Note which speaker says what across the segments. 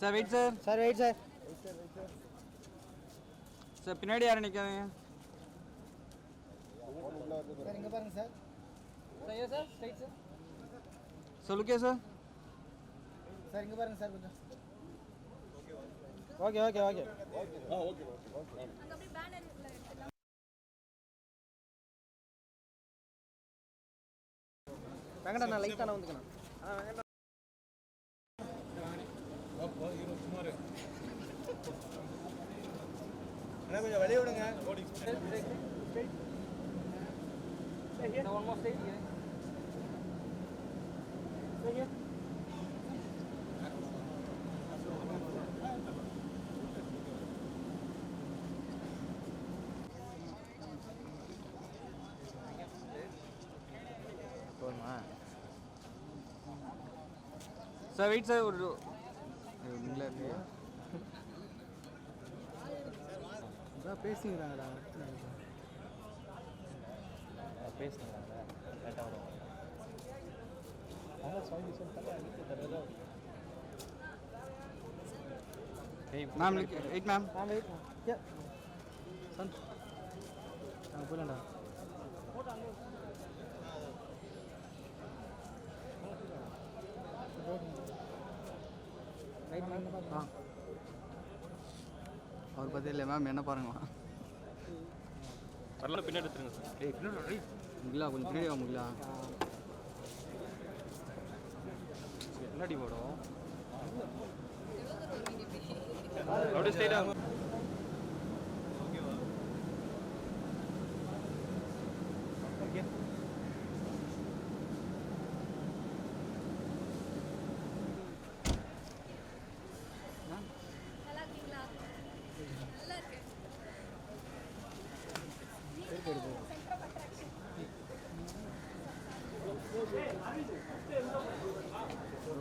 Speaker 1: Sir wait sir.
Speaker 2: Sir wait sir.
Speaker 1: Sir பின்னாடி யாரும் நிற்காதீங்க.
Speaker 2: சார் இங்கே பாருங்க sir. Sir sir straight sir.
Speaker 1: சொல்லுங்க சார்.
Speaker 2: சார் இங்கே பாருங்க சார் கொஞ்சம். Okay okay okay okay. Venkata நான் லைட்டாக வந்துக்கணும். கொஞ்சம் வெளியே விடுங்க.
Speaker 1: Sir wait sir. ஒரு
Speaker 2: பேசுங்கிறாங்களா?
Speaker 3: பேசுகிறாங்களா?
Speaker 1: Ma'am wait ma'am.
Speaker 2: வெயிட் சந்த் போயிடலாம்டா.
Speaker 1: அவர் பற்றி இல்லை மேம், என்ன பாருங்களா
Speaker 3: வரலாம் பின்னாடி எடுத்துருங்க சார்.
Speaker 1: பின்னாடி முகிலா கொஞ்சம் பின்னாடி வா முகிலா.
Speaker 3: என்னடி போடும் அப்படியே ஸ்ட்ரைட்டாக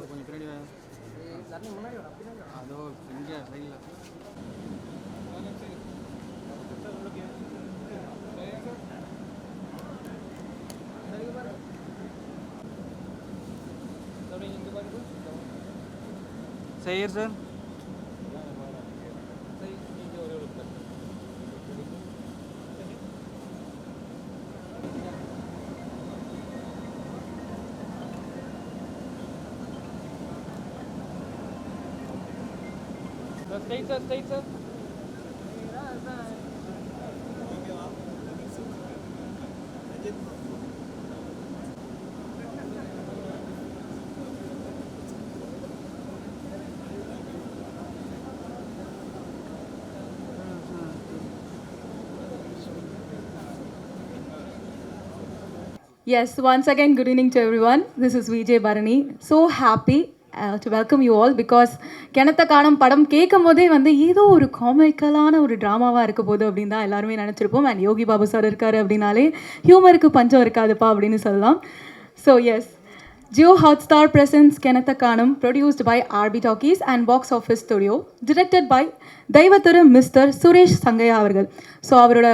Speaker 1: கொஞ்சம் பின்னாடி வா. அதோ இங்கே சைடில். சரி sir.
Speaker 3: Straight sir, straight sir.
Speaker 4: Yes, once again, good evening to everyone. This is Vijay Bharani. So happy to welcome you all because கிணத்த காணும் படம் கேட்கும் போதே வந்து ஏதோ ஒரு காமிக்கலான ஒரு ட்ராமாவாக இருக்க போது அப்படின்னு தான் எல்லாருமே நினச்சிருப்போம். அண்ட் யோகி பாபு சார் இருக்காரு அப்படின்னாலே ஹியூமருக்கு பஞ்சம் இருக்காதுப்பா அப்படின்னு சொல்லலாம். So yes, Jio Hotstar presents Kenatha Kanam, produced by RB Talkies and Box Office Studio, directed by தெய்வத்திரு மிஸ்டர் சுரேஷ் சங்கையா அவர்கள். ஸோ அவரோட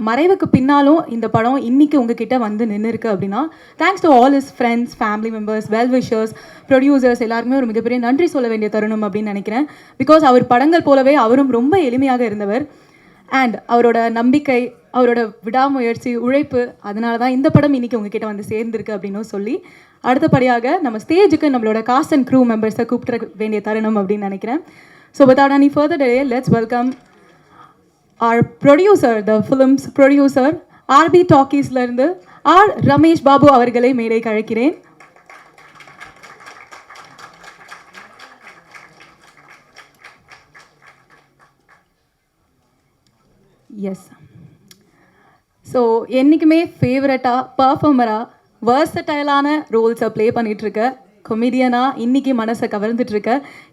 Speaker 4: மறைவுக்கு பின்னாலும் இந்த படம் இன்னைக்கு உங்ககிட்ட வந்து நின்று இருக்கு அப்படின்னா thanks to all is friends, family members, well wishers, producers எல்லாருமே ஒரு மிகப்பெரிய நன்றி சொல்ல வேண்டிய தருணம் அப்படின்னு நினைக்கிறேன். பிகாஸ் அவர் படங்கள் போலவே அவரும் ரொம்ப எளிமையாக இருந்தவர். அண்ட் அவரோட நம்பிக்கை, அவரோட விடாமுயற்சி, உழைப்பு, அதனால தான் இந்த படம் இன்னைக்கு உங்ககிட்ட வந்து சேர்ந்துருக்கு அப்படின்னும் சொல்லி அடுத்தபடியாக நம்ம ஸ்டேஜுக்கு நம்மளோட காஸ்ட் அண்ட் க்ரூ மெம்பர்ஸை கூப்பிட வேண்டிய தருணம் அப்படின்னு நினைக்கிறேன். So without any further delay, let's welcome our producer, the film's producer, RB Talkiesலேருந்து ஆர் ரமேஷ் பாபு அவர்களை மேடைக்கு அழைக்கிறேன். எஸ், ஸோ என்றைக்குமே ஃபேவரட்டாக, பர்ஃபார்மராக, வர்சடைலான ரோல்ஸை ப்ளே பண்ணிகிட்ருக்க கொமிடியனாக இன்னைக்கு மனசை கவர்ந்துட்டுருக்க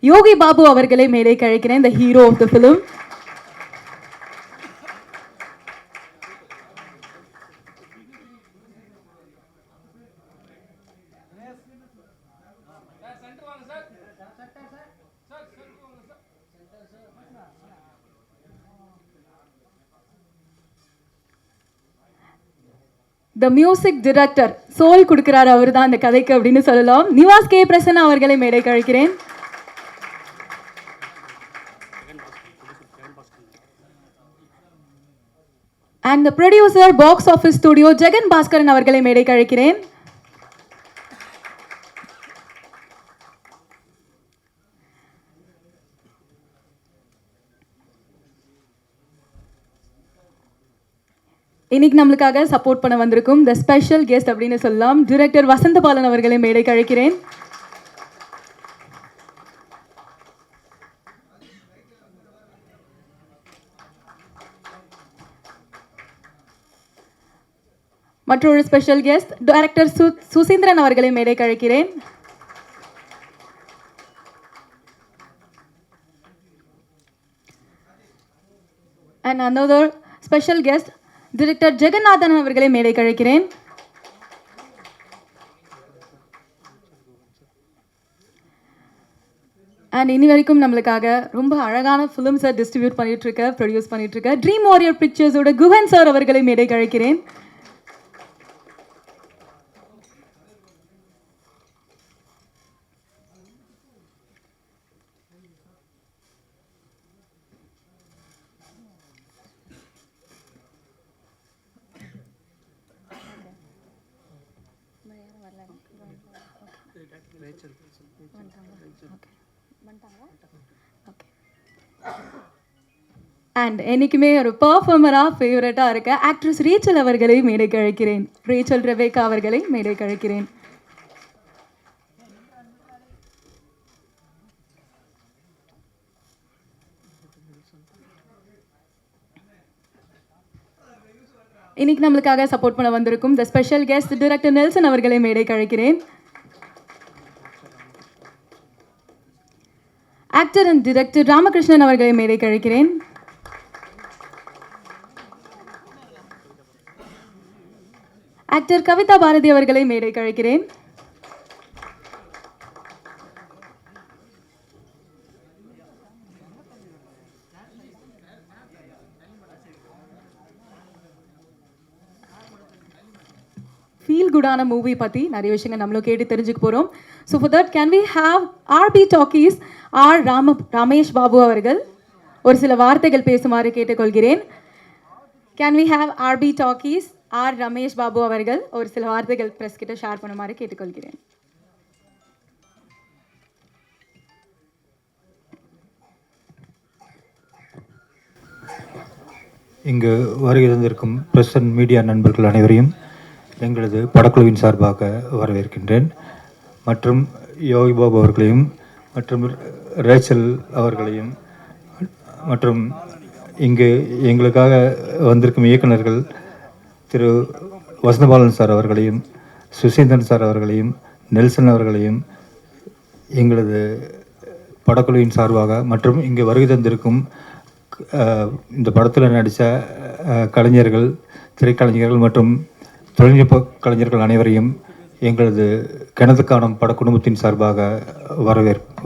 Speaker 4: யோகி பாபு அவர்களை மேடைக்கு அழைக்கிறேன், the hero of the film. The music director, soul கொடுக்கிறார் அவர் தான் இந்த கதைக்கு அப்படின்னு சொல்லலாம். நிவாஸ் கே பிரசன்னா அவர்களை மேடைக்கு அழைக்கிறேன். And the producer, Box Office Studio, Jagan Bhaskaran அவர்களை மேடைக்கு அழைக்கிறேன். இன்னைக்கு நம்மளுக்காக சப்போர்ட் பண்ண வந்திருக்கும் த ஸ்பெஷல் கெஸ்ட் அப்படின்னு சொல்லலாம், டைரக்டர் வசந்தபாலன் அவர்களை மேடைக்கு அழைக்கிறேன். மற்றொரு ஸ்பெஷல் கெஸ்ட் டைரக்டர் சுசீந்திரன் அவர்களை மேடைக்கு அழைக்கிறேன். And another special guest director Jeganathan அவர்களை மேடைக்கு அழைக்கிறேன். அண்ட் இனி வரைக்கும் நம்மளுக்காக ரொம்ப அழகான ஃபிலிம்ஸை டிஸ்ட்ரிபியூட் பண்ணிட்டு இருக்க, ப்ரொடியூஸ் பண்ணிட்டு இருக்க ட்ரீம் வாரியர் பிக்சர்ஸோட குஹன் சார் அவர்களை மேடைக்கு அழைக்கிறேன். அண்ட் என்றைக்குமே ஒரு பர்ஃபார்மராக ஃபேவரட்டாக இருக்க ஆக்ட்ரஸ் ரேச்சல் அவர்களை மேடைக்கு அழைக்கிறேன். ரேச்சல் ரெபேக்கா அவர்களை மேடைக்கு அழைக்கிறேன். இன்னைக்கு நம்மளுக்காக சப்போர்ட் பண்ண வந்திருக்கும் the special guest director Nelson அவர்களை மேடைக்கு அழைக்கிறேன். ஆக்டர் அண்ட் டைரக்டர் ராமகிருஷ்ணன் அவர்களை மேடைக்கு அழைக்கிறேன். ஆக்டர் கவிதா பாரதி அவர்களை மேடைக்கு அழைக்கிறேன். ஃபீல் குடான மூவி பற்றி நிறைய விஷயங்கள் நம்மளும் கேட்டு தெரிஞ்சுக்க போகிறோம். So for that can we have RP talkies Ramesh Babu அவர்கள் ஒரு சில வார்த்தைகள் பேசுமாறு கேட்டுக்கொள்கிறேன். Can we have RP talkies Ramesh Babu அவர்கள் ஒரு சில வார்த்தைகள் ப்ரெஸ் கிட்ட ஷேர் பண்ணுமாறு கேட்டுக்கொள்கிறேன்.
Speaker 5: இங்கு வருகை தந்திருக்கும் பிரஸ் அண்ட் மீடியா நண்பர்கள் அனைவரையும் எங்களது படக்குழுவின் சார்பாக வரவேற்கின்றேன். மற்றும் யோகி பாபு அவர்களையும் மற்றும் ரேச்சல் அவர்களையும் மற்றும் இங்கு எங்களுக்காக வந்திருக்கும் இயக்குநர்கள் திரு வசந்தபாலன் சார் அவர்களையும் சுசீந்திரன் சார் அவர்களையும் நெல்சன் அவர்களையும் எங்களது படக்குழுவின் சார்பாக மற்றும் இங்கு வருகை தந்திருக்கும் இந்த படத்தில் நடித்த கலைஞர்கள், திரைக்கலைஞர்கள் மற்றும் தொழில்நுட்ப கலைஞர்கள் அனைவரையும் எங்களது கிணத்து காணும் படக்குடும்பத்தின் சார்பாக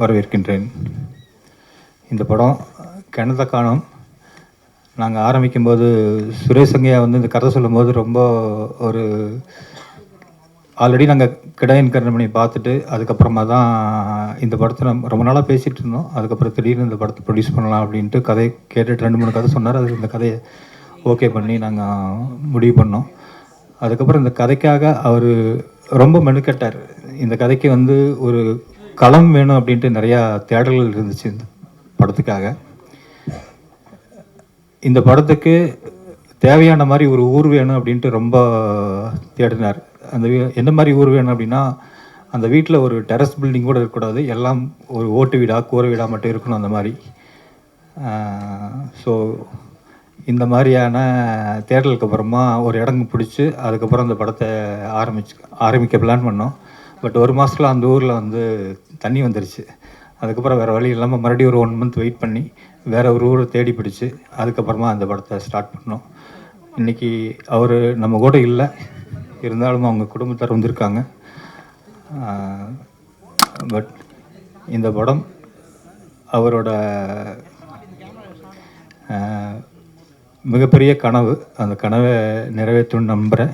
Speaker 5: வரவேற்கின்றேன். இந்த படம் கிணத்து காணும் நாங்கள் ஆரம்பிக்கும்போது சுரேஷ் சங்கையா வந்து இந்த கதை சொல்லும்போது ரொம்ப ஒரு ஆல்ரெடி நாங்கள் கிடாயின் கருணமணி பார்த்துட்டு அதுக்கப்புறமா தான் இந்த படத்தை ரொம்ப நாளாக பேசிகிட்டு இருந்தோம். அதுக்கப்புறம் திடீர்னு இந்த படத்தை ப்ரொடியூஸ் பண்ணலாம் அப்படின்ட்டு கதை கேட்டுட்டு 2-3 கதை சொன்னார். அது இந்த கதையை ஓகே பண்ணி நாங்கள் முடிவு பண்ணோம். அதுக்கப்புறம் இந்த கதைக்காக அவர் ரொம்ப மெனுக்கட்டார். இந்த கதைக்கு வந்து ஒரு களம் வேணும் அப்படின்ட்டு நிறையா தேடல்கள் இருந்துச்சு இந்த படத்துக்காக. இந்த படத்துக்கு தேவையான மாதிரி ஒரு ஊர் வேணும் அப்படின்ட்டு ரொம்ப தேடினார். அந்த என்ன மாதிரி ஊர் வேணும் அப்படின்னா, அந்த வீட்டில் ஒரு டெரஸ் பில்டிங் கூட இருக்கக்கூடாது, எல்லாம் ஒரு ஓட்டு வீடாக கூரை வீடாக மட்டும் இருக்கணும் அந்த மாதிரி. ஸோ இந்த மாதிரியான தேடலுக்கு அப்புறமா ஒரு இடங்கு பிடிச்சி அதுக்கப்புறம் அந்த படத்தை ஆரம்பிக்க பிளான் பண்ணோம். பட் 1 மாதத்தில் அந்த ஊரில் வந்து தண்ணி வந்துருச்சு. அதுக்கப்புறம் வேறு வழி இல்லாமல் மறுபடியும் ஒரு 1 மந்த் வெயிட் பண்ணி வேறு ஒரு ஊரை தேடி பிடிச்சி அதுக்கப்புறமா அந்த படத்தை ஸ்டார்ட் பண்ணோம். இன்றைக்கி அவர் நம்ம கூட இல்லை, இருந்தாலும் அவங்க குடும்பத்தார் வந்திருக்காங்க. பட் இந்த படம் அவரோட மிகப்பெரிய கனவு. அந்த கனவை நிறைவேற்றணும்னு நம்புகிறேன்.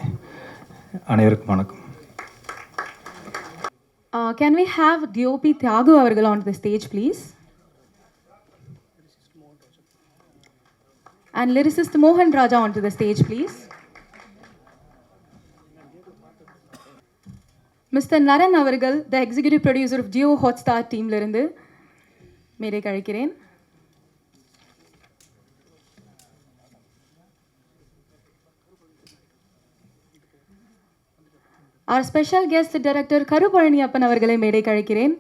Speaker 5: அனைவருக்கும் வணக்கம்.
Speaker 4: Can we have DOP Thiagu அவர்கள் on the stage please? And lyricist Mohan Raja onto the stage, please. Mr. Naran Avargal, the executive producer of Jio Hotstar team லிருந்து மேடை கழிக்கிறேன். Our special guest director Karu Palaniappan அவர்களை மேடை கழிக்கிறேன்.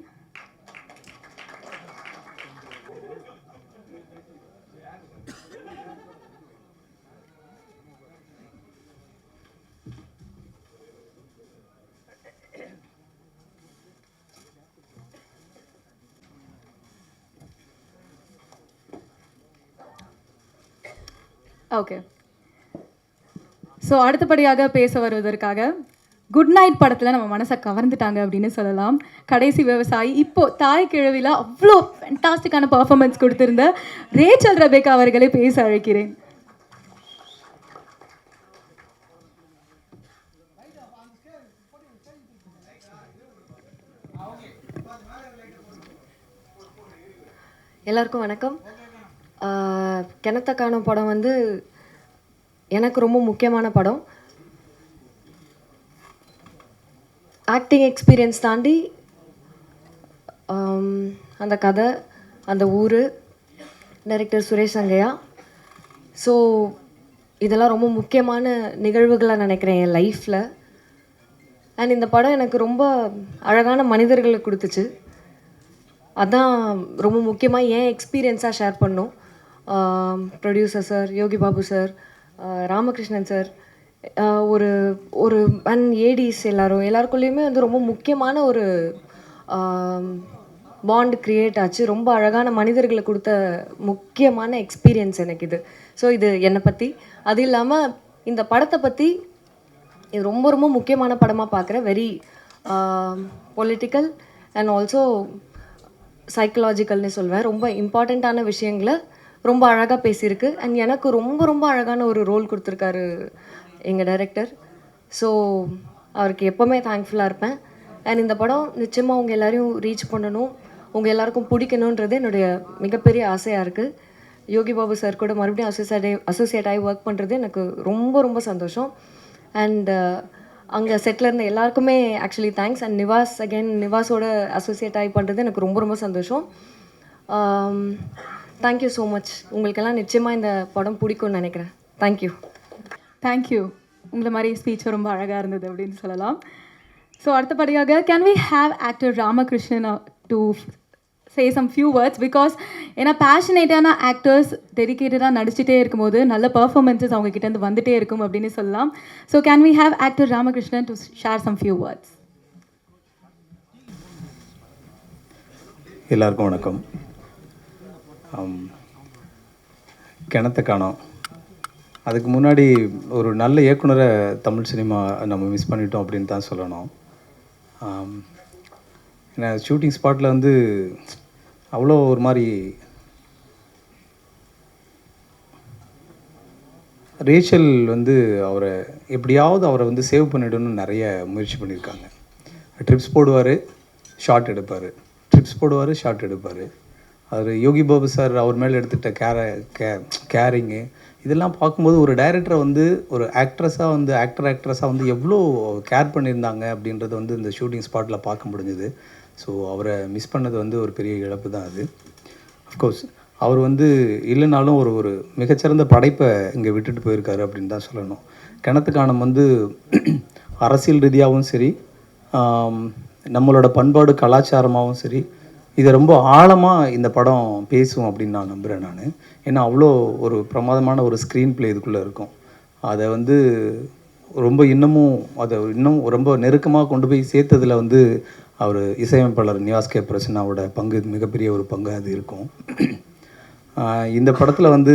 Speaker 4: Okay, so அடுத்தபடியாக பேச வருவதற்காக குட் நைட் படத்தில் நம்ம மனசை கவர்ந்துட்டாங்க அப்படின்னு சொல்லலாம். கடைசி விவசாயி, இப்போது தாய் கிழவியில் அவ்வளோ ஃபென்டாஸ்டிக்கான பர்ஃபார்மன்ஸ் கொடுத்திருந்த ரேச்சல் ரெபேக்கா அவர்களை பேச அழைக்கிறேன்.
Speaker 6: எல்லாருக்கும் வணக்கம். கிணத்த காணும் படம் வந்து எனக்கு ரொம்ப முக்கியமான படம். ஆக்டிங் எக்ஸ்பீரியன்ஸ் தாண்டி அந்த கதை, அந்த ஊர், டைரக்டர் சுரேஷ் சங்கையா, ஸோ இதெல்லாம் ரொம்ப முக்கியமான நிகழ்வுகளாக நினைக்கிறேன் என் லைஃப்பில். அண்ட் இந்த படம் எனக்கு ரொம்ப அழகான மனிதர்களை கொடுத்துச்சு. அதான் ரொம்ப முக்கியமாக என் எக்ஸ்பீரியன்ஸாக ஷேர் பண்ணோம். ப்ரொடியூசர் சார், யோகி பாபு சார், ராமகிருஷ்ணன் சார், ஒரு ஒரு அண்ட் ஏடிஸ் எல்லாருக்குள்ளேயுமே வந்து ரொம்ப முக்கியமான ஒரு பாண்ட் க்ரியேட் ஆச்சு. ரொம்ப அழகான மனிதர்களை கொடுத்த முக்கியமான எக்ஸ்பீரியன்ஸ் எனக்கு இது. ஸோ இது என்னை பற்றி, அது இல்லாமல் இந்த படத்தை பற்றி இது ரொம்ப ரொம்ப முக்கியமான படமாக பார்க்குறேன். வெரி பொலிட்டிக்கல் அண்ட் ஆல்சோ சைக்கலாஜிக்கல்னு சொல்வேன். ரொம்ப இம்பார்ட்டண்ட்டான விஷயங்களை ரொம்ப அழகாக பேசியிருக்கு. அண்ட் எனக்கு ரொம்ப ரொம்ப அழகான ஒரு ரோல் கொடுத்துருக்காரு எங்கள் டைரக்டர். ஸோ அவருக்கு எப்போவுமே தேங்க்ஃபுல்லாக இருப்பேன். அண்ட் இந்த படம் நிச்சயமாக உங்கள் எல்லோரையும் ரீச் பண்ணணும், உங்கள் எல்லாருக்கும் பிடிக்கணுன்றது என்னுடைய மிகப்பெரிய ஆசையாக இருக்குது. யோகி பாபு சார் கூட மறுபடியும் அசோசியேட் ஆகி ஒர்க் பண்ணுறது எனக்கு ரொம்ப ரொம்ப சந்தோஷம். அண்ட் அங்கே செட்டில் இருந்த எல்லாருக்குமே ஆக்சுவலி தேங்க்ஸ். அண்ட் நிவாஸோட அசோசியேட் ஆகி பண்ணுறது எனக்கு ரொம்ப ரொம்ப சந்தோஷம். Thank you so much. உங்களுக்கெல்லாம் நிச்சயமாக இந்த படம் பிடிக்கும்னு நினைக்கிறேன். தேங்க்யூ.
Speaker 4: தேங்க்யூ. உங்களை மாதிரி ஸ்பீச் ரொம்ப அழகாக இருந்தது அப்படின்னு சொல்லலாம். ஸோ அடுத்தபடியாக can we have actor Ramakrishnan to say some few words, because ஏன்னா பேஷனேட்டான ஆக்டர்ஸ் டெடிக்கேட்டடாக நடிச்சுட்டே இருக்கும்போது நல்ல பர்ஃபார்மன்ஸஸ் அவங்க கிட்டேருந்து வந்துகிட்டே இருக்கும் அப்படின்னு சொல்லலாம். So can we have actor Ramakrishnan to share some few words.
Speaker 7: எல்லாருக்கும் வணக்கம். கிணத்த காணோம், அதுக்கு முன்னாடி ஒரு நல்ல இயக்குனரை தமிழ் சினிமா நம்ம மிஸ் பண்ணிட்டோம் அப்படின்னு தான் சொல்லணும். ஏன்னா ஷூட்டிங் ஸ்பாட்டில் வந்து அவ்வளோ ஒரு மாதிரி ரேச்சல் வந்து எப்படியாவது அவரை வந்து சேவ் பண்ணிடணும்னு நிறைய முயற்சி பண்ணியிருக்காங்க. ட்ரிப்ஸ் போடுவார், ஷார்ட் எடுப்பார், ட்ரிப்ஸ் போடுவார், ஷார்ட் எடுப்பார். அவர் யோகி பாபு சார் அவர் மேலே எடுத்துகிட்ட கேரிங்கு இதெல்லாம் பார்க்கும்போது ஒரு டைரக்டரை வந்து ஒரு ஆக்ட்ரஸாக வந்து எவ்வளோ கேர் பண்ணியிருந்தாங்க அப்படின்றது வந்து இந்த ஷூட்டிங் ஸ்பாட்டில் பார்க்க முடிஞ்சுது. ஸோ அவரை மிஸ் பண்ணது வந்து ஒரு பெரிய இழப்பு தான் அது. அஃப்கோர்ஸ் அவர் வந்து இல்லைனாலும் ஒரு மிகச்சிறந்த படைப்பை இங்கே விட்டுட்டு போயிருக்காரு அப்படின்னு தான் சொல்லணும். கிணத்து காணம் வந்து அரசியல் ரீதியாகவும் சரி, நம்மளோட பண்பாடு கலாச்சாரமாகவும் சரி, இதை ரொம்ப ஆழமாக இந்த படம் பேசும் அப்படின்னு நான் நம்புகிறேன் நான். ஏன்னா அவ்வளோ ஒரு பிரமாதமான ஒரு ஸ்க்ரீன் ப்ளே இதுக்குள்ளே இருக்கும். அதை வந்து இன்னும் ரொம்ப நெருக்கமாக கொண்டு போய் சேர்த்ததில் வந்து அவர் இசையமைப்பாளர் நிவாஸ் கே பிரசன்னாவோட பங்கு மிகப்பெரிய ஒரு பங்கு அது இருக்கும். இந்த படத்தில் வந்து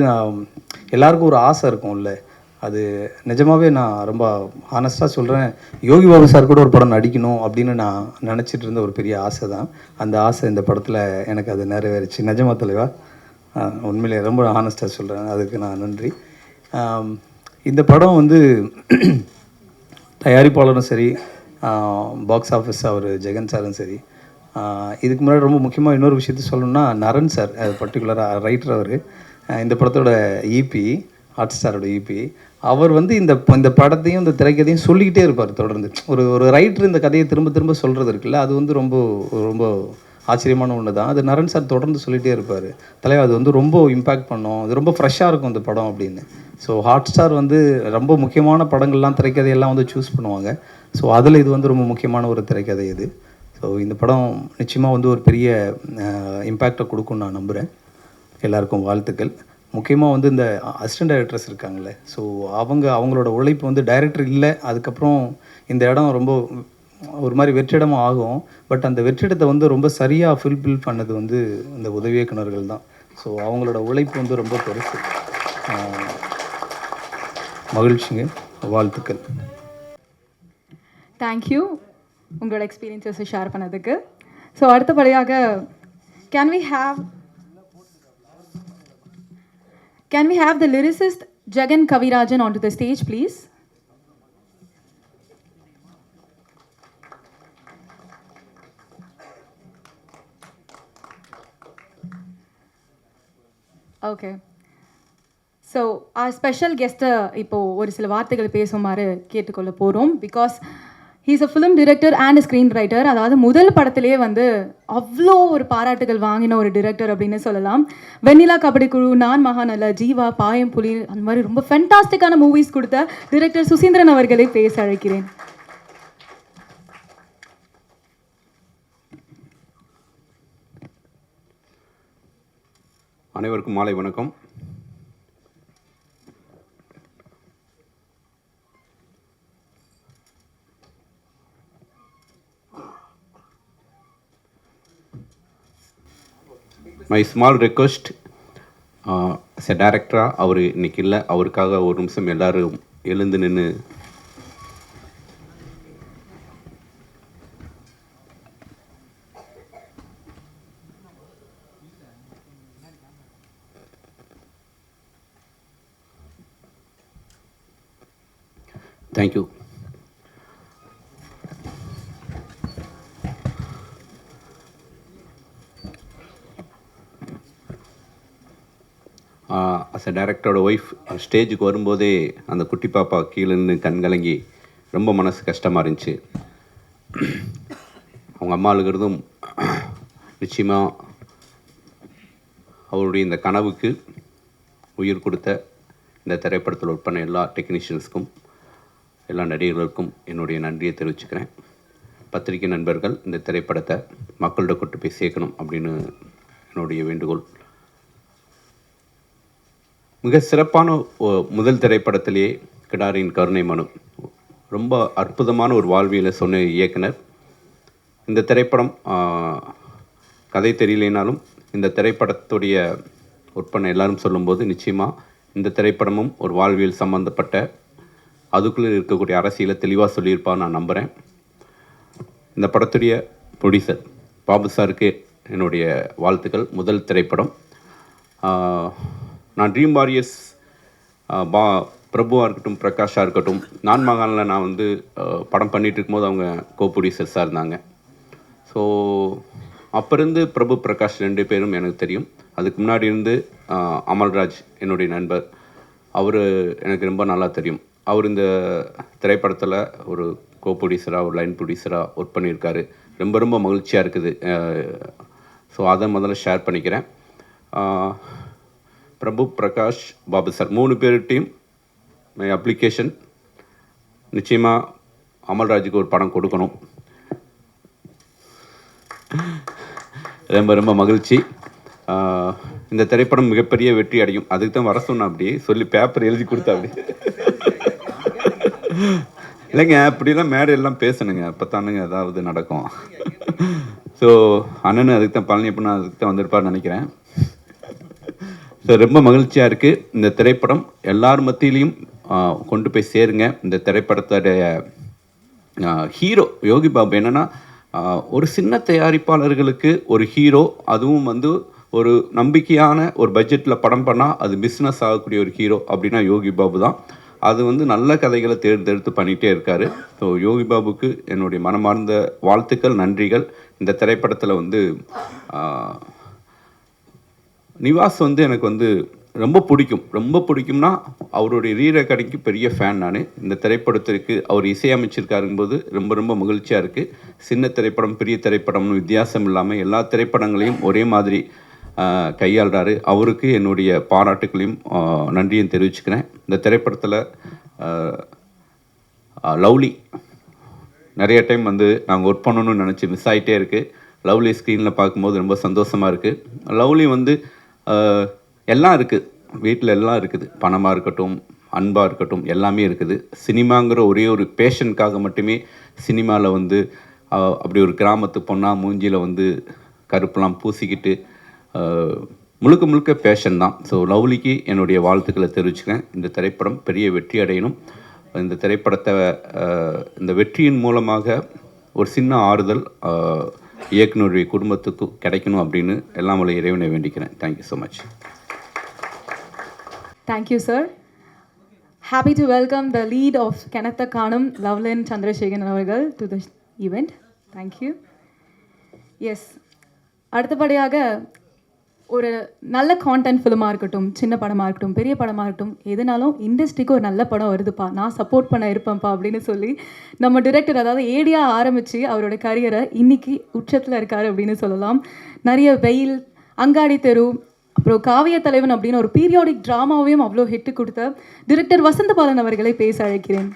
Speaker 7: எல்லாருக்கும் ஒரு ஆசை இருக்கும்ல, அது நிஜமாகவே நான் ரொம்ப ஹானஸ்ட்டாக சொல்கிறேன். யோகி பாபு சார் கூட ஒரு படம் நடிக்கணும் அப்படின்னு நான் நினச்சிட்டு இருந்த ஒரு பெரிய ஆசை தான். அந்த ஆசை இந்த படத்தில் எனக்கு அது நிறைவேறிச்சு. நிஜமா தலைவா, உண்மையிலே ரொம்ப ஹானஸ்ட்டாக சொல்கிறேன், அதுக்கு நான் நன்றி. இந்த படம் வந்து தயாரிப்பாளரும் சரி, பாக்ஸ் ஆஃபீஸ் அவர் ஜெகன் சாரும் சரி, இதுக்கு முன்னாடி ரொம்ப முக்கியமாக இன்னொரு விஷயத்த சொல்லணும்னா நரன் சார், பர்டிகுலராக ரைட்டர் அவர் இந்த படத்தோட ஈபி, ஹாட் ஸ்டாரோட ஈபி, அவர் வந்து இந்த படத்தையும் இந்த திரைக்கதையும் சொல்லிக்கிட்டே இருப்பார் தொடர்ந்து. ஒரு ரைட்டர் இந்த கதையை திரும்ப திரும்ப சொல்கிறது இருக்குல்ல, அது வந்து ரொம்ப ரொம்ப ஆச்சரியமான ஒன்று தான். அது நரன் சார் தொடர்ந்து சொல்லிகிட்டே இருப்பார், தலைவா அது வந்து ரொம்ப இம்பேக்ட் பண்ணோம், அது ரொம்ப ஃப்ரெஷ்ஷாக இருக்கும் இந்த படம் அப்படின்னு. ஸோ ஹாட் ஸ்டார் வந்து ரொம்ப முக்கியமான படங்கள்லாம் திரைக்கதையெல்லாம் வந்து சூஸ் பண்ணுவாங்க. ஸோ அதில் இது வந்து ரொம்ப முக்கியமான ஒரு திரைக்கதை இது. ஸோ இந்த படம் நிச்சயமாக வந்து ஒரு பெரிய இம்பேக்டை கொடுக்கும்னு நான் நம்புகிறேன். எல்லாருக்கும் வாழ்த்துக்கள். முக்கியமாக வந்து இந்த அசிஸ்டன்ட் டைரக்டர்ஸ் இருக்காங்களே, ஸோ அவங்களோட உழைப்பு வந்து டைரக்டர் இல்லை, அதுக்கப்புறம் இந்த இடம் ரொம்ப ஒரு மாதிரி வெற்றிடமாக ஆகும். பட் அந்த வெற்றிடத்தை வந்து ரொம்ப சரியாக ஃபில்பில் பண்ணது வந்து இந்த உதவி இயக்குனர்கள் தான். ஸோ அவங்களோட உழைப்பு வந்து ரொம்ப பெருசு. மகிழ்ச்சிங்க, வாழ்த்துக்கள்.
Speaker 4: தேங்க்யூ உங்களோட எக்ஸ்பீரியன்ஸஸை ஷேர் பண்ணதுக்கு. ஸோ அடுத்தபடியாக can we have the lyricist Jagan Kavirajan onto the stage, please? Okay. So our special கெஸ்ட்டை இப்போது ஒரு சில வார்த்தைகள் பேசுமாறு கேட்டுக்கொள்ள போகிறோம். Because he's a film director and screenwriter. அதாவது முதல் படத்திலே வந்து அவ்வளோ ஒரு பாராட்டுகள் வாங்கின ஒரு டிரெக்டர் அப்படின்னு சொல்லலாம். வெண்ணிலா கபடி குழு, நான் மகாநல்ல, ஜீவா, பாயம் புலி, அந்த மாதிரி ரொம்ப ஃபென்டாஸ்டிக்கான மூவிஸ் கொடுத்த டிரெக்டர் சுசீந்திரன் அவர்களை பேச அழைக்கிறேன்.
Speaker 8: அனைவருக்கும் மாலை வணக்கம். மை ஸ்மால் ரெக்வஸ்ட், எஸ் எ டைரக்டராக அவர் இன்னைக்கு இல்லை, அவருக்காக ஒரு நிமிஷம் எல்லோரும் எழுந்து நின்று தேங்க்யூ. அஸ் அ டைரக்டரோட ஒய்ஃப் ஸ்டேஜுக்கு வரும்போதே அந்த குட்டி பாப்பா கீழே நின்று கண் கலங்கி ரொம்ப மனசு கஷ்டமாக இருந்துச்சு. அவங்க அம்மா அழுகிறதும் நிச்சயமாக அவருடைய இந்த கனவுக்கு உயிர் கொடுத்த இந்த திரைப்படத்தில் ஒர்க் பண்ண எல்லா டெக்னீஷியன்ஸ்க்கும் எல்லா நடிகர்களுக்கும் என்னுடைய நன்றியை தெரிவிச்சுக்கிறேன். பத்திரிகை நண்பர்கள் இந்த திரைப்படத்தை மக்கள்கிட்ட கொண்டு போய் சேர்க்கணும் அப்படின்னு என்னுடைய வேண்டுகோள். மிக சிறப்பான முதல் திரைப்படத்திலேயே கிடாரியின் கருணை மனு, ரொம்ப அற்புதமான ஒரு வாழ்வியலை சொன்ன இயக்குனர். இந்த திரைப்படம் கதை தெரியலேனாலும் இந்த திரைப்படத்துடைய ஒப்பனை எல்லாரும் சொல்லும்போது நிச்சயமாக இந்த திரைப்படமும் ஒரு வாழ்வியல் சம்பந்தப்பட்ட அதுக்குள்ளே இருக்கக்கூடிய அரசியலை தெளிவாக சொல்லியிருப்பான்னு நான் நம்புகிறேன். இந்த படத்துடைய ப்ரொடியூசர் பாபு சாருக்கு என்னுடைய வாழ்த்துக்கள். முதல் திரைப்படம். நான் ட்ரீம் வாரியர்ஸ் பிரபுவாக இருக்கட்டும், பிரகாஷாக இருக்கட்டும், நான் மகானில் நான் வந்து படம் பண்ணிகிட்டு இருக்கும்போது அவங்க கோ ப்ரொடியூசர்ஸாக இருந்தாங்க. ஸோ அப்போ இருந்து பிரபு பிரகாஷ் 2 பேரும் எனக்கு தெரியும். அதுக்கு முன்னாடி இருந்து அமல்ராஜ் என்னுடைய நண்பர், அவர் எனக்கு ரொம்ப நல்லா தெரியும். அவர் இந்த திரைப்படத்தில் ஒரு கோ ப்ரொடியூசராக, ஒரு லைன் ப்ரொடியூசராக ஒர்க் பண்ணியிருக்காரு. ரொம்ப ரொம்ப மகிழ்ச்சியாக இருக்குது. ஸோ அதை முதல்ல ஷேர் பண்ணிக்கிறேன். பிரபு, பிரகாஷ், பாபு சார் 3 பேர்கிட்டையும் மை அப்ளிகேஷன், நிச்சயமாக அமல்ராஜுக்கு ஒரு படம் கொடுக்கணும். ரொம்ப ரொம்ப மகிழ்ச்சி. இந்த திரைப்படம் மிகப்பெரிய வெற்றி அடையும். அதுக்கு தான் வர சொன்னேன், அப்படியே சொல்லி பேப்பர் எழுதி கொடுத்தா அப்படி. இல்லைங்க, அப்படிலாம் மேடையெல்லாம் பேசணுங்க, அப்போ தானுங்க ஏதாவது நடக்கும். ஸோ அண்ணன் அதுக்கு தான், பழனியப்பன் அதுக்கு தான் வந்திருப்பார்னு நினைக்கிறேன். ஸோ ரொம்ப மகிழ்ச்சியாக இருக்குது. இந்த திரைப்படம் எல்லார் மத்தியிலையும் கொண்டு போய் சேருங்க. இந்த திரைப்படத்துடைய ஹீரோ யோகி பாபு என்னென்னா, ஒரு சின்ன தயாரிப்பாளர்களுக்கு ஒரு ஹீரோ, அதுவும் வந்து ஒரு நம்பிக்கையான ஒரு பட்ஜெட்டில் படம் பண்ணால் அது பிஸ்னஸ் ஆகக்கூடிய ஒரு ஹீரோ அப்படின்னா யோகி பாபு தான். அது வந்து நல்ல கதைகளை தேர்ந்தெடுத்து பண்ணிகிட்டே இருக்கார். ஸோ யோகி பாபுக்கு என்னுடைய மனமார்ந்த வாழ்த்துக்கள், நன்றிகள். இந்த திரைப்படத்தில் வந்து நிவாஸ் வந்து எனக்கு வந்து ரொம்ப பிடிக்கும்னா அவருடைய ரீரெக்கார்டிங்க்கு பெரிய ஃபேன் நான். இந்த திரைப்படத்திற்கு அவர் இசையமைச்சிருக்காருங்கும்போது ரொம்ப ரொம்ப மகிழ்ச்சியாக இருக்குது. சின்ன திரைப்படம் பெரிய திரைப்படம்னு வித்தியாசம் இல்லாமல் எல்லா திரைப்படங்களையும் ஒரே மாதிரி கையாளுறாரு. அவருக்கு என்னுடைய பாராட்டுகளையும் நன்றியும் தெரிவிச்சுக்கிறேன். இந்த திரைப்படத்தில் லவ்லி நிறைய டைம் வந்து நாங்கள் ஒர்க் பண்ணணும்னு நினச்சி மிஸ் ஆகிட்டே இருக்குது. லவ்லி ஸ்க்ரீனில் பார்க்கும்போது ரொம்ப சந்தோஷமாக இருக்குது. லவ்லி வந்து எல்லாம் இருக்குது, வீட்டில் எல்லாம் இருக்குது. பணமாக இருக்கட்டும், அன்பாக இருக்கட்டும், எல்லாமே இருக்குது. சினிமாங்கிற ஒரே ஒரு பேஷனுக்காக மட்டுமே சினிமாவில் வந்து அப்படி ஒரு கிராமத்து பொண்ணாக மூஞ்சியில் வந்து கருப்பெல்லாம் பூசிக்கிட்டு முழுக்க முழுக்க பேஷன் தான். ஸோ லவ்லிக்கு என்னுடைய வாழ்த்துக்களை தெரிவிச்சுக்கிறேன். இந்த திரைப்படம் பெரிய வெற்றி அடையணும். இந்த திரைப்படத்தை இந்த வெற்றியின் மூலமாக ஒரு சின்ன ஆறுதல் இயக்குனருடைய குடும்பத்துக்கு கிடைக்கணும் அப்படின்னு எல்லாம் உள்ள இறைவனை வேண்டிக்கிறேன். Thank you so much.
Speaker 4: Thank you, sir. Happy to welcome the lead of Kenatha Kanam, Loveland Chandrasekharan avargal to the event. Thank you. Yes. அடுத்தபடியாக ஒரு நல்ல கான்டென்ட் ஃபிலிமாக இருக்கட்டும், சின்ன படமாக இருக்கட்டும், பெரிய படமாக இருக்கட்டும், எதுனாலும் இண்டஸ்ட்ரிக்கு ஒரு நல்ல படம் வருதுப்பா, நான் சப்போர்ட் பண்ண இருப்பேன்ப்பா அப்படின்னு சொல்லி நம்ம டிரெக்டர், அதாவது ஏடியாக ஆரம்பித்து அவரோட கரியரை இன்னைக்கு உச்சத்தில் இருக்கார் அப்படின்னு சொல்லலாம். நிறைய வெயில், அங்காடி தெரு, அப்புறம் காவிய தலைவன் அப்படின்னு ஒரு பீரியாடிக் ட்ராமாவையும் அவ்வளோ ஹிட்டு கொடுத்த டிரெக்டர் வசந்தபாலன் அவர்களை பேச அழைக்கிறேன்.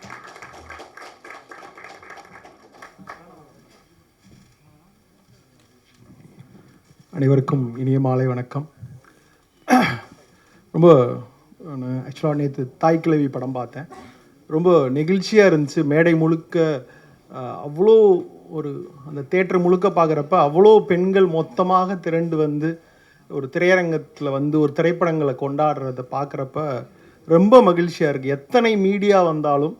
Speaker 9: அனைவருக்கும் இனிய மாலை வணக்கம். ரொம்ப ஆக்சுவலாக நேற்று தாய் கிழவி படம் பார்த்தேன். ரொம்ப நெகிழ்ச்சியாக இருந்துச்சு. மேடை முழுக்க அவ்வளோ ஒரு அந்த தேட்டர் முழுக்க பார்க்குறப்ப அவ்வளோ பெண்கள் மொத்தமாக திரண்டு வந்து ஒரு திரையரங்கத்தில் வந்து ஒரு திரைப்படங்களை கொண்டாடுறத பார்க்குறப்ப ரொம்ப மகிழ்ச்சியாக இருக்குது. எத்தனை மீடியா வந்தாலும்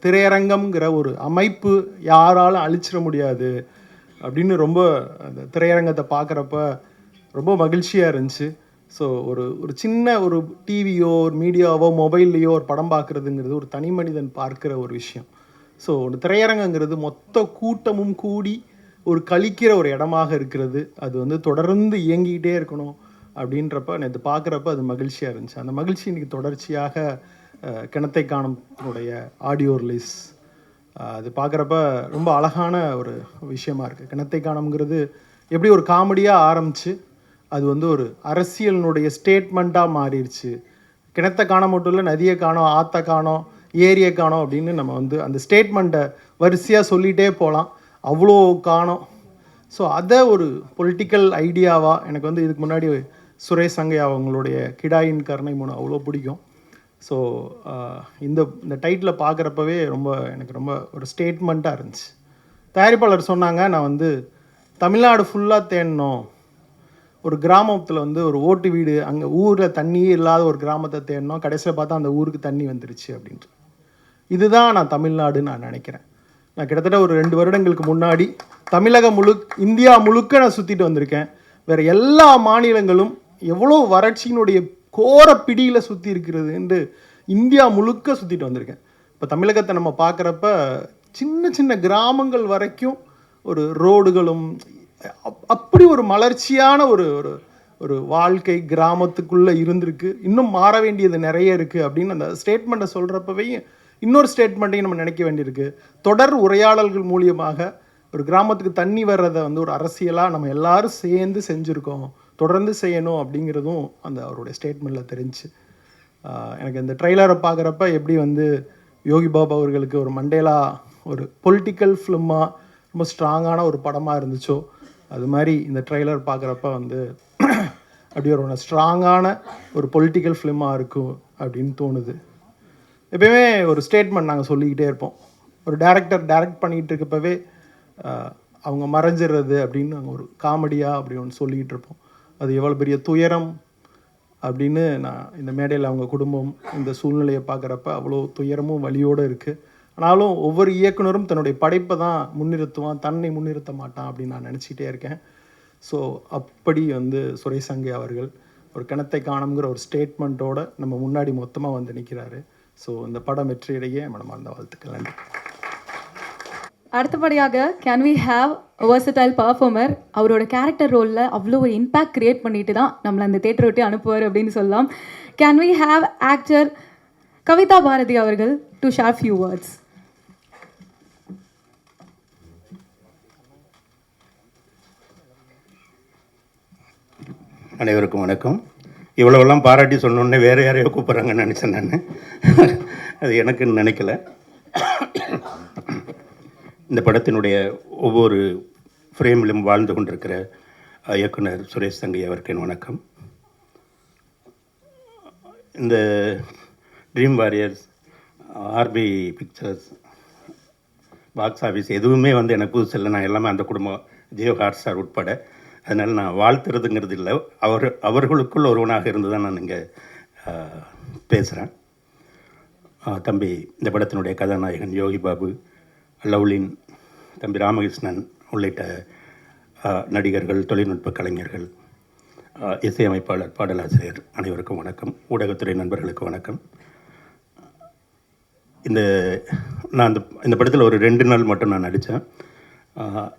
Speaker 9: திரையரங்கம்ங்கிற ஒரு அமைப்பு யாராலும் அழிச்சிட முடியாது அப்படின்னு ரொம்ப அந்த திரையரங்கத்தை பார்க்குறப்ப ரொம்ப மகிழ்ச்சியாக இருந்துச்சு. ஸோ ஒரு சின்ன ஒரு டிவியோ ஒரு மீடியாவோ மொபைல்லையோ ஒரு படம் பார்க்குறதுங்கிறது ஒரு தனி மனிதன் பார்க்குற ஒரு விஷயம். ஸோ ஒரு திரையரங்கங்கிறது மொத்த கூட்டமும் கூடி ஒரு கழிக்கிற ஒரு இடமாக இருக்கிறது. அது வந்து தொடர்ந்து இயங்கிக்கிட்டே இருக்கணும் அப்படின்றப்ப நேற்று பார்க்குறப்ப அது மகிழ்ச்சியாக இருந்துச்சு. அந்த மகிழ்ச்சி இன்றைக்கி தொடர்ச்சியாக கிணத்தை காணுடைய ஆடியோ ரிலீஸ் அது பார்க்குறப்ப ரொம்ப அழகான ஒரு விஷயமா இருக்குது. கிணத்தை காணுங்கிறது எப்படி ஒரு காமெடியாக ஆரம்பித்து அது வந்து ஒரு அரசியலினுடைய ஸ்டேட்மெண்ட்டாக மாறிடுச்சு. கிணத்தை காண மட்டும் இல்லை, நதியை காணோம், ஆற்றை காணோம், ஏரியை காணோம் அப்படின்னு நம்ம வந்து அந்த ஸ்டேட்மெண்ட்டை வரிசையாக சொல்லிகிட்டே போகலாம். அவ்வளோ காணோம். ஸோ அதை ஒரு பொலிட்டிக்கல் ஐடியாவாக எனக்கு வந்து இதுக்கு முன்னாடி சுரேஷ் சங்கையா அவங்களுடைய கிடாயின் கருணை மூணு அவ்வளோ பிடிக்கும். ஸோ இந்த டைட்டில் பார்க்குறப்பவே எனக்கு ரொம்ப ஒரு ஸ்டேட்மெண்ட்டாக இருந்துச்சு. தயாரிப்பாளர் சொன்னாங்க, நான் வந்து தமிழ்நாடு ஃபுல்லாக தேடணும், ஒரு கிராமத்தில் வந்து ஒரு ஓட்டு வீடு, அங்கே ஊரில் தண்ணியே இல்லாத ஒரு கிராமத்தை தேடணும், கடைசியில் பார்த்தா அந்த ஊருக்கு தண்ணி வந்துருச்சு அப்படின்ட்டு. இதுதான் நான் தமிழ்நாடுன்னு நான் நினைக்கிறேன். நான் கிட்டத்தட்ட ஒரு 2 வருடங்களுக்கு முன்னாடி இந்தியா முழுக்க நான் சுற்றிட்டு வந்திருக்கேன். வேறு எல்லா மாநிலங்களும் எவ்வளோ வறட்சியினுடைய கோர பிடியில் சுற்றி இருக்கிறது என்று இந்தியா முழுக்க சுற்றிட்டு வந்திருக்கேன். இப்போ தமிழகத்தை நம்ம பார்க்குறப்ப சின்ன சின்ன கிராமங்கள் வரைக்கும் ஒரு ரோடுகளும் அப்படி ஒரு மலர்ச்சியான ஒரு வாழ்க்கை கிராமத்துக்குள்ளே இருந்திருக்கு. இன்னும் மாற வேண்டியது நிறைய இருக்குது அப்படின்னு அந்த ஸ்டேட்மெண்ட்டை சொல்கிறப்பவே இன்னொரு ஸ்டேட்மெண்ட்டையும் நம்ம நினைக்க வேண்டியிருக்கு. தொடர் உரையாடல்கள் மூலியமாக ஒரு கிராமத்துக்கு தண்ணி வர்றதை வந்து ஒரு அரசியலாக நம்ம எல்லாரும் சேர்ந்து செஞ்சுருக்கோம், தொடர்ந்து செய்யணும் அப்படிங்கிறதும் அந்த அவருடைய ஸ்டேட்மெண்ட்டில் தெரிஞ்சு. எனக்கு இந்த ட்ரெய்லரை பார்க்குறப்ப எப்படி வந்து யோகி பாபு அவர்களுக்கு ஒரு மண்டேலா ஒரு பொலிட்டிக்கல் ஃபிலிமாக ரொம்ப ஸ்ட்ராங்கான ஒரு படமாக இருந்துச்சோ, அது மாதிரி இந்த ட்ரெய்லர் பார்க்குறப்ப வந்து அப்படி ஒரு ஸ்ட்ராங்கான ஒரு பொலிட்டிக்கல் ஃபிலிமாக இருக்கும் அப்படின்னு தோணுது. எப்பயுமே ஒரு ஸ்டேட்மெண்ட் நாங்கள் சொல்லிக்கிட்டே இருப்போம். ஒரு டைரக்ட் பண்ணிகிட்டு இருக்கப்பவே அவங்க மறைஞ்சிடுறது அப்படின்னு நாங்கள் ஒரு காமெடியாக அப்படி ஒன்று சொல்லிக்கிட்டு இருப்போம். அது எவ்வளோ பெரிய துயரம் அப்படின்னு நான் இந்த மேடையில் அவங்க குடும்பம் இந்த சூழ்நிலையை பார்க்குறப்ப அவ்வளோ துயரமும் வலியோடு இருக்குது. ஆனாலும் ஒவ்வொரு இயக்குனரும் தன்னுடைய படைப்பை தான் முன்னிறுத்துவான், தன்னை முன்னிறுத்த மாட்டான் அப்படின்னு நான் நினச்சிக்கிட்டே இருக்கேன். ஸோ அப்படி வந்து சுரேஷ் சங்கை அவர்கள் ஒரு கிணத்தை காணுங்கிற ஒரு ஸ்டேட்மெண்ட்டோடு நம்ம முன்னாடி மொத்தமாக வந்து நிற்கிறாரு. ஸோ இந்த படம் வெற்றியடைய மனமார்ந்த வாழ்த்துக்கள். நன்றி.
Speaker 4: அடுத்தபடியாக can we have versatile performer, அவரோட கேரக்டர் ரோலில் அவ்வளோ ஒரு இம்பேக்ட் க்ரியேட் பண்ணிட்டு தான் நம்மளை அந்த தேட்டரை விட்டு அனுப்புவார் அப்படின்னு சொல்லலாம். Can we have actor Kavitha Bharathi அவர்கள் டு ஷேர் ஃபியூ வேர்ட்ஸ்.
Speaker 10: அனைவருக்கும் வணக்கம். இவ்வளவெல்லாம் பாராட்டி சொன்னோன்னே வேறு யாரையோ கூப்பிட்றாங்கன்னு நினச்சேன் நான். அது எனக்குன்னு நினைக்கல. இந்த படத்தினுடைய ஒவ்வொரு ஃப்ரேமிலும் வாழ்ந்து கொண்டிருக்கிற இயக்குனர் சுரேஷ் தங்கை அவருக்கு என் வணக்கம். இந்த dream warriors, RP pictures, box office எதுவுமே வந்து எனக்கு புதுசு இல்லை. நான் எல்லாமே அந்த குடும்பம், ஜியோ ஹாட் ஸ்டார் உட்பட. அதனால் நான் வாழ்த்துறதுங்கிறது இல்லை, அவர்களுக்குள் ஒருவனாக இருந்து தான் நான் இங்கே பேசுகிறேன். தம்பி இந்த படத்தினுடைய கதாநாயகன் யோகி பாபு, லவ்லின், தம்பி ராமகிருஷ்ணன் உள்ளிட்ட நடிகர்கள், தொழில்நுட்ப கலைஞர்கள், இசையமைப்பாளர், பாடலாசிரியர் அனைவருக்கும் வணக்கம். ஊடகத்துறை நண்பர்களுக்கு வணக்கம். நான் இந்த படத்தில் ஒரு 2 நாள் மட்டும் நான் நடித்தேன்.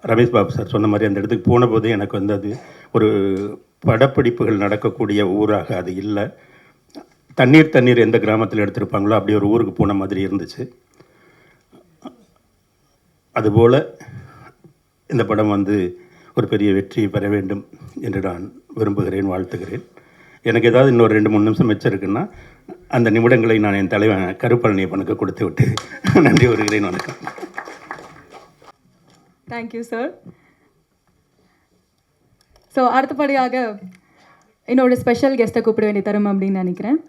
Speaker 10: ரமேஷ் பாபு சார் சொன்ன மாதிரி அந்த இடத்துக்கு போன போது எனக்கு வந்து அது ஒரு படப்பிடிப்புகள் நடக்கக்கூடிய ஊராக அது இல்லை. தண்ணீர் எந்த கிராமத்தில் எடுத்திருப்பாங்களோ அப்படி ஒரு ஊருக்கு போன மாதிரி இருந்துச்சு. அதுபோல் இந்த படம் வந்து ஒரு பெரிய வெற்றி பெற வேண்டும் என்று நான் விரும்புகிறேன், வாழ்த்துகிறேன். எனக்கு ஏதாவது இன்னொரு 2-3 நிமிஷம் மிச்சம் அந்த நிமிடங்களை நான் என் தலைவன் கருப்பழனியப்பனுக்கு கொடுத்து விட்டு நன்றி வருகிறேன். வணக்கம்.
Speaker 4: Thank you sir. ஸோ அடுத்தபடியாக என்னோட ஸ்பெஷல் கெஸ்ட்டை கூப்பிட வேண்டிய தரும் அப்படின்னு நினைக்கிறேன்.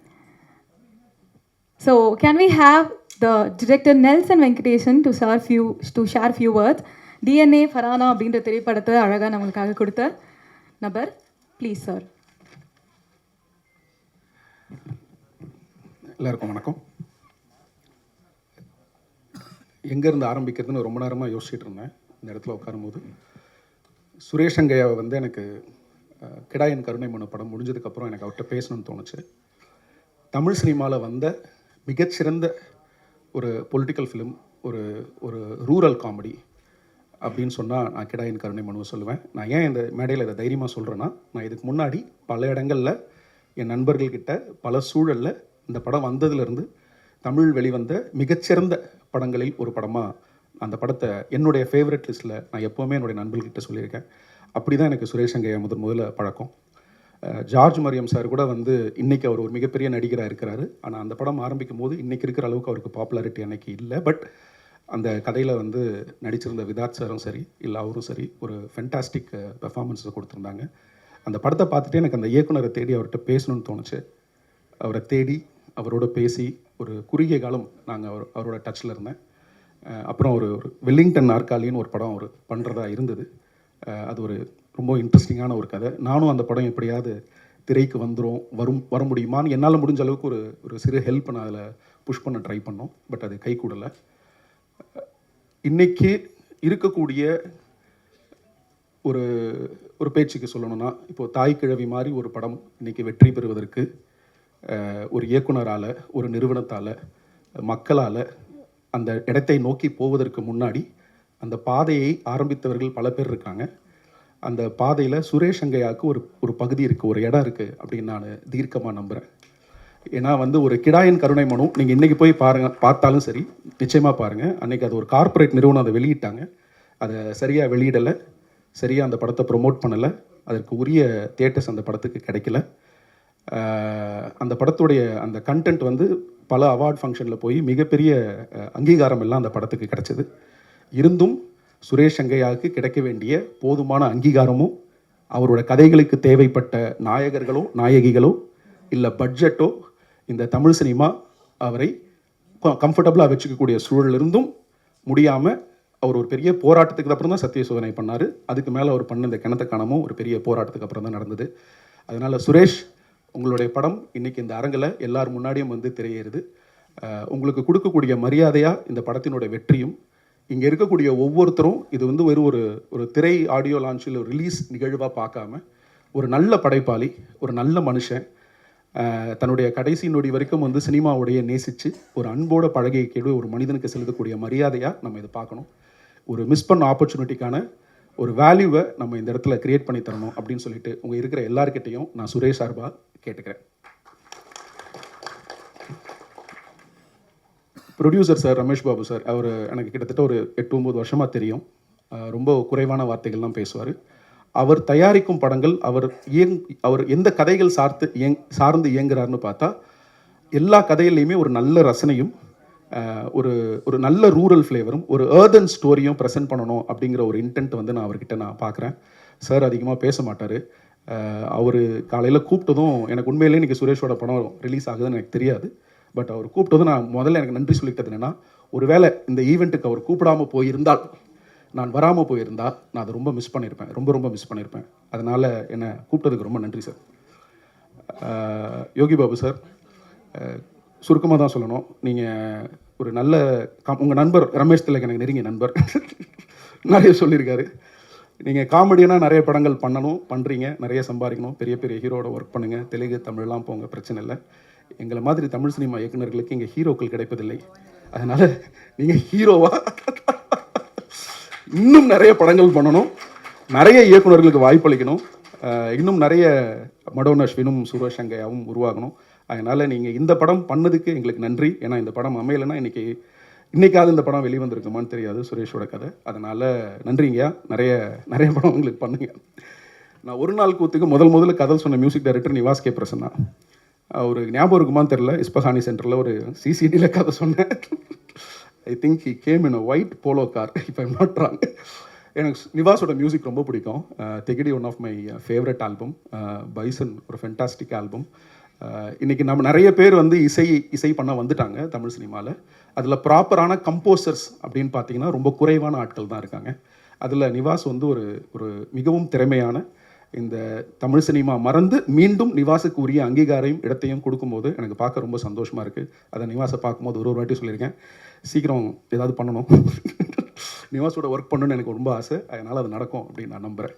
Speaker 4: So can we have the director Nelson Venkatesan to share few words. DNA Farhana அப்படின்ற திரைப்படத்தை அழகாக நம்மளுக்காக கொடுத்த நபர், ப்ளீஸ் சார்.
Speaker 11: எல்லாருக்கும் வணக்கம். எங்கேருந்து ஆரம்பிக்கிறதுன்னு ரொம்ப நேரமாக யோசிச்சுட்டு இருந்தேன். இந்த இடத்துல உட்காரும்போது சுரேஷ் அங்கையாவை வந்து எனக்கு கிடாயின் கருணை மனு படம் முடிஞ்சதுக்கப்புறம் எனக்கு அவர்கிட்ட பேசணும்னு தோணுச்சு. தமிழ் சினிமாவில் வந்த மிகச்சிறந்த ஒரு பொலிட்டிக்கல் ஃபிலிம், ஒரு ரூரல் காமெடி அப்படின்னு சொன்னால் நான் கிடாயின் கருணை மனுவை சொல்லுவேன். நான் ஏன் இந்த மேடையில் இதை தைரியமாக சொல்கிறேன்னா, நான் இதுக்கு முன்னாடி பல இடங்களில் என் நண்பர்கள்கிட்ட பல சூழலில் இந்த படம் வந்ததுலேருந்து தமிழ் வெளிவந்த மிகச்சிறந்த படங்களில் ஒரு படமாக அந்த படத்தை என்னுடைய ஃபேவரட் லிஸ்ட்டில் நான் எப்போவுமே என்னுடைய நண்பர்கிட்ட சொல்லியிருக்கேன். அப்படி தான் எனக்கு சுரேஷ் அங்கையா முதல்ல பழக்கம். ஜார்ஜ் மரியம் சார் கூட வந்து இன்றைக்கி அவர் ஒரு மிகப்பெரிய நடிகராக இருக்கிறாரு. ஆனால் அந்த படம் ஆரம்பிக்கும் போது இன்றைக்கி இருக்கிற அளவுக்கு அவருக்கு பாப்புலாரிட்டி அன்றைக்கி இல்லை. பட் அந்த கதையில் வந்து நடிச்சிருந்த விதாத் சாரும் சரி, இல்லை அவரும் சரி, ஒரு ஃபென்டாஸ்டிக் பெர்ஃபார்மன்ஸை கொடுத்துருந்தாங்க. அந்த படத்தை பார்த்துட்டு எனக்கு அந்த இயக்குனரை தேடி அவர்கிட்ட பேசணும்னு தோணுச்சு. அவரை தேடி அவரோட பேசி ஒரு குறுகிய காலம் நாங்கள் அவரோட டச்சில் இருந்தேன். அப்புறம் ஒரு வெல்லிங்டன் நாற்காலின்னு ஒரு படம் அவர் பண்ணுறதா இருந்தது. அது ஒரு ரொம்ப இன்ட்ரெஸ்டிங்கான ஒரு கதை. நானும் அந்த படம் எப்படியாவது திரைக்கு வர முடியுமான்னு என்னால் முடிஞ்ச அளவுக்கு ஒரு சிறு ஹெல்ப் நான் அதில் புஷ் பண்ண ட்ரை பண்ணோம். பட் அது கை கூடலை. இன்றைக்கி இருக்கக்கூடிய ஒரு பேச்சுக்கு சொல்லணும்னா, இப்போது தாய் கிழவி மாதிரி ஒரு படம் இன்றைக்கி வெற்றி பெறுவதற்கு ஒரு இயக்குனரால், ஒரு நிறுவனத்தால், மக்களால் அந்த இடத்தை நோக்கி போவதற்கு முன்னாடி அந்த பாதையை ஆரம்பித்தவர்கள் பல பேர் இருக்காங்க. அந்த பாதையில் சுரேஷ் அங்கையாவுக்கு ஒரு பகுதி இருக்குது, ஒரு இடம் இருக்குது அப்படின்னு நான் தீர்க்கமாக நம்புகிறேன். ஏன்னா வந்து ஒரு கிடாயின் கருணை மனு நீங்கள் இன்றைக்கி போய் பார்த்தாலும் சரி, நிச்சயமாக பாருங்கள். அன்றைக்கி அது ஒரு கார்ப்பரேட் நிறுவனம் அதை வெளியிட்டாங்க. அதை சரியாக வெளியிடலை, சரியாக அந்த படத்தை ப்ரொமோட் பண்ணலை, அதற்கு உரிய தியேட்டர்ஸ் அந்த படத்துக்கு கிடைக்கல. அந்த படத்துடைய அந்த கண்டென்ட் வந்து பல அவார்ட் ஃபங்க்ஷனில் போய் மிகப்பெரிய அங்கீகாரம் எல்லாம் அந்த படத்துக்கு கிடைச்சிது. இருந்தும் சுரேஷ் அங்கையாவுக்கு கிடைக்க வேண்டிய போதுமான அங்கீகாரமும், அவரோட கதைகளுக்கு தேவைப்பட்ட நாயகர்களோ நாயகிகளோ இல்லை பட்ஜெட்டோ இந்த தமிழ் சினிமா அவரை கம்ஃபர்டபுளாக வச்சுக்கக்கூடிய சூழல் இருந்தும் முடியாமல் அவர் ஒரு பெரிய போராட்டத்துக்கு அப்புறம் தான் சத்திய சோதனை பண்ணார். அதுக்கு மேலே அவர் பண்ண இந்த கிணத்த காணமும் ஒரு பெரிய போராட்டத்துக்கு அப்புறம் தான் நடந்தது. அதனால் சுரேஷ், உங்களுடைய படம் இன்றைக்கி இந்த அரங்கில் எல்லார் முன்னாடியும் வந்து திரையேறுது. உங்களுக்கு கொடுக்கக்கூடிய மரியாதையாக இந்த படத்தினுடைய வெற்றியும், இங்கே இருக்கக்கூடிய ஒவ்வொருத்தரும் இது வந்து வெறும் ஒரு திரை ஆடியோ லான்ச்சில் ஒரு ரிலீஸ் நிகழ்வாக பார்க்காம ஒரு நல்ல படைப்பாளி, ஒரு நல்ல மனுஷன், தன்னுடைய கடைசி நொடி வரைக்கும் வந்து சினிமாவுடைய நேசித்து ஒரு அன்போட பழகிய கேடு ஒரு மனிதனுக்கு செலுத்தக்கூடிய மரியாதையாக நம்ம இதை பார்க்கணும். ஒரு மிஸ் பண்ண ஆப்பர்ச்சுனிட்டிக்கான ஒரு வேல்யூவை நம்ம இந்த இடத்துல கிரியேட் பண்ணி தரணும் அப்படின்னு சொல்லிட்டு உங்கள் இருக்கிற எல்லாருக்கிட்டையும் நான் சுரேஷ் சார்பாக கேட்டுக்கிறேன். Producer sir Ramesh Babu sir, அவர் எனக்கு கிட்டத்தட்ட ஒரு 8-9 வருஷமாக தெரியும். ரொம்ப குறைவான வார்த்தைகள்லாம் பேசுவார். அவர் தயாரிக்கும் படங்கள் அவர் எந்த கதைகள் சார்ந்து இயங்குறாருன்னு பார்த்தா எல்லா கதையிலையுமே ஒரு நல்ல ரசனையும் ஒரு நல்ல ரூரல் ஃப்ளேவரும் ஒரு ஏர்தன் ஸ்டோரியும் ப்ரெசென்ட் பண்ணணும் அப்படிங்கிற ஒரு இன்டென்ட் வந்து நான் அவர்கிட்ட நான் பார்க்குறேன். சார் அதிகமாக பேச மாட்டார். அவர் காலையில் கூப்பிட்டதும் எனக்கு உண்மையிலேயே இன்றைக்கி சுரேஷோட படம் ரிலீஸ் ஆகுதுன்னு எனக்கு தெரியாது. பட் அவர் கூப்பிட்டதும் நான் முதல்ல எனக்கு நன்றி சொல்லிட்டது என்னென்னா, ஒருவேளை இந்த ஈவெண்ட்டுக்கு அவர் கூப்பிடாமல் போயிருந்தால், நான் வராமல் போயிருந்தால் நான் அதை ரொம்ப மிஸ் பண்ணியிருப்பேன், ரொம்ப மிஸ் பண்ணியிருப்பேன். அதனால் என்னை கூப்பிட்டதுக்கு ரொம்ப நன்றி சார். யோகி பாபு சார், சுருக்கமாக தான் சொல்லணும். நீங்கள் ஒரு நல்ல உங்கள் நண்பர் ரமேஷ் திலக் எனக்கு நெருங்கிய நண்பர், நிறைய சொல்லியிருக்காரு. நீங்கள் காமெடியனாக நிறைய படங்கள் பண்ணுறீங்க, நிறைய சம்பாதிக்கணும், பெரிய பெரிய ஹீரோட ஒர்க் பண்ணுங்கள், தெலுங்கு தமிழ்லாம் போங்க, பிரச்சனை இல்லை. எங்களை மாதிரி தமிழ் சினிமா இயக்குநர்களுக்கு இங்கே ஹீரோக்கள் கிடைப்பதில்லை. அதனால் நீங்கள் ஹீரோவாக இன்னும் நிறைய படங்கள் பண்ணணும், நிறைய இயக்குநர்களுக்கு வாய்ப்பளிக்கணும், இன்னும் நிறைய மடோன் அஸ்வினும் சுரேஷ் அங்கையாவும் உருவாகணும். அதனால் நீங்கள் இந்த படம் பண்ணதுக்கு எங்களுக்கு நன்றி. ஏன்னா இந்த படம் அமையலைன்னா இன்றைக்காவது இந்த படம் வெளிவந்திருக்குமான்னு தெரியாது, சுரேஷோட கதை. அதனால் நன்றிங்கய்யா, நிறைய படம் உங்களுக்கு பண்ணுங்க. நான் ஒரு நாள் கூத்துக்கு முதல்ல கதை சொன்ன music director Nivas K Prasanna. ஒரு ஞாபகம் இருக்குமான்னு தெரில, இஸ்பஹானி சென்டரில் ஒரு சிசிடியில் கதை சொன்னேன். I think he came in a white polo car, if I'm not wrong. எனக்கு நிவாஸோட மியூசிக் ரொம்ப பிடிக்கும். Thegidi one of my favourite album. Bison ஒரு ஃபென்டாஸ்டிக் ஆல்பம். இன்றைக்கி நம்ம நிறைய பேர் வந்து இசை பண்ண வந்துட்டாங்க தமிழ் சினிமாவில். அதில் ப்ராப்பரான கம்போசர்ஸ் அப்படின்னு பார்த்தீங்கன்னா ரொம்ப குறைவான ஆட்கள் தான் இருக்காங்க. அதில் நிவாஸ் வந்து ஒரு மிகவும் திறமையான, இந்த தமிழ் சினிமா மறந்து மீண்டும் நிவாஸுக்கு உரிய அங்கீகாரையும் இடத்தையும் கொடுக்கும்போது எனக்கு பார்க்க ரொம்ப சந்தோஷமாக இருக்குது. அதை நிவாஸை பார்க்கும்போது ஒரு வாட்டி சொல்லியிருக்கேன், சீக்கிரம் ஏதாவது பண்ணணும், நிவாஸோட ஒர்க் பண்ணணும்னு எனக்கு ரொம்ப ஆசை. அதனால் அது நடக்கும் அப்படின்னு நான் நம்புகிறேன்.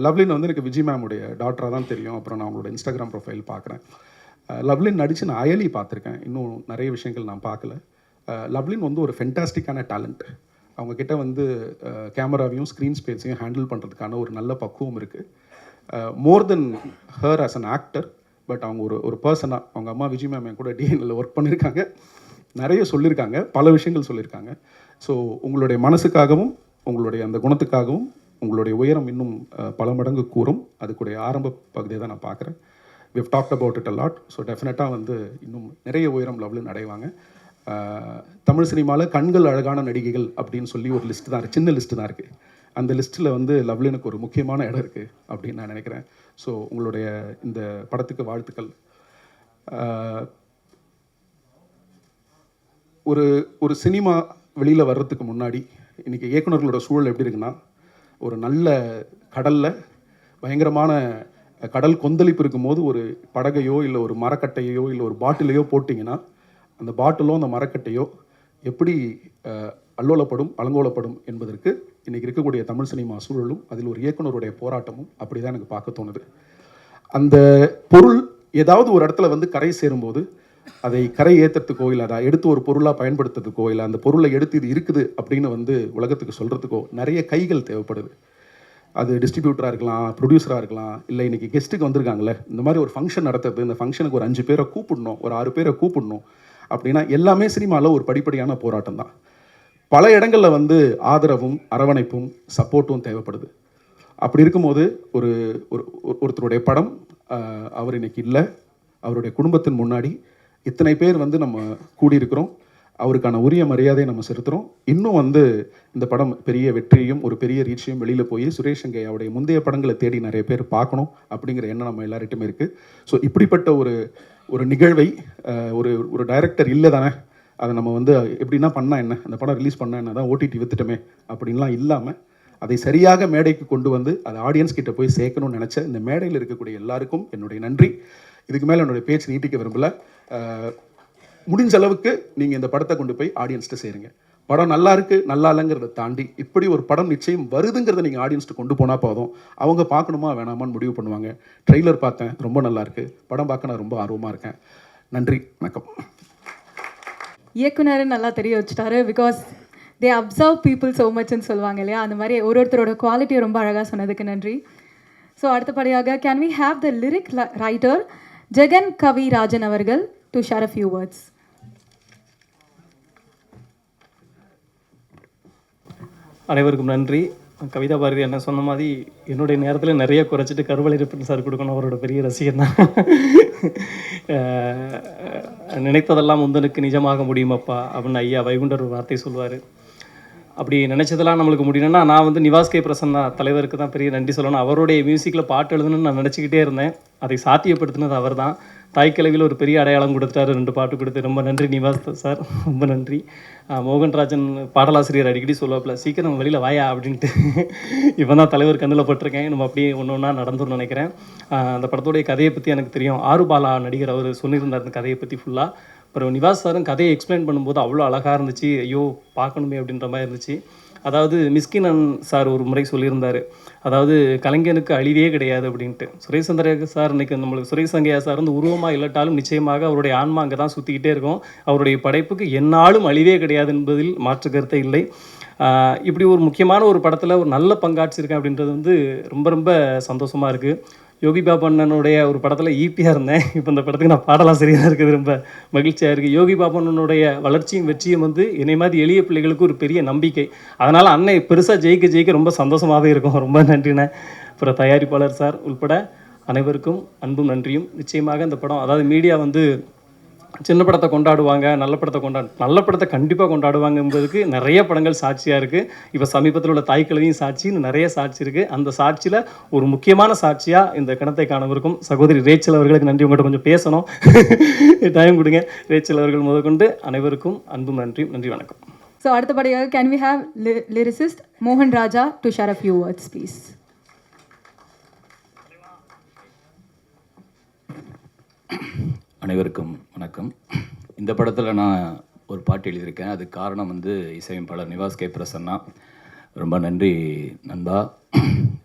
Speaker 11: லவ்லின் வந்து எனக்கு விஜய் மேமுடைய டாக்டராக தான் தெரியும். அப்புறம் நான் அவங்களோட இன்ஸ்டாகிராம் ப்ரொஃபைல் பார்க்குறேன். லவ்லின் நடித்து நான் அயலி பார்த்துருக்கேன், இன்னும் நிறைய விஷயங்கள் நான் பார்க்கல. லவ்லின் வந்து ஒரு ஃபென்டாஸ்டிக்கான டேலண்ட். அவங்கக்கிட்ட வந்து கேமராவையும் ஸ்க்ரீன் ஸ்பேஸையும் ஹேண்டில் பண்ணுறதுக்கான ஒரு நல்ல பக்குவம் இருக்குது. More than her as an actor, but அவங்க ஒரு பர்சனாக, அவங்க அம்மா விஜய் மேம் கூட டிஎன்எல்ல ஒர்க் பண்ணியிருக்காங்க, நிறைய சொல்லியிருக்காங்க, பல விஷயங்கள் சொல்லியிருக்காங்க. ஸோ உங்களுடைய மனசுக்காகவும் உங்களுடைய அந்த குணத்துக்காகவும் உங்களுடைய உயரம் இன்னும் பல மடங்கு கூறும். அதுக்குடைய ஆரம்ப பகுதியை தான் நான் பார்க்குறேன். We have talked about it a lot. So டெஃபினட்டாக வந்து இன்னும் நிறைய உயரம் லவ்லின் அடைவாங்க. தமிழ் சினிமாவில் கண்கள் அழகான நடிகைகள் அப்படின்னு சொல்லி ஒரு லிஸ்ட்டு தான், சின்ன லிஸ்ட்டு தான் இருக்குது. அந்த லிஸ்ட்டில் வந்து லவ்லினுக்கு ஒரு முக்கியமான இடம் இருக்குது அப்படின்னு நான் நினைக்கிறேன். ஸோ உங்களுடைய இந்த படத்துக்கு வாழ்த்துக்கள். ஒரு சினிமா வெளியில் வர்றதுக்கு முன்னாடி இன்றைக்கி இயக்குநர்களோட சூழல் எப்படி இருக்குன்னா, ஒரு நல்ல கடலில் பயங்கரமான கடல் கொந்தளிப்பு இருக்கும்போது ஒரு படகையோ இல்லை ஒரு மரக்கட்டையோ இல்லை ஒரு பாட்டிலையோ போட்டிங்கன்னா அந்த பாட்டிலோ அந்த மரக்கட்டையோ எப்படி அலங்கோலப்படும் என்பதற்கு இன்றைக்கி இருக்கக்கூடிய தமிழ் சினிமா சூழலும் அதில் ஒரு இயக்குனருடைய போராட்டமும் அப்படி தான் எனக்கு பார்க்க தோணுது. அந்த பொருள் ஏதாவது ஒரு இடத்துல வந்து கரை சேரும்போது அதை கரை ஏற்றுறதுக்கோ இல்லை அதை எடுத்து ஒரு பொருளாக பயன்படுத்துறதுக்கோ இல்லை அந்த பொருளை எடுத்து இது இருக்குது அப்படின்னு வந்து உலகத்துக்கு சொல்கிறதுக்கோ நிறைய கைகள் தேவைப்படுது. அது டிஸ்ட்ரிபியூட்டராக இருக்கலாம், ப்ரொடியூசராக இருக்கலாம், இல்லை இன்றைக்கி கெஸ்ட்டுக்கு வந்திருக்காங்களே, இந்த மாதிரி ஒரு ஃபங்க்ஷன் நடத்துறது, இந்த ஃபங்க்ஷனுக்கு ஒரு 5 பேரை கூப்பிடணும், ஒரு 6 பேரை கூப்பிடணும் அப்படின்னா எல்லாமே சினிமாவில் ஒரு படிப்படியான போராட்டம் தான். பல இடங்களில் வந்து ஆதரவும் அரவணைப்பும் சப்போர்ட்டும் தேவைப்படுது. அப்படி இருக்கும்போது ஒருத்தருடைய படம் அவர் இன்னைக்கு இல்லை, அவருடைய குடும்பத்தின் முன்னாடி இத்தனை பேர் வந்து நம்ம கூடியிருக்கிறோம், அவருக்கான உரிய மரியாதையை நம்ம செலுத்துகிறோம். இன்னும் வந்து இந்த படம் பெரிய வெற்றியும் ஒரு பெரிய ரீச்சையும் வெளியில் போய் சுரேஷ் அங்கையாவுடைய முந்தைய படங்களை தேடி நிறைய பேர் பார்க்கணும் அப்படிங்கிற எண்ணம் நம்ம எல்லார்கிட்டையுமே இருக்குது. ஸோ இப்படிப்பட்ட ஒரு நிகழ்வை ஒரு டைரக்டர் இல்லை தானே, அதை நம்ம வந்து எப்படின்னா பண்ணால் என்ன, அந்த படம் ரிலீஸ் பண்ணால் என்ன, தான் ஓடிடி வித்துட்டோமே அப்படின்லாம் இல்லாமல் அதை சரியாக மேடைக்கு கொண்டு வந்து அதை ஆடியன்ஸ் கிட்ட போய் சேர்க்கணும்னு நினச்ச இந்த மேடையில் இருக்கக்கூடிய எல்லாருக்கும் என்னுடைய நன்றி. இதுக்கு மேலே என்னுடைய பேச்சு நீட்டிக்க விரும்பலை. முடிஞ்ச அளவுக்கு நீங்கள் இந்த படத்தை கொண்டு போய் ஆடியன்ஸ்ட்டு சேருங்க. படம் நல்லா இருக்குது நல்லா இல்லைங்கிறத தாண்டி இப்படி ஒரு படம் நிச்சயம் வருதுங்கிறத நீங்கள் ஆடியன்ஸ்ட்டு கொண்டு போனால் போதும், அவங்க பார்க்கணுமா வேணாமான்னு முடிவு பண்ணுவாங்க. ட்ரெய்லர் பார்த்தேன், ரொம்ப நல்லா இருக்குது, படம் பார்க்க நான் ரொம்ப ஆர்வமாக இருக்கேன். நன்றி, வணக்கம்.
Speaker 4: இயக்குனர்னு நல்லா தெரிய வச்சுட்டாரு. Because they observe people so மச்ன்னு சொல்லுவாங்க இல்லையா, அந்த மாதிரி ஒருத்தரோட குவாலிட்டியை ரொம்ப அழகாக சொன்னதுக்கு நன்றி. ஸோ அடுத்தபடியாக can we have the lyric writer Jegan Kavi Rajan அவர்கள் to share a few words.
Speaker 12: அனைவருக்கும் நன்றி. கவிதா பாரதி என்ன சொன்ன மாதிரி என்னுடைய நேரத்தில் நிறைய குறைச்சிட்டு கருவலை ரிப்பன் சார் கொடுக்கணும், அவரோட பெரிய ரசிகன் தான். நினைத்ததெல்லாம் முந்தனுக்கு நிஜமாக முடியுமப்பா அப்படின்னு ஐயா வைகுண்டர் ஒரு வார்த்தை சொல்லுவார். அப்படி நினச்சதெல்லாம் நம்மளுக்கு முடியணும்னா நான் வந்து நிவாஸ் கே பிரசன்னா தலைவருக்கு தான் பெரிய நன்றி சொல்லணும். அவருடைய மியூசிக்கில் பாட்டு எழுதணும்னு நான் நினச்சிக்கிட்டே இருந்தேன். அதை சாத்தியப்படுத்தினது அவர் தான். தாய்க்கிழவியில் ஒரு பெரிய அடையாளம் கொடுத்துட்டாரு, 2 பாட்டு கொடுத்து. ரொம்ப நன்றி நிவாஸ் சார், ரொம்ப நன்றி. மோகன்ராஜன் பாடலாசிரியர் அடிக்கடி சொல்லுவாப்பில், சீக்கிரம் வெளியில் வாயா அப்படின்ட்டு. இப்போ தான் தலைவர் கண்ணில் பட்டிருக்கேன். நம்ம அப்படியே ஒன்று ஒன்றா நடந்துன்னு நினைக்கிறேன். அந்த படத்தோடைய கதையை பற்றி எனக்கு தெரியும். ஆறுபாலா நடிகர் அவர் சொல்லியிருந்தார் அந்த கதையை பற்றி ஃபுல்லாக. அப்புறம் நிவாஸ் சாரும் கதையை எக்ஸ்பிளைன் பண்ணும்போது அவ்வளோ அழகாக இருந்துச்சு. ஐயோ பார்க்கணுமே அப்படின்ற மாதிரி இருந்துச்சு. அதாவது மிஸ்கின் சார் ஒரு முறை சொல்லியிருந்தார், அதாவது கலைஞனுக்கு அழிவே கிடையாது அப்படின்ட்டு. சுரேஷ் சந்திர சார் இன்றைக்கி நம்மளுக்கு சுரேஷ் சங்கையா சார் வந்து உருவமாக இல்லாட்டாலும் நிச்சயமாக அவருடைய ஆன்மா அங்கே தான் சுற்றிக்கிட்டே இருக்கும். அவருடைய படைப்புக்கு எந்நாளும் அழிவே கிடையாது என்பதில் மாற்று கருத்தை இல்லை. இப்படி ஒரு முக்கியமான ஒரு படத்தில் ஒரு நல்ல பங்காற்றிருக்கேன் அப்படின்றது வந்து ரொம்ப ரொம்ப சந்தோஷமாக இருக்குது. யோகி பாபு அண்ணனுடைய ஒரு படத்தில் ஈபியாக இருந்தேன். இப்போ இந்த படத்துக்கு நான் பாடலாசிரியராக இருக்குது, ரொம்ப மகிழ்ச்சியாக இருக்குது. யோகி பாபு அண்ணனுடைய வளர்ச்சியும் வெற்றியும் வந்து என்னை மாதிரி எளிய பிள்ளைகளுக்கு ஒரு பெரிய நம்பிக்கை. அதனால் அண்ணன் பெருசாக ஜெயிக்க ரொம்ப சந்தோஷமாகவே இருக்கும். ரொம்ப நன்றிண்ணே. அப்புறம் தயாரிப்பாளர் சார் உள்பட அனைவருக்கும் அன்பும் நன்றியும். நிச்சயமாக இந்த படம், அதாவது மீடியா வந்து சின்ன படத்தை கொண்டாடுவாங்க, நல்ல படத்தை கண்டிப்பாக கொண்டாடுவாங்க என்பதுக்கு நிறைய படங்கள் சாட்சியாக இருக்குது. இப்போ சமீபத்தில் உள்ள தாய்க்கிழவியும் சாட்சின்னு நிறைய சாட்சி இருக்குது. அந்த சாட்சியில் ஒரு முக்கியமான சாட்சியாக இந்த கிணத்தை காணவிருக்கும் சகோதரி ரேச்சல் அவர்களுக்கு நன்றி. உங்கள்கிட்ட கொஞ்சம் பேசணும், டைம் கொடுங்க. ரேச்சல் அவர்கள் முதற்கொண்டு அனைவருக்கும் அன்பும் நன்றியும். நன்றி, வணக்கம்.
Speaker 4: ஸோ அடுத்தபடியாக கேன் வி ஹேவ் லிரிசிஸ்ட் மோகன் Raja to share a few words please.
Speaker 13: அனைவருக்கும் வணக்கம். இந்த படத்தில் நான் ஒரு பாட்டு எழுதியிருக்கேன். அதுக்கு காரணம் வந்து இசையமைப்பாளர் நிவாஸ் கே பிரசன்னா. ரொம்ப நன்றி நண்பா.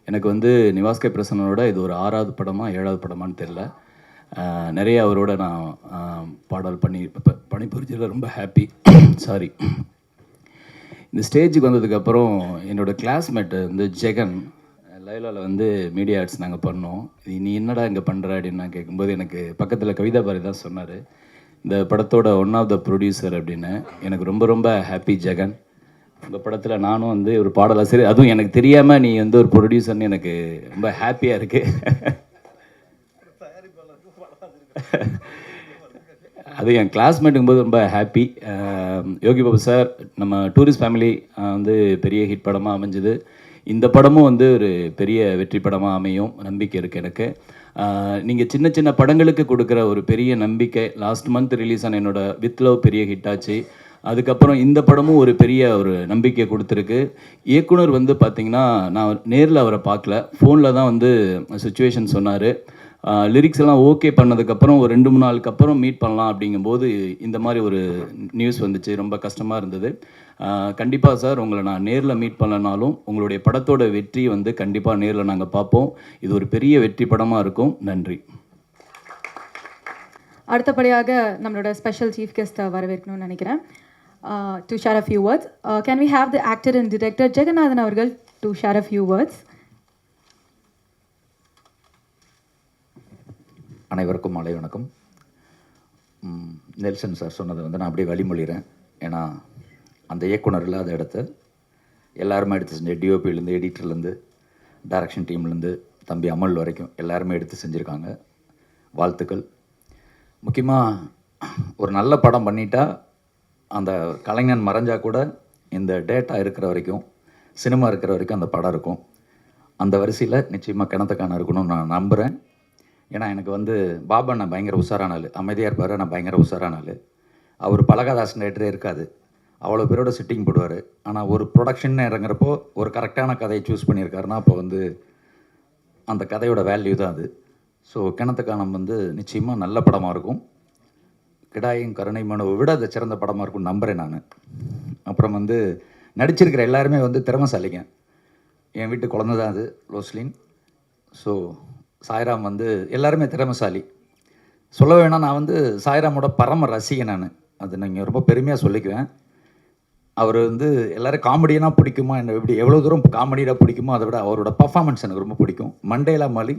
Speaker 13: எனக்கு வந்து நிவாஸ் கே பிரசன்னோட இது ஒரு 6வது படமா 7வது படமான்னு தெரில. நிறைய அவரோட நான் பாடல் பணிபுரிஞ்சதில் ரொம்ப ஹாப்பி. சாரி. இந்த ஸ்டேஜுக்கு வந்ததுக்கப்புறம் என்னோடய கிளாஸ்மேட்டு வந்து ஜெகன் லைலாவில் வந்து மீடியா ஆர்ட்ஸ் நாங்கள் பண்ணோம். நீ என்னடா இங்கே பண்ணுற அப்படின்னு நான் கேட்கும்போது எனக்கு பக்கத்தில் கவிதா பாரதி தான் சொன்னார், இந்த படத்தோட ஒன் ஆஃப் த ப்ரொடியூசர் அப்படின்னு. எனக்கு ரொம்ப ரொம்ப ஹாப்பி ஜெகன். உங்கள் படத்தில் நானும் வந்து ஒரு பாடலாசிரியர், அதுவும் எனக்கு தெரியாமல் நீ வந்து ஒரு ப்ரொடியூசர்னு எனக்கு ரொம்ப ஹாப்பியாக இருக்குது. அது என் கிளாஸ்மேட்டுங்கும்போது ரொம்ப ஹாப்பி. யோகி பாபு சார், நம்ம டூரிஸ்ட் ஃபேமிலி வந்து பெரிய ஹிட் படமாக அமைஞ்சுது. இந்த படமும் வந்து ஒரு பெரிய வெற்றி படமாக அமையும் நம்பிக்கை இருக்குது எனக்கு. நீங்கள் சின்ன சின்ன படங்களுக்கு கொடுக்குற ஒரு பெரிய நம்பிக்கை. லாஸ்ட் மந்த் ரிலீஸ் ஆன என்னோட வித் லவ் பெரிய ஹிட் ஆச்சு. அதுக்கப்புறம் இந்த படமும் ஒரு பெரிய ஒரு நம்பிக்கை கொடுத்துருக்கு. இயக்குனர் வந்து பார்த்திங்கன்னா, நான் நேரில் அவரை பார்க்கல, ஃபோனில் தான் வந்து சுச்சுவேஷன் சொன்னார். லிரிக்ஸ் எல்லாம் ஓகே பண்ணதுக்கப்புறம் ஒரு 2-3 நாளுக்கு அப்புறம் மீட் பண்ணலாம் அப்படிங்கும்போது இந்த மாதிரி ஒரு நியூஸ் வந்துச்சு. ரொம்ப கஷ்டமாக இருந்தது. கண்டிப்பாக சார், உங்களை நான் நேரில் மீட் பண்ணலனாலும் உங்களுடைய படத்தோட வெற்றி வந்து கண்டிப்பாக நேரில் நாங்கள் பார்ப்போம். இது ஒரு பெரிய வெற்றி படமாக இருக்கும். நன்றி.
Speaker 4: அடுத்தபடியாக நம்மளோட ஸ்பெஷல் சீஃப் கெஸ்ட்டை வரவேற்கணும்னு நினைக்கிறேன். To share a few words can we have the actor and director Jeganathan அவர்கள் to share a few words.
Speaker 14: அனைவருக்கும் மாலை வணக்கம். நெல்சன் சார் சொன்னதை வந்து நான் அப்படியே வழிமொழிகிறேன். ஏன்னா அந்த இயக்குனர் இல்லாத இடத்த எல்லாருமே எடுத்து செஞ்ச, டிஓபிலேருந்து எடிட்டர்லேருந்து டைரக்ஷன் டீம்லேருந்து தம்பி அமல் வரைக்கும் எல்லாருமே எடுத்து செஞ்சுருக்காங்க. வாழ்த்துக்கள். முக்கியமாக ஒரு நல்ல படம் பண்ணிட்டா அந்த கலைஞன் மறைஞ்சால் கூட இந்த டேட்டா இருக்கிற வரைக்கும், சினிமா இருக்கிற வரைக்கும் அந்த படம் இருக்கும். அந்த வரிசையில் நிச்சயமாக கிணத்துக்கான இருக்கணும்னு நான் நம்புகிறேன். ஏன்னா எனக்கு வந்து பாபா நான் பயங்கர உஷாரான ஆள், அமைதியாக இருப்பார், நான் பயங்கர உஷாரான ஆள். அவர் பலகதாசன் ரைட்டரே இருக்காது, அவ்வளோ பேரோட சிட்டிங் போடுவார். ஆனால் ஒரு ப்ரொடக்ஷன் இறங்குறப்போ ஒரு கரெக்டான கதையை சூஸ் பண்ணியிருக்காருன்னா அப்போ வந்து அந்த கதையோட வேல்யூ தான் அது. ஸோ கிணத்துக்கானம் வந்து நிச்சயமாக நல்ல படமாக இருக்கும். கிடாயும் கருணை மனுவை விட அது சிறந்த படமாக இருக்கும்னு நம்புகிறேன் நான். அப்புறம் வந்து நடிச்சிருக்கிற எல்லாருமே வந்து திறமைசாலிங்க. என் வீட்டு குழந்தை தான் அது, ரோஸ்லின். ஸோ சாய்ராம் வந்து எல்லாருமே திறமைசாலி. சொல்ல வேணால் நான் வந்து சாய்ராமோட பரம ரசிகன் நான். அது நீங்கள் ரொம்ப பெருமையாக சொல்லிக்குவேன். அவர் வந்து எல்லோரும் காமெடியனாக பிடிக்குமா, என்ன எப்படி எவ்வளோ தூரம் காமெடியாக பிடிக்குமோ அதை விட அவரோட பர்ஃபார்மன்ஸ் எனக்கு ரொம்ப பிடிக்கும். மண்டேலா மாலி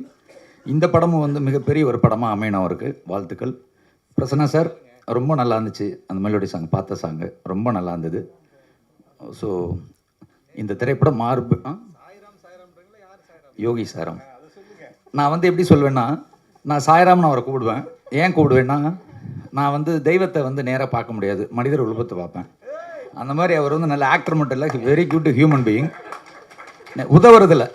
Speaker 14: இந்த படமும் வந்து மிகப்பெரிய ஒரு படமாக அமையணும் அவருக்கு. வாழ்த்துக்கள். பிரசன்னா சார் ரொம்ப நல்லா இருந்துச்சு. அந்த மெலோடி சாங் பார்த்த சாங்கு ரொம்ப நல்லா இருந்தது. ஸோ இந்த திரைப்படம் யோகி சாரம். நான் வந்து எப்படி சொல்வேன்னா, நான் சாய்ராம்னு அவரை கூப்பிடுவேன். ஏன் கூப்பிடுவேன்னா, நான் வந்து தெய்வத்தை வந்து நேராக பார்க்க முடியாது, மனிதர் உருவத்தை பார்ப்பேன். அந்த மாதிரி அவர் வந்து நல்ல ஆக்டர் மட்டும் இல்லை, வெரி குட் ஹியூமன் பீயிங். உதவுறதில்ல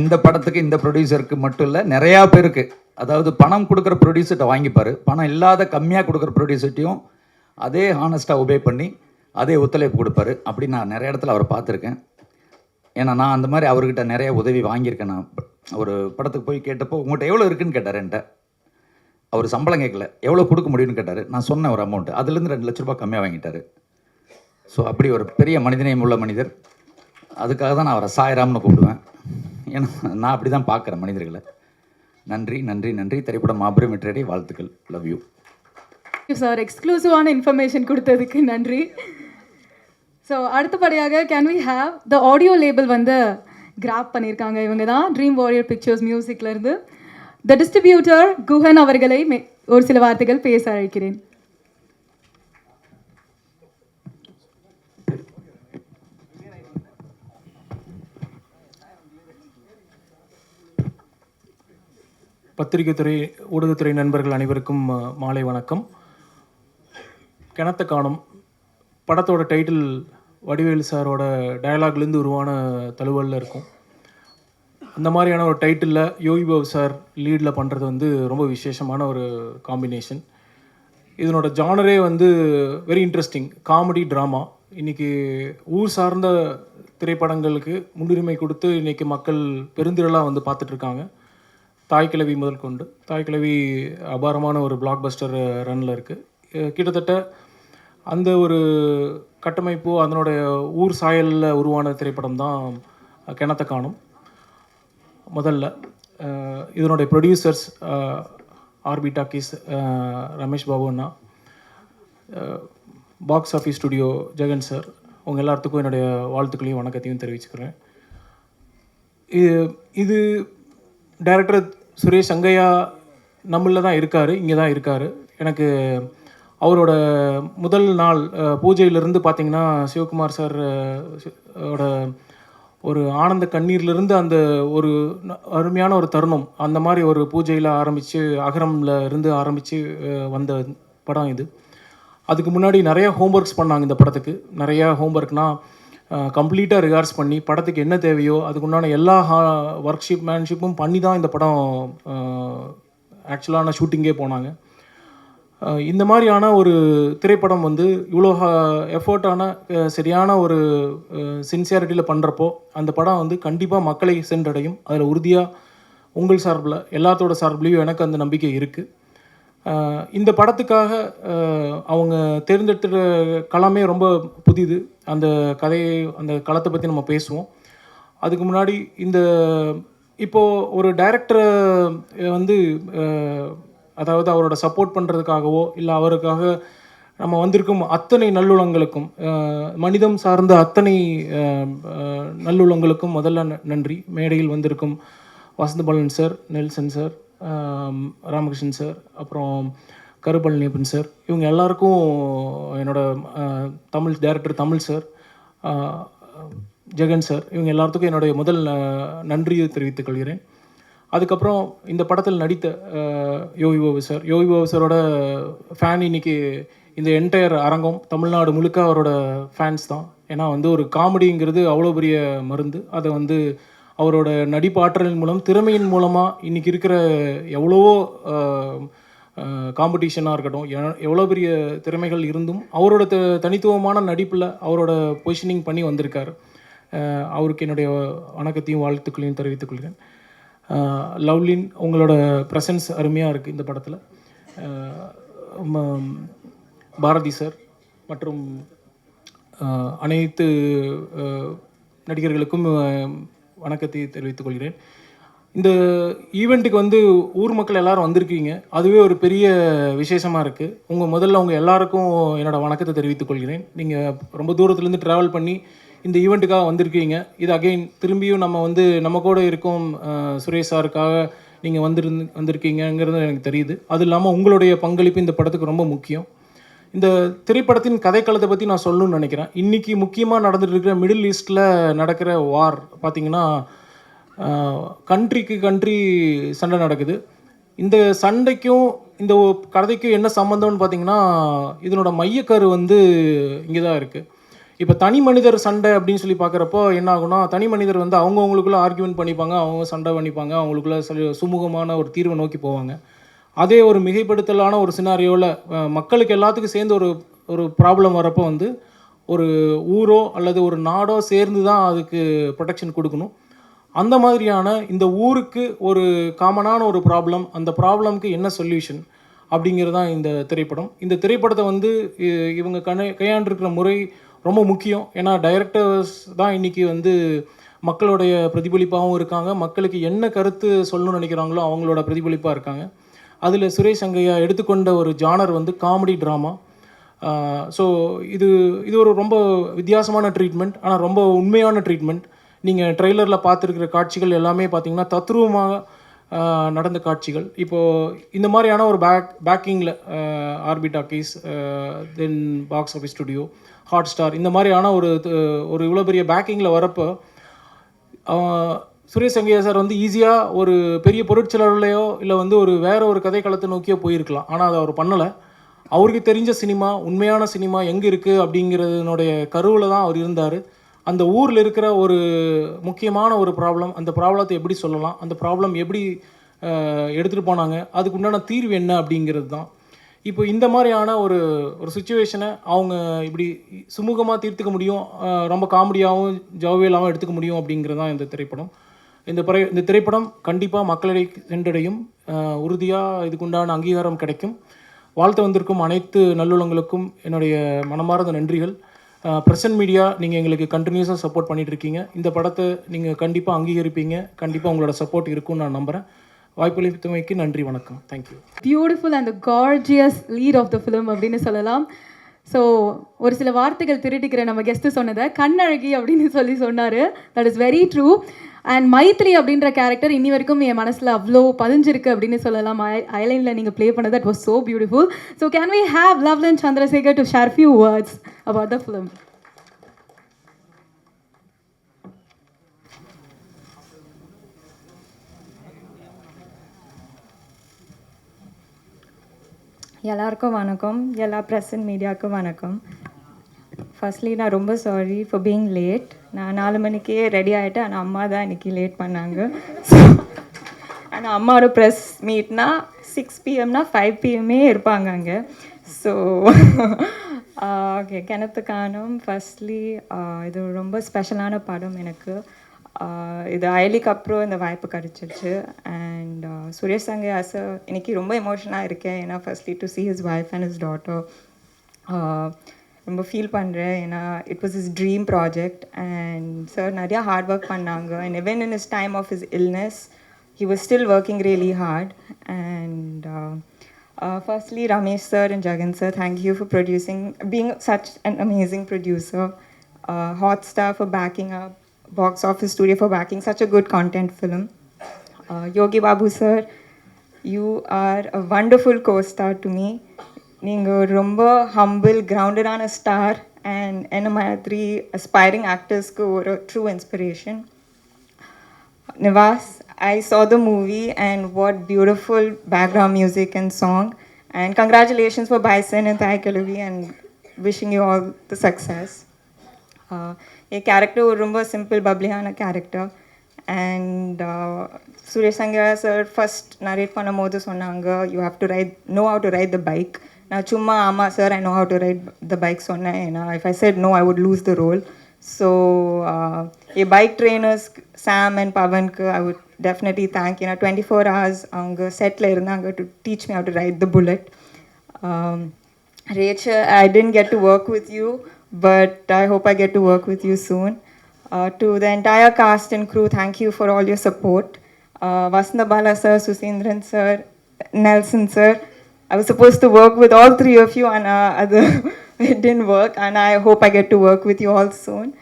Speaker 14: இந்த படத்துக்கு, இந்த ப்ரொடியூசருக்கு மட்டும் இல்லை, நிறையா பேருக்கு. அதாவது பணம் கொடுக்குற ப்ரொடியூசர்கிட்ட வாங்கிப்பார், பணம் இல்லாத கம்மியாக கொடுக்குற ப்ரொடியூசர்ட்டையும் அதே ஹானஸ்ட்டாக ஒபே பண்ணி அதே ஒத்துழைப்பு கொடுப்பாரு. அப்படி நான் நிறைய இடத்துல அவரை பார்த்துருக்கேன். ஏன்னா நான் அந்த மாதிரி அவர்கிட்ட நிறைய உதவி வாங்கியிருக்கேன். நான் ஒரு படத்துக்கு போய் கேட்டப்போ உங்கள்கிட்ட எவ்வளோ இருக்குன்னு கேட்டார் என்கிட்ட. அவர் சம்பளம் கேட்கல, எவ்வளோ கொடுக்க முடியும்னு கேட்டார். நான் சொன்ன ஒரு அமௌண்ட்டு, அதுலேருந்து 2 லட்ச ரூபா கம்மியாக வாங்கிட்டார். ஸோ அப்படி ஒரு பெரிய மனிதநேயம் உள்ள மனிதர். அதுக்காக தான் நான் அவரை சாய்ராம்னு கூப்பிடுவேன். ஏன்னா நான் அப்படி தான் பார்க்குறேன் மனிதர்களை. நன்றி நன்றி நன்றி. திரைப்படம் மாபெரும் வெற்றியடை. வாழ்த்துக்கள். Love you
Speaker 4: sir. எக்ஸ்க்ளூசிவான இன்ஃபர்மேஷன் கொடுத்ததுக்கு நன்றி. ஸோ அடுத்தபடியாக can we have the audio label வந்து கிராப் பண்ணியிருக்காங்க. இவங்க தான் ட்ரீம் வாரியர் பிக்சர்ஸ் மியூசிக்லேருந்து த டிஸ்ட்ரிபியூட்டர் குஹன் அவர்களை ஒரு சில வார்த்தைகள் பேச அழைக்கிறேன்.
Speaker 15: பத்திரிகை துறை, ஊடகத்துறை நண்பர்கள் அனைவருக்கும் மாலை வணக்கம். கிணத்த காணும் படத்தோட டைட்டில் வடிவேலு சாரோட டயலாக்லேருந்து உருவான தழுவலில் இருக்கும். அந்த மாதிரியான ஒரு டைட்டிலில் யோகி பாபு சார் லீடில் பண்ணுறது வந்து ரொம்ப விசேஷமான ஒரு காம்பினேஷன். இதனோட ஜானரே வந்து வெரி இன்ட்ரெஸ்டிங், காமெடி ட்ராமா. இன்றைக்கி ஊர் சார்ந்த திரைப்படங்களுக்கு முன்னுரிமை கொடுத்து இன்றைக்கி மக்கள் பெருந்திரளாக வந்து பார்த்துட்ருக்காங்க. தாய்க்கிழவி முதல் கொண்டு, தாய்க்கிழவி அபாரமான ஒரு பிளாக் பஸ்டர் ரன்னில் இருக்குது. கிட்டத்தட்ட அந்த ஒரு கட்டமைப்பு, அதனுடைய ஊர் சாயலில் உருவான திரைப்படம் தான் கிணத்த காணும். முதல்ல இதனுடைய producers RB talkies Ramesh Babu அண்ணா, Box office Studio Jegan sir, உங்கள் எல்லாத்துக்கும் என்னுடைய வாழ்த்துக்களையும் வணக்கத்தையும் தெரிவிச்சுக்கிறேன். இது டைரக்டர் சுரேஷ் அங்கையா நம்மளில் தான் இருக்கார், இங்கே தான் இருக்கார். எனக்கு அவரோட முதல் நாள் பூஜையிலிருந்து பார்த்திங்கன்னா சிவகுமார் சார் ஓட ஒரு ஆனந்த கண்ணீர்லேருந்து அந்த ஒரு அருமையான ஒரு தருணம், அந்த மாதிரி ஒரு பூஜையில் ஆரம்பித்து அகரமில் இருந்து ஆரம்பித்து வந்த படம் இது. அதுக்கு முன்னாடி நிறையா ஹோம்ஒர்க்ஸ் பண்ணாங்க இந்த படத்துக்கு. நிறையா ஹோம்ஒர்க்னால் கம்ப்ளீட்டாக ரிகார்ட்ஸ் பண்ணி படத்துக்கு என்ன தேவையோ அதுக்குண்டான எல்லா மேன்ஷிப்பும் பண்ணி தான் இந்த படம் ஆக்சுவலான ஷூட்டிங்கே போனாங்க. இந்த மாதிரியான ஒரு திரைப்படம் வந்து இவ்வளோ எஃபர்ட்டான சரியான ஒரு சின்சியாரிட்டியில் பண்ணுறப்போ அந்த படம் வந்து கண்டிப்பாக மக்களை சென்றடையும். அதில் உறுதியாக உங்கள் சார்பில் எல்லாத்தோட சார்பிலையும் எனக்கு அந்த நம்பிக்கை இருக்குது. இந்த படத்துக்காக அவங்க தேர்ந்தெடுத்த களமே ரொம்ப புதிது. அந்த கதையை, அந்த களத்தை பற்றி நம்ம பேசுவோம். அதுக்கு முன்னாடி இப்போது ஒரு டைரக்டரை வந்து அதாவது அவரோட சப்போர்ட் பண்ணுறதுக்காகவோ இல்லை அவருக்காக நம்ம வந்திருக்கும் அத்தனை நல்லுள்ளங்களுக்கும், மனிதம் சார்ந்த அத்தனை நல்லுள்ளங்களுக்கும் முதல்ல நன்றி. மேடையில் வந்திருக்கும் Vasanthabalan sir, Nelson sir, Ramakrishnan sir, அப்புறம் கருபழனியப்பன் சார், இவங்க எல்லாருக்கும் என்னோடய Tamil director Tamil sir, Jagan sir, இவங்க எல்லாத்துக்கும் என்னுடைய முதல் நன்றியை தெரிவித்துக் கொள்கிறேன். அதுக்கப்புறம் இந்த படத்தில் நடித்த யோகி பாபு சாரோட ஃபேன் இன்றைக்கி இந்த என்டையர் அரங்கம் தமிழ்நாடு முழுக்க அவரோட ஃபேன்ஸ் தான். ஏன்னா வந்து ஒரு காமெடிங்கிறது அவ்வளோ பெரிய மருந்து. அதை வந்து அவரோட நடிப்பாற்றலின் மூலம், திறமையின் மூலமாக இன்றைக்கி இருக்கிற எவ்வளவோ காம்படிஷனாக இருக்கட்டும், எவ்வளோ பெரிய திறமைகள் இருந்தும் அவரோட தனித்துவமான நடிப்பில் அவரோட பொசிஷனிங் பண்ணி வந்திருக்கார். அவருக்கு என்னுடைய வணக்கத்தையும் வாழ்த்துக்களையும் தெரிவித்துக் கொள்கிறேன். லவ்லின், உங்களோட ப்ரெசன்ஸ் அருமையாக இருக்குது இந்த படத்தில். பாரதி சார் மற்றும் அனைத்து நடிகர்களுக்கும் வணக்கத்தை தெரிவித்துக் கொள்கிறேன். இந்த ஈவெண்ட்டுக்கு வந்து ஊர் மக்கள் எல்லாரும் வந்திருக்கீங்க, அதுவே ஒரு பெரிய விசேஷமாக இருக்குது. முதல்ல உங்கள் எல்லாருக்கும் என்னோடய வணக்கத்தை தெரிவித்துக் கொள்கிறேன். நீங்கள் ரொம்ப தூரத்துலேருந்து ட்ராவல் பண்ணி இந்த ஈவெண்ட்டுக்காக வந்திருக்கீங்க. இது அகெயின் திரும்பியும் நம்ம கூட இருக்கும் சுரேஷ் சாருக்காக நீங்கள் வந்திருக்கீங்கிறது எனக்கு தெரியுது. அது இல்லாமல் உங்களுடைய பங்களிப்பு இந்த படத்துக்கு ரொம்ப முக்கியம். இந்த திரைப்படத்தின் கதைக்களத்தை பற்றி நான் சொல்லணும்னு நினைக்கிறேன். இன்றைக்கி முக்கியமாக நடந்துட்டு இருக்கிற மிடில் ஈஸ்டில் நடக்கிற வார் பார்த்திங்கன்னா, கண்ட்ரிக்கு கண்ட்ரி சண்டை நடக்குது. இந்த சண்டைக்கும் இந்த கதைக்கும் என்ன சம்மந்தம்னு பார்த்திங்கன்னா, இதனோட மையக்கரு இங்கே தான் இருக்குது. இப்போ தனி மனிதர் சண்டை அப்படின்னு சொல்லி பார்க்குறப்போ என்ன ஆகுனா, தனி மனிதர் அவங்கவுங்களுக்குள்ளே ஆர்கியூமெண்ட் பண்ணிப்பாங்க, அவங்க சண்டை பண்ணிப்பாங்க, அவங்களுக்குள்ள சுமூகமான ஒரு தீர்வை நோக்கி போவாங்க. அதே ஒரு மிகைப்படுத்தலான ஒரு சினாரியோவில் மக்களுக்கு எல்லாத்துக்கும் சேர்ந்து ஒரு ப்ராப்ளம் வரப்போ ஒரு ஊரோ அல்லது ஒரு நாடோ சேர்ந்து தான் அதுக்கு ப்ரொடெக்ஷன் கொடுக்கணும். அந்த மாதிரியான இந்த ஊருக்கு ஒரு காமனான ஒரு ப்ராப்ளம், அந்த ப்ராப்ளம்க்கு என்ன சொல்யூஷன் அப்படிங்கிறது தான் இந்த திரைப்படம். இந்த திரைப்படத்தை இவங்க கையாண்டிருக்கிற முறை ரொம்ப முக்கியம். ஏன்னா டைரக்டர்ஸ் தான் இன்றைக்கி மக்களுடைய பிரதிபலிப்பாகவும் இருக்காங்க. மக்களுக்கு என்ன கருத்து சொல்லணும்னு நினைக்கிறாங்களோ அவங்களோட பிரதிபலிப்பாக இருக்காங்க. அதில் சுரேஷ் சங்கையா எடுத்துக்கொண்ட ஒரு ஜானர் காமெடி ட்ராமா. ஸோ இது ஒரு ரொம்ப வித்தியாசமான ட்ரீட்மெண்ட், ஆனால் ரொம்ப உண்மையான ட்ரீட்மெண்ட். நீங்கள் ட்ரெய்லரில் பார்த்துருக்கிற காட்சிகள் எல்லாமே பார்த்திங்கன்னா தத்ரூபமாக நடந்த காட்சிகள். இப்போது இந்த மாதிரியான ஒரு பேக்கிங்கில் RB Talkies, then Box office Studio, Hotstar, இந்த மாதிரியான ஒரு இவ்வளோ பெரிய பேக்கிங்கில் வரப்போ சுரேஷ் சங்கையா சார் ஈஸியாக ஒரு பெரிய பொருட்செலவுலையோ இல்லை ஒரு வேறு ஒரு கதைக்களத்தை நோக்கியோ போயிருக்கலாம். ஆனால் அதை அவர் பண்ணலை. அவருக்கு தெரிஞ்ச சினிமா, உண்மையான சினிமா எங்கே இருக்குது அப்படிங்கிறதுனுடைய கருவில் தான் அவர் இருந்தார். அந்த ஊரில் இருக்கிற ஒரு முக்கியமான ஒரு ப்ராப்ளம், அந்த ப்ராப்ளத்தை எப்படி சொல்லலாம், அந்த ப்ராப்ளம் எப்படி எடுத்துகிட்டு போனாங்க, அதுக்கு உண்டான தீர்வு என்ன அப்படிங்கிறது தான். இப்போ இந்த மாதிரியான ஒரு சுச்சுவேஷனை அவங்க இப்படி சுமூகமாக தீர்த்துக்க முடியும், ரொம்ப காமெடியாகவும் ஜாவியலாகவும் எடுத்துக்க முடியும் அப்படிங்கிறது தான் இந்த திரைப்படம். இந்த திரைப்படம் கண்டிப்பாக மக்களை சென்றடையும். உறுதியாக இதுக்குண்டான அங்கீகாரம் கிடைக்கும். வாழ்த்து வந்திருக்கும் அனைத்து நல்லுள்ளங்களுக்கும் என்னுடைய மனமார்ந்த நன்றிகள். பிரசன்ட் மீடியா, நீங்கள் எங்களுக்கு கண்டினியூஸாக சப்போர்ட் பண்ணிகிட்ருக்கீங்க. இந்த படத்தை நீங்கள் கண்டிப்பாக அங்கீகரிப்பீங்க. கண்டிப்பாக உங்களோட சப்போர்ட் இருக்கும்னு நான் நம்புகிறேன். வாய்ப்பளித்தமைக்கு நன்றி, வணக்கம். Thank you.
Speaker 4: Beautiful and gorgeous lead of the film அப்படின்னு சொல்லலாம். ஸோ ஒரு சில வார்த்தைகள் திருட்டிக்கிற நம்ம கெஸ்ட்டு சொன்னதை கண்ணழகி அப்படின்னு சொன்னார். That is very true. And Maithri அப்படின்ற கேரக்டர் இன்னி வரைக்கும் என் மனசில் அவ்வளோ பதிஞ்சிருக்கு அப்படின்னு சொல்லலாம். ஐலைனில் நீங்கள் ப்ளே பண்ணது, that was so beautiful. So can we have Lovelin Chandrasekhar to share few words about the film?
Speaker 16: எல்லாருக்கும் வணக்கம், எல்லா ப்ரெஸ் அண்ட் மீடியாவுக்கும் வணக்கம். ஃபர்ஸ்ட்லி நான் ரொம்ப சாரி ஃபார் பீயிங் லேட். நான் 4 மணிக்கே ரெடி ஆகிட்டேன், ஆனால் அம்மா தான் இன்றைக்கி லேட் பண்ணாங்க. ஆனால் அம்மாவோட ப்ரெஸ் மீட்னா 6 PM 5 PM இருப்பாங்க அங்கே. ஸோ ஓகே, கிணத்து காணும். ஃபர்ஸ்ட்லி இது ரொம்ப ஸ்பெஷலான படம் எனக்கு. இது அயலிக்கு அப்புறம் இந்த வாய்ப்பு கிடச்சிருச்சு. அண்ட் சுரேஷ் சங்கையா சார் இன்றைக்கி ரொம்ப எமோஷனாக இருக்கேன். ஏன்னா firstly to C his wife and his daughter ரொம்ப ஃபீல் பண்ணுறேன். ஏன்னா it was his dream project. And sir நிறையா ஹார்ட் ஒர்க் பண்ணாங்க. And even in his time of his illness he was still working really hard. And firstly, Ramesh sir and Jagan sir, thank you for being such an amazing producer. Hotstar for backing up, Box Office Studio for backing such a good content film. Yogi Babu sir, you are a wonderful co-star to me. நீங்கள் ரொம்ப humble, கிரவுண்டடான star. And என்ன மாதிரி aspiring ஆக்டர்ஸ்க்கு ஒரு true inspiration. Nivas, I saw the movie and what beautiful background music and song. And congratulations for Bison and Thai Kalavi and wishing you all the success. A character ஒரு ரொம்ப simple பப்ளியான character. And Suresh Sangaiah sir first narrate பண்ணும்போது சொன்னாங்க, you have to know how to ride the bike. நான் சும்மா ஆமாம் sir, I know how to ride the bike சொன்னேன். ஏன்னா if I said no I would lose the role. So a bike trainers Sam and பவனுக்கு I would definitely thank. ஏன்னா 24 hours அவங்க செட்டில் இருந்தாங்க to teach me how to ride the bullet. Rachel, I didn't get to work with you, but I hope I get to work with you soon. To the entire cast and crew, thank you for all your support. Vasna Bala sir, Susendran sir, Nelson sir. I was supposed to work with all three of you and it didn't work, and I hope I get to work with you all soon.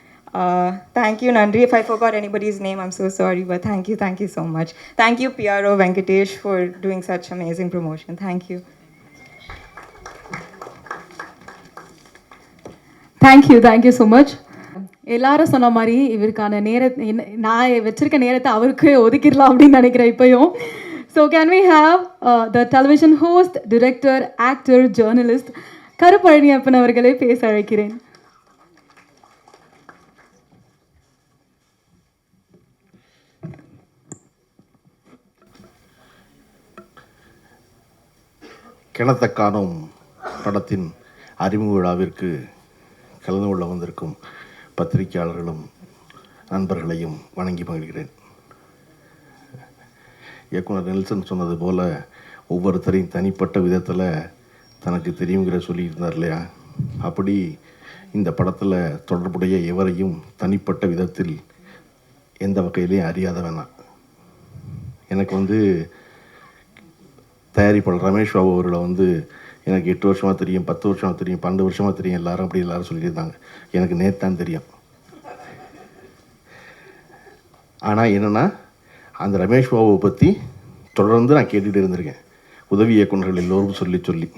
Speaker 16: Thank you, Nandri. If I forgot anybody's name, I'm so sorry, but thank you so much. Thank you, PRO Venkatesh, for doing such amazing promotion. Thank you.
Speaker 4: Thank you so much. எல்லாரும் சொன்ன மாதிரி இவருக்கான நான் வச்சிருக்க நேரத்தை அவருக்கு ஒதுக்கிடலாம் அப்படின்னு நினைக்கிறேன் இப்போயும். So can we have the television host, director, actor, journalist Karupalaniappan அவர்களை பேச அழைக்கிறேன்.
Speaker 17: கிணத்த காணும் படத்தின் அறிமுக விழாவிற்கு கலந்து கொள்ள வந்திருக்கும் பத்திரிகையாளர்களும் நண்பர்களையும் வணங்கி மகிழ்கிறேன். இயக்குனர் நெல்சன் சொன்னது போல் ஒவ்வொருத்தரையும் தனிப்பட்ட விதத்தில் தனக்கு தெரியுங்கிற சொல்லியிருந்தார் இல்லையா, அப்படி இந்த படத்தில் தொடர்புடைய எவரையும் தனிப்பட்ட விதத்தில் எந்த வகையிலையும் அறியாத வேணாம். எனக்கு தயாரிப்பாளர் ரமேஷ் பாபு அவர்களை எனக்கு 8 வருஷமாக தெரியும், 10 வருஷமாக தெரியும், 12 வருஷமாக தெரியும், எல்லாரும் சொல்லியிருந்தாங்க. எனக்கு நேத்தான் தெரியும். ஆனால் என்னென்னா, அந்த ரமேஷ் பாபுவை பற்றி தொடர்ந்து நான் கேட்டுகிட்டு இருந்திருக்கேன். உதவி இயக்குநர்கள் எல்லோரும் சொல்லி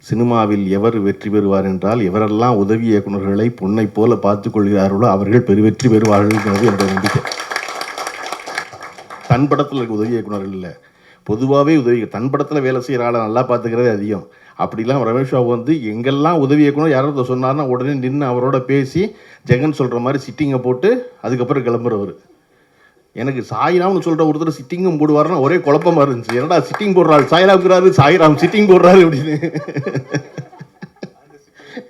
Speaker 17: சினிமாவில் எவர் வெற்றி பெறுவார் என்றால், எவரெல்லாம் உதவி இயக்குநர்களை பொன்னை போல பார்த்து கொள்கிறார்களோ அவர்கள் பெருவெற்றி பெறுவார்கள்ங்கிறது என்ற நம்பிக்கை. தன் படத்தில் இருக்க உதவி இயக்குநர்கள் இல்லை, பொதுவாகவே தன் படத்தில் வேலை செய்கிற ஆளை நல்லா பார்த்துக்கிறதே அதிகம். அப்படிலாம் ரமேஷ் பாபு எங்கெல்லாம் உதவி இயக்குனர் யாராவது சொன்னார்னா உடனே நின்று அவரோட பேசி ஜெகன் சொல்கிற மாதிரி சிட்டிங்கை போட்டு அதுக்கப்புறம் கிளம்புறவர். எனக்கு சாய்ராம்னு சொல்கிற ஒருத்தர் சிட்டிங்கும் போடுவார்னா ஒரே குழப்பமாக இருந்துச்சு. என்னடா சிட்டிங் போடுறாரு, சாய்ராம்ங்கிறாரு, சாய்ராம் சிட்டிங் போடுறாரு அப்படின்னு.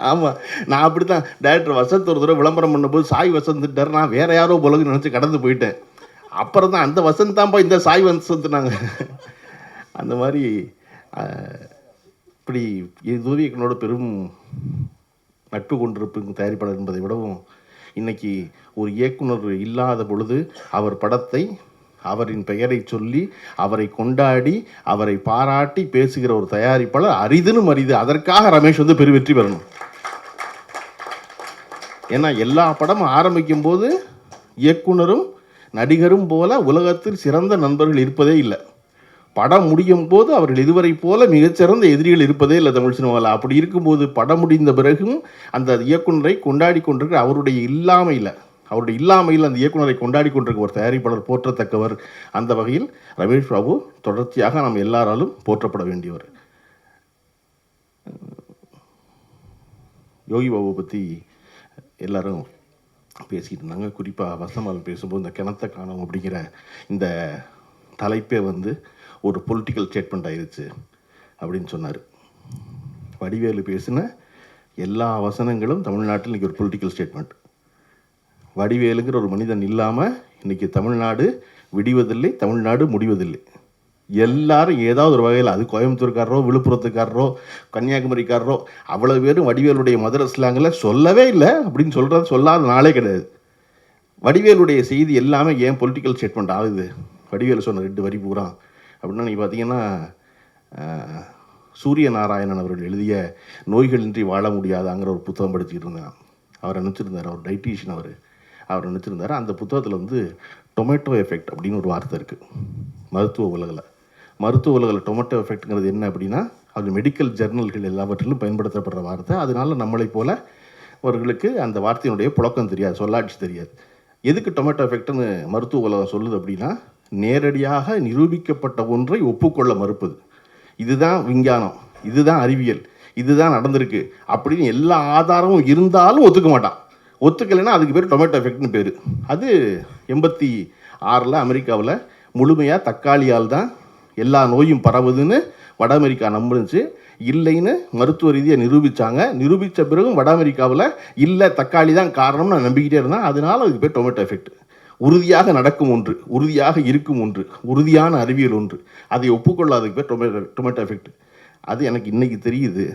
Speaker 17: ஆமாம், நான் அப்படி தான் டேரக்டர் வசந்த் ஒரு தடவை விளம்பரம் பண்ணும்போது சாய் வசந்த்ட்டார், நான் வேறு யாரோ போலன்னு நினச்சி கடந்து போயிட்டேன். அப்புறம் தான் அந்த வசந்த் தான்ப்பா இந்த சாய் வசந்த்னாங்க. அந்த மாதிரி இப்படி உதவி இயக்குனரோட பெரும் நட்பு கொண்டிருக்கும் தயாரிப்பாளர் என்பதை விடவும், இன்றைக்கி ஒரு இயக்குனர் இல்லாத பொழுது அவர் படத்தை அவரின் பெயரை சொல்லி அவரை கொண்டாடி அவரை பாராட்டி பேசுகிற ஒரு தயாரிப்பாளர் அரிதுன்னு அரிது. அதற்காக ரமேஷ் பெருவெற்றி பெறணும். ஏன்னா எல்லா படமும் ஆரம்பிக்கும் போது இயக்குனரும் நடிகரும் போல உலகத்தில் சிறந்த நண்பர்கள் இருப்பதே இல்லை. படம் முடியும் போது அவர்கள் இதுவரை போல மிகச்சிறந்த எதிரிகள் இருப்பதே இல்லை தமிழ் சினிமாவில். அப்படி இருக்கும்போது படம் முடிந்த பிறகும் அந்த இயக்குனரை கொண்டாடி கொண்டிருக்கிற அவருடைய இல்லாமையில் அந்த இயக்குனரை கொண்டாடி கொண்டிருக்க ஒரு தயாரிப்பாளர் போற்றத்தக்கவர். அந்த வகையில் ரமேஷ் பாபு தொடர்ச்சியாக நாம் எல்லாராலும் போற்றப்பட வேண்டியவர். யோகி பாபு பற்றி எல்லாரும் பேசிக்கிட்டு இருந்தாங்க. குறிப்பாக வசமால் பேசும்போது இந்த கிணத்த காணும் அப்படிங்கிற இந்த தலைப்பே ஒரு பொலிட்டிக்கல் ஸ்டேட்மெண்ட் ஆயிடுச்சு அப்படின்னு சொன்னார். வடிவேலு பேசின எல்லா வசனங்களும் தமிழ்நாட்டில் இன்றைக்கி ஒரு பொலிட்டிக்கல் ஸ்டேட்மெண்ட். வடிவேலுங்கிற ஒரு மனிதன் இல்லாமல் இன்றைக்கி தமிழ்நாடு விடிவதில்லை, தமிழ்நாடு முடிவதில்லை. எல்லாரும் ஏதாவது ஒரு வகையில், அது கோயம்புத்தூர்காரரோ விழுப்புரத்துக்காரரோ கன்னியாகுமரிக்காரரோ அவ்வளோ பேரும் வடிவேலுடைய மதுரை ஸ்லாங்கில் சொல்லவே இல்லை அப்படின்னு சொல்லாத நாளே கிடையாது. வடிவேலுடைய செய்தி எல்லாமே ஏன் பொலிட்டிக்கல் ஸ்டேட்மெண்ட் ஆகுது? வடிவேலு சொன்ன 2 வரி பூரா அப்படின்னா, நீங்கள் பார்த்தீங்கன்னா சூரிய நாராயணன் அவர்கள் எழுதிய நோய்களின்றி வாழ முடியாதாங்கிற ஒரு புத்தகம் படிச்சுக்கிட்டு இருந்தேன். அவர் நினச்சிருந்தார், அவர் டைட்டீஷியன், அவர் நினச்சிருந்தார். அந்த புத்தகத்தில் டொமேட்டோ எஃபெக்ட் அப்படின்னு ஒரு வார்த்தை இருக்குது மருத்துவ உலகில். டொமேட்டோ எஃபெக்ட்ங்கிறது என்ன அப்படின்னா, அது மெடிக்கல் ஜர்னல்கள் எல்லாவற்றிலும் பயன்படுத்தப்படுற வார்த்தை. அதனால நம்மளை போல அவர்களுக்கு அந்த வார்த்தையினுடைய புழக்கம் தெரியாது, சொல்லாட்சி தெரியாது. எதுக்கு டொமேட்டோ எஃபெக்ட்னு மருத்துவ உலகம் சொல்லுது அப்படின்னா, நேரடியாக நிரூபிக்கப்பட்ட ஒன்றை ஒப்புக்கொள்ள மறுப்பது. இதுதான் விஞ்ஞானம், இதுதான் அறிவியல், இதுதான் நடந்திருக்கு அப்படின்னு எல்லா ஆதாரமும் இருந்தாலும் ஒத்துக்க மாட்டான். ஒத்துக்கலைன்னா அதுக்கு பேர் டொமேட்டோ எஃபெக்ட்னு பேர். அது 86 அமெரிக்காவில் முழுமையாக தக்காளியால் தான் எல்லா நோயும் பரவுதுன்னு வட அமெரிக்கா நம்புச்சு. இல்லைன்னு மருத்துவ ரீதியாக நிரூபித்த பிறகும் வட அமெரிக்காவில் இல்லை தக்காளி தான் காரணம்னு நான் நம்பிக்கிட்டே இருந்தேன். அதனால அதுக்கு பேர் டொமேட்டோ எஃபெக்ட். உறுதியாக நடக்கும் ஒன்று, உறுதியாக இருக்கும் ஒன்று, உறுதியான அறிவியல் ஒன்று, அதை ஒப்புக்கொள்ளாததுக்கு பேர் டொமேட்டோ எஃபெக்ட். அது எனக்கு இன்றைக்கி தெரியுது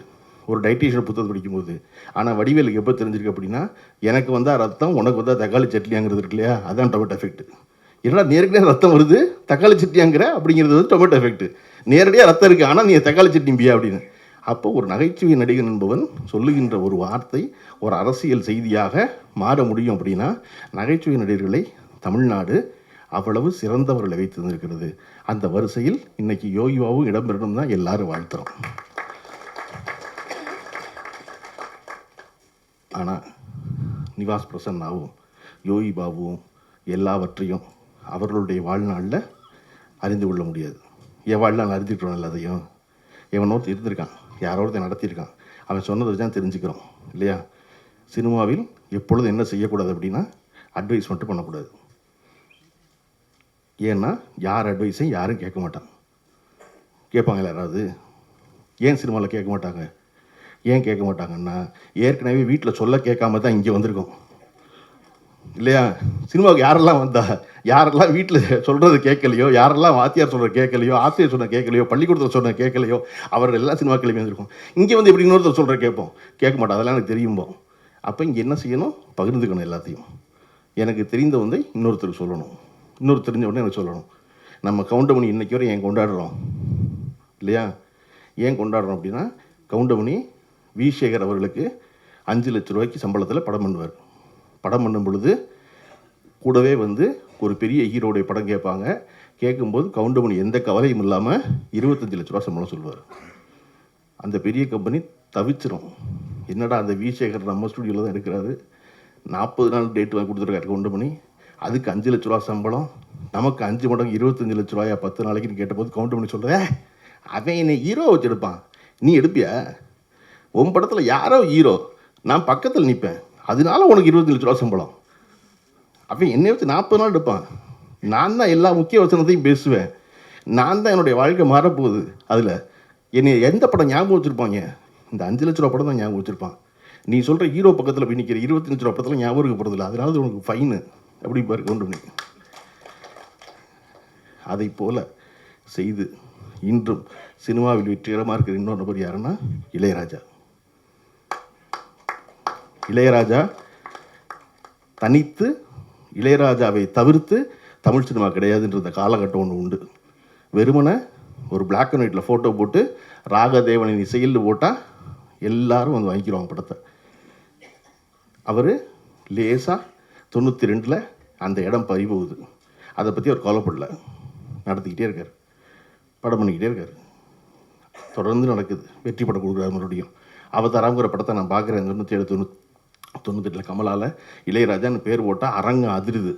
Speaker 17: ஒரு டைட்டீஷியன் புத்தகம் படிக்கும்போது. ஆனால் வடிவேலுக்கு எப்போ தெரிஞ்சிருக்கு அப்படின்னா, எனக்கு ரத்தம், உனக்கு தக்காளி சட்னியாங்கிறது இருக்கு இல்லையா, அதுதான் டொமேட்டோ எஃபெக்ட். என்னடா நேரடியாக ரத்தம் வருது தக்காளி சட்னியாங்கிற அப்படிங்கிறது வந்து டொமேட்டோ எஃபெக்ட். நேரடியாக ரத்தம் இருக்குது ஆனால் நீ தக்காளி சட்னிம்பியா அப்படின்னு. அப்போ ஒரு நகைச்சுவை நடிகன் என்பவன் சொல்லுகின்ற ஒரு வார்த்தை ஒரு அரசியல் செய்தியாக மாற முடியும் அப்படின்னா நகைச்சுவை நடிகர்களை தமிழ்நாடு அவ்வளவு சிறந்தவர்களை வைத்திருந்திருக்கிறது. அந்த வரிசையில் இன்னைக்கு யோகி பாபு இடம்பெறணும் தான் எல்லாரும் வாழ்த்துறோம். ஆனால் நிவாஸ் பிரசன்னாவும் யோகி பாபுவும் எல்லாவற்றையும் அவர்களுடைய வாழ்நாளில் அறிந்து கொள்ள முடியாது. என் வாழ்நாள் அறிஞ்சிட்டோம் எல்லாத்தையும். எவனோருத்தர் இருந்திருக்கான், யாரோருத்தர் நடத்தியிருக்கான், அவன் சொன்னதை வச்சு தான் தெரிஞ்சுக்கிறோம் இல்லையா? சினிமாவில் எப்பொழுதும் என்ன செய்யக்கூடாது அப்படின்னா அட்வைஸ் மட்டும் பண்ணக்கூடாது. ஏன்னா யார் அட்வைஸையும் யாரும் கேட்க மாட்டாங்க. கேட்பாங்களா யாராவது? ஏன் சினிமாவில் கேட்க மாட்டாங்க? ஏன் கேட்க மாட்டாங்கன்னா ஏற்கனவே வீட்டில் சொல்ல கேட்காம தான் இங்கே வந்திருக்கோம் இல்லையா? சினிமாவுக்கு யாரெல்லாம் வந்தா, யாரெல்லாம் வீட்டில் சொல்கிறது கேட்கலையோ, யாரெல்லாம் வாத்தியார் சொல்கிற கேட்கலையோ, ஆசிரியர் சொன்ன கேட்கலையோ, பள்ளிக்கூடத்தில் சொன்ன கேட்கலையோ, அவர்கள் எல்லாம் சினிமாக்களே வந்திருக்கோம். இங்கே வந்து எப்படி இன்னொருத்தர் சொல்கிற கேட்போம், கேட்க மாட்டோம். அதெல்லாம் எனக்கு தெரியும்போம். அப்போ இங்கே என்ன செய்யணும்? பகிர்ந்துக்கணும் எல்லாத்தையும். எனக்கு தெரிந்த வந்து இன்னொருத்தருக்கு சொல்லணும், இன்னொரு தெரிஞ்ச உடனே எனக்கு சொல்லணும். நம்ம கவுண்டமணி இன்றைக்கி வரை ஏன் கொண்டாடுறோம் இல்லையா? ஏன் கொண்டாடுறோம் அப்படின்னா கவுண்டமணி வி சேகர் அவர்களுக்கு 5 லட்ச ரூபாய்க்கு சம்பளத்தில் படம் பண்ணுவார். படம் பண்ணும் பொழுது கூடவே வந்து ஒரு பெரிய ஹீரோடைய படம் கேட்பாங்க. கேட்கும்போது கவுண்டமணி எந்த கவலையும் இல்லாமல் 25 லட்ச ரூபா சம்பளம் சொல்லுவார். அந்த பெரிய கம்பெனி தவிச்சிரும். என்னடா அந்த வி சேகர் நம்ம ஸ்டுடியோவில் தான் இருக்கிறாரு, 40 நாள் டேட் வாங்கி கொடுத்துருக்காரு கவுண்டமணி, அதுக்கு 5 லட்ச ரூபா சம்பளம், நமக்கு 5 மடங்கு 25 லட்ச ரூபாயா 10 நாளைக்குன்னு கேட்டபோது கவுண்டமணி சொல்கிறேன், அவன் என்னை ஹீரோ வச்சு எடுப்பான், நீ எடுப்பியா? உன் படத்தில் யாரோ ஹீரோ, நான் பக்கத்தில் நிற்பேன், அதனால உனக்கு 25 லட்ச ரூபா சம்பளம். அவன் என்னை வச்சு 40 நாள் எடுப்பான், நான் தான் எல்லா முக்கிய வசனத்தையும் பேசுவேன், நான் தான் என்னுடைய வாழ்க்கை மாறப்போகுது. அதில் என்னை எந்த படம் ஞாபகம் வச்சுருப்பாங்க? இந்த 5 லட்ச ரூபா படம் தான் ஞாபகம் வச்சுருப்பான். நீ சொல்கிற ஹீரோ பக்கத்தில் போய் நிற்கிற 25 லட்ச ரூபா படத்தில் ஞாபகம் இருக்க போகிறதில்ல, அதனால உனக்கு ஃபைனு அப்படி பாரு கவுண்டமணி. அதை போல செய்து இன்றும் சினிமாவில் வெற்றிகரமாக இருக்கிற இன்னொரு நபர் யாருன்னா இளையராஜா. இளையராஜா தனித்து, இளையராஜாவை தவிர்த்து தமிழ் சினிமா கிடையாதுன்ற காலகட்டம் ஒன்று உண்டு. வெறுமனை ஒரு பிளாக் அண்ட் ஒயிட்டில் ஃபோட்டோ போட்டு ராகதேவனின் இசையில் போட்டால் எல்லாரும் வந்து வாங்கிக்கிறவாங்க படத்தை. அவர் லேசாக 92 அந்த இடம் பறிபோகுது. அதை பற்றி அவர் கவலைப்படல, நடத்திக்கிட்டே இருக்கார், படம் பண்ணிக்கிட்டே இருக்கார், தொடர்ந்து நடக்குது, வெற்றி படம் கொடுக்குறாரு. மறுபடியும் அவதாரங்கிற படத்தை நான் பார்க்குறேன். 97-98 கமலால் இளையராஜான்னு பேர் போட்டால் அரங்கு அதிருது.